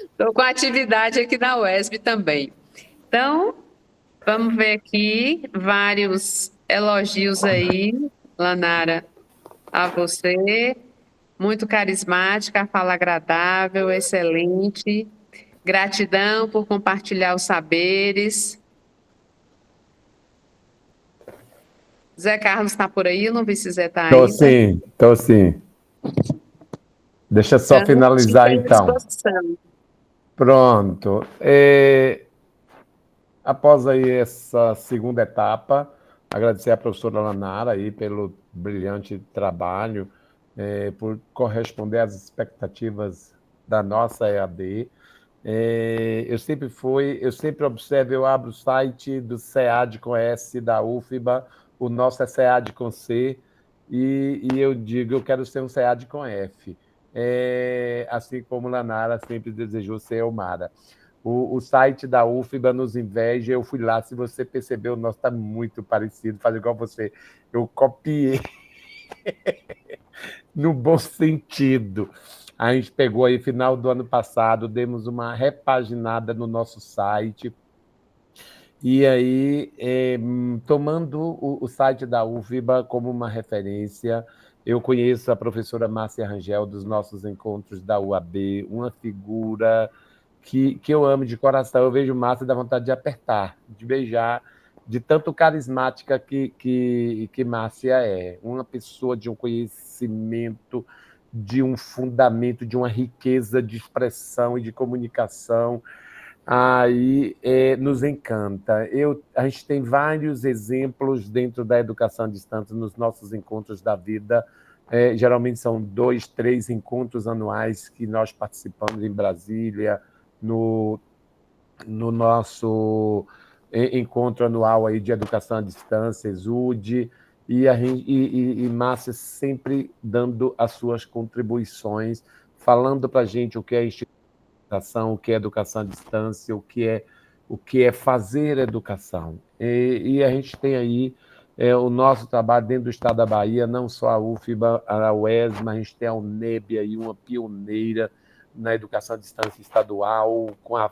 Estou com atividade aqui na UESB também. Então, vamos ver aqui vários elogios aí, Lanara, a você. Muito carismática, fala agradável, excelente. Gratidão por compartilhar os saberes. Zé Carlos está por aí? Eu não vi se Zé está aí. Estou sim. Deixa só finalizar, então. Pronto. Após aí essa segunda etapa, agradecer à professora Lanara aí pelo brilhante trabalho, por corresponder às expectativas da nossa EAD. Eu sempre observo, eu abro o site do SEAD com S da UFBA, o nosso é SEAD com C, e eu digo, eu quero ser um SEAD com F. Assim como Lanara sempre desejou ser Elmara. O site da UFBA nos inveja, eu fui lá, se você percebeu, o nosso está muito parecido, faz igual você. Eu copiei, no bom sentido. A gente pegou aí, final do ano passado, demos uma repaginada no nosso site, E aí, tomando o site da UFBA como uma referência, eu conheço a professora Márcia Rangel dos nossos encontros da UAB, uma figura que eu amo de coração. Eu vejo Márcia e dá vontade de apertar, de beijar, de tanto carismática que Márcia é. Uma pessoa de um conhecimento, de um fundamento, de uma riqueza de expressão e de comunicação. Aí nos encanta. A gente tem vários exemplos dentro da educação à distância nos nossos encontros da vida. Geralmente são 2, 3 encontros anuais que nós participamos em Brasília, no nosso encontro anual aí de educação à distância, ESUD, e Márcia sempre dando as suas contribuições, falando para a gente o que é educação, o que é educação à distância, o que é fazer educação. E a gente tem aí o nosso trabalho dentro do estado da Bahia, não só a UFBA, a UES, mas a gente tem a UNEB aí, uma pioneira na educação à distância estadual, com a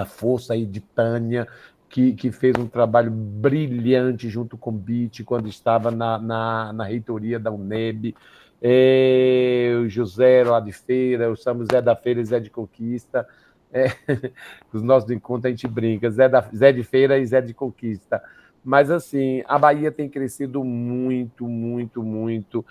força aí de Tânia, que fez um trabalho brilhante junto com o BIT, quando estava na reitoria da UNEB, o José lá de Feira, o Samu Zé da Feira e Zé de Conquista. Os nossos encontros a gente brinca, Zé de Feira e Zé de Conquista. Mas, assim, a Bahia tem crescido muito, muito, muito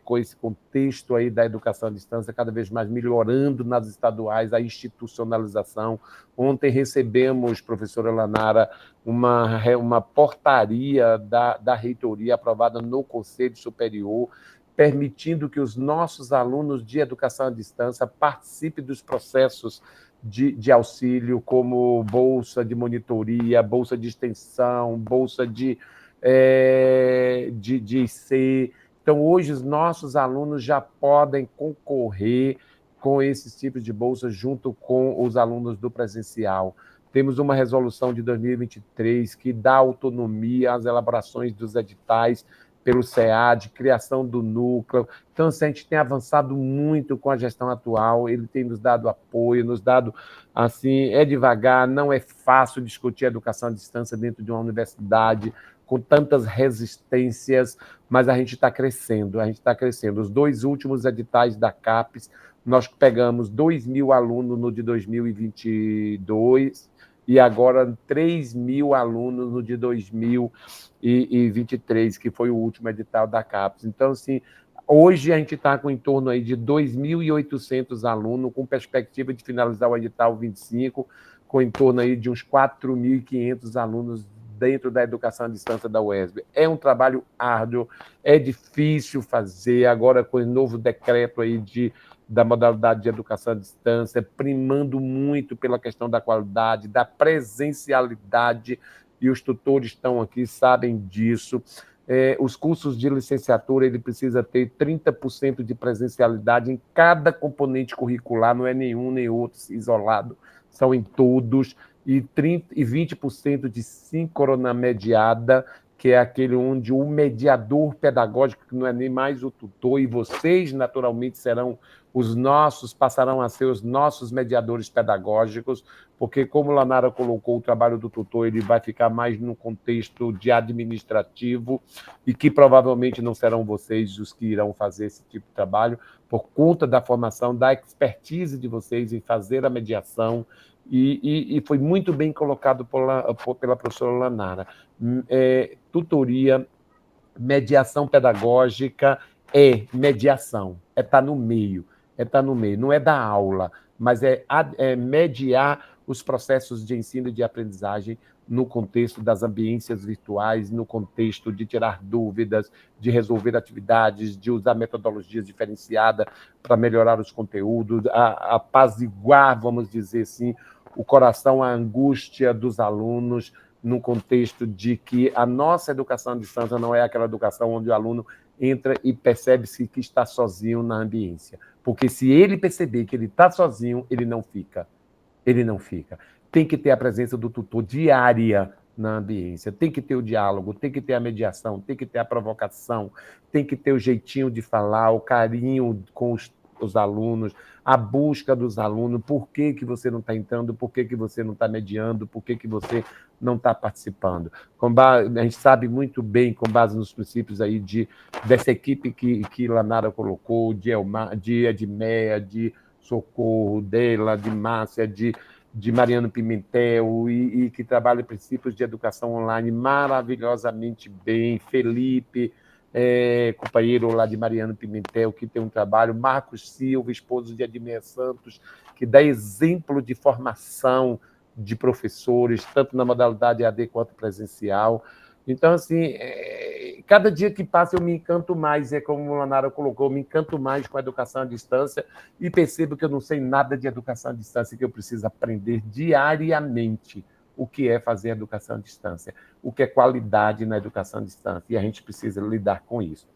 com esse contexto aí da educação à distância, cada vez mais melhorando nas estaduais, a institucionalização. Ontem recebemos, professora Lanara, uma portaria da reitoria aprovada no Conselho Superior, permitindo que os nossos alunos de educação à distância participem dos processos de auxílio, como bolsa de monitoria, bolsa de extensão, bolsa de IC. Então, hoje, os nossos alunos já podem concorrer com esses tipos de bolsas junto com os alunos do presencial. Temos uma resolução de 2023 que dá autonomia às elaborações dos editais pelo SEAD, criação do núcleo. Então, assim, a gente tem avançado muito com a gestão atual, ele tem nos dado apoio, nos dado, assim, devagar, não é fácil discutir a educação à distância dentro de uma universidade, com tantas resistências, mas a gente está crescendo, Os 2 últimos editais da CAPES, nós pegamos 2.000 alunos no de 2022, e agora 3.000 alunos no de 2023, que foi o último edital da CAPES. Então, assim, hoje a gente está com em torno aí de 2.800 alunos, com perspectiva de finalizar o edital 25, com em torno aí de uns 4.500 alunos dentro da educação à distância da UESB. É um trabalho árduo, é difícil fazer, agora com o novo decreto aí da modalidade de educação à distância, primando muito pela questão da qualidade, da presencialidade, e os tutores estão aqui, sabem disso. Os cursos de licenciatura, ele precisa ter 30% de presencialidade em cada componente curricular, não é nenhum nem outro isolado, são em todos, e 20% de síncrona mediada, que é aquele onde o mediador pedagógico, que não é nem mais o tutor, e vocês, naturalmente, passarão a ser os nossos mediadores pedagógicos, porque, como Lanara colocou, o trabalho do tutor ele vai ficar mais no contexto de administrativo, e que provavelmente não serão vocês os que irão fazer esse tipo de trabalho, por conta da formação, da expertise de vocês em fazer a mediação, e foi muito bem colocado pela professora Lanara. Tutoria, mediação pedagógica mediação, estar no meio, não é dar aula, mas é mediar os processos de ensino e de aprendizagem no contexto das ambiências virtuais, no contexto de tirar dúvidas, de resolver atividades, de usar metodologias diferenciadas para melhorar os conteúdos, apaziguar, vamos dizer assim, o coração, a angústia dos alunos, no contexto de que a nossa educação à distância não é aquela educação onde o aluno entra e percebe-se que está sozinho na ambiência. Porque se ele perceber que ele está sozinho, ele não fica. Tem que ter a presença do tutor diária na ambiência, tem que ter o diálogo, tem que ter a mediação, tem que ter a provocação, tem que ter o jeitinho de falar, o carinho com os alunos, a busca dos alunos, por que que você não está entrando, por que que você não está mediando, por que que você não está participando. A gente sabe muito bem, com base nos princípios aí dessa equipe que Lanara colocou, de Edmeia, de Socorro, dela, de Márcia, de Mariano Pimentel, e que trabalha princípios de educação online maravilhosamente bem, Felipe, companheiro lá de Mariano Pimentel, que tem um trabalho, Marcos Silva, esposo de Edmeia Santos, que dá exemplo de formação de professores, tanto na modalidade EAD quanto presencial. Então, assim, cada dia que passa eu me encanto mais, como a Lanara colocou, eu me encanto mais com a educação à distância e percebo que eu não sei nada de educação à distância, que eu preciso aprender diariamente o que é fazer educação à distância, o que é qualidade na educação à distância, e a gente precisa lidar com isso.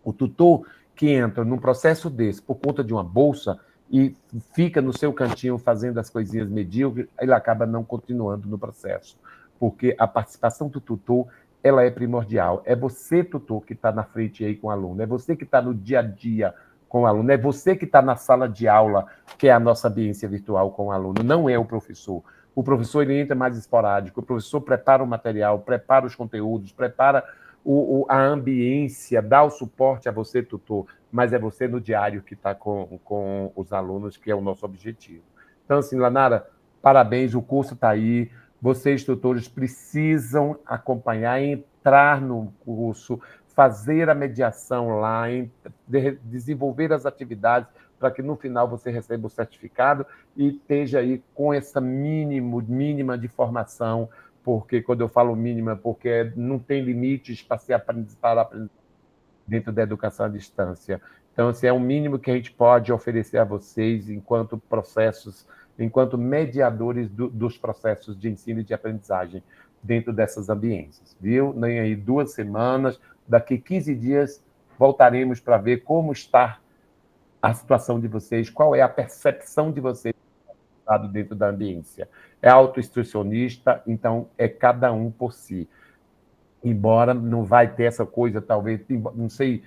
O tutor que entra num processo desse por conta de uma bolsa e fica no seu cantinho fazendo as coisinhas medíocres, ele acaba não continuando no processo, porque a participação do tutor ela é primordial. É você, tutor, que está na frente aí com o aluno, é você que está no dia a dia com o aluno, é você que está na sala de aula, que é a nossa ambiência virtual com o aluno, não é o professor. O professor ele entra mais esporádico, o professor prepara o material, prepara os conteúdos, prepara a ambiência, dá o suporte a você, tutor, mas é você no diário que está com os alunos, que é o nosso objetivo. Então, assim, Lanara, parabéns, o curso está aí, vocês, tutores, precisam acompanhar, entrar no curso, fazer a mediação lá, desenvolver as atividades para que no final você receba o certificado e esteja aí com essa mínima de formação, porque quando eu falo mínima, porque não tem limites para ser aprendizado dentro da educação à distância. Então, assim, é o mínimo que a gente pode oferecer a vocês enquanto mediadores dos processos de ensino e de aprendizagem dentro dessas ambiências, viu? Nem aí 2 semanas, daqui 15 dias voltaremos para ver como está a situação de vocês, qual é a percepção de vocês dentro da ambiência. É autoinstrucionista, então é cada um por si. Embora não vai ter essa coisa, talvez, não sei,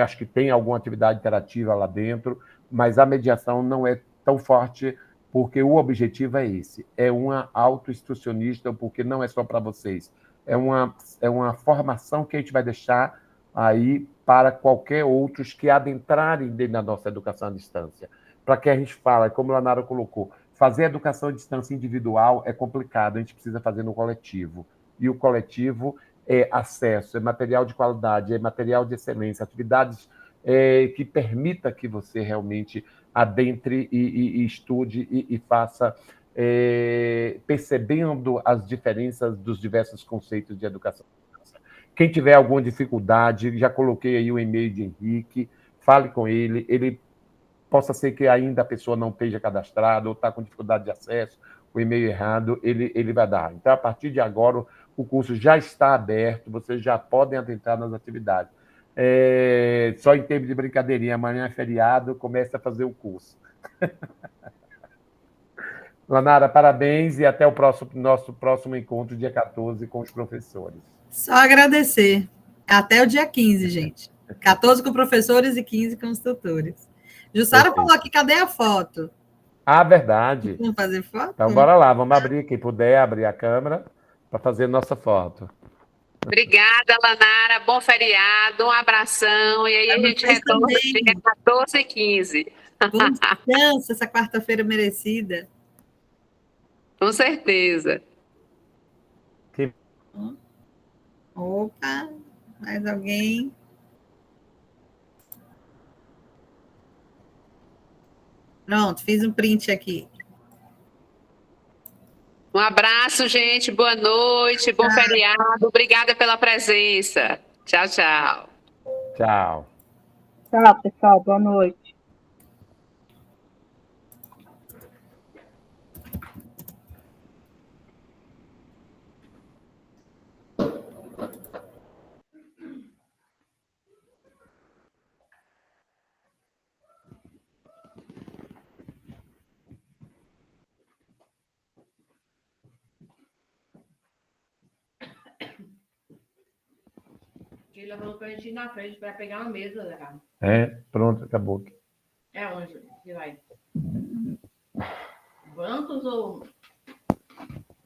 acho que tem alguma atividade interativa lá dentro, mas a mediação não é tão forte, porque o objetivo é esse, é uma autoinstrucionista, porque não é só para vocês, é uma formação que a gente vai deixar aí para qualquer outros que adentrarem dentro da nossa educação à distância. Para que a gente fala, como a Lanara colocou, fazer educação à distância individual é complicado, a gente precisa fazer no coletivo. E o coletivo é acesso, é material de qualidade, é material de excelência, atividades que permita que você realmente adentre e estude e faça, percebendo as diferenças dos diversos conceitos de educação. Quem tiver alguma dificuldade, já coloquei aí o e-mail de Henrique, fale com ele possa ser que ainda a pessoa não esteja cadastrada ou está com dificuldade de acesso, o e-mail errado, ele vai dar. Então, a partir de agora, o curso já está aberto, vocês já podem adentrar nas atividades. Só em termos de brincadeirinha, amanhã é feriado, começa a fazer o curso. Lanara, parabéns e até o nosso próximo encontro, dia 14, com os professores. Só agradecer. Até o dia 15, gente. 14 com professores e 15 com os tutores. Jussara falou aqui, cadê a foto? Ah, verdade. Vamos fazer foto? Então, bora lá, vamos abrir, quem puder abrir a câmera para fazer nossa foto. Obrigada, Lanara, bom feriado, um abração, e aí a gente retorna dia 14 e 15. Bom descanso, essa quarta-feira merecida. Com certeza. Opa, mais alguém? Pronto, fiz um print aqui. Um abraço, gente, boa noite, bom feriado, obrigada pela presença. Tchau, tchau. Tchau. Tchau, pessoal, boa noite. Ele falou para a gente ir na frente para pegar uma mesa. Pronto, acabou. É onde que vai? Brancos ou...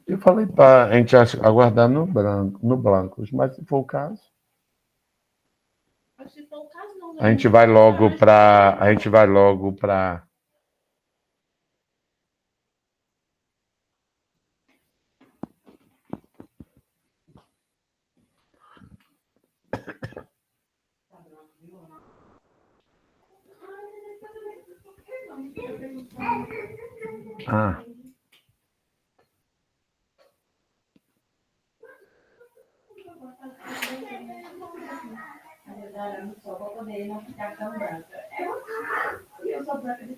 Eu falei para a gente aguardar no Blancos, mas se for o caso, Se for o caso, não. a gente vai logo para Ah. Na verdade, eu só vou poder não ficar tão branca. Eu sou branca de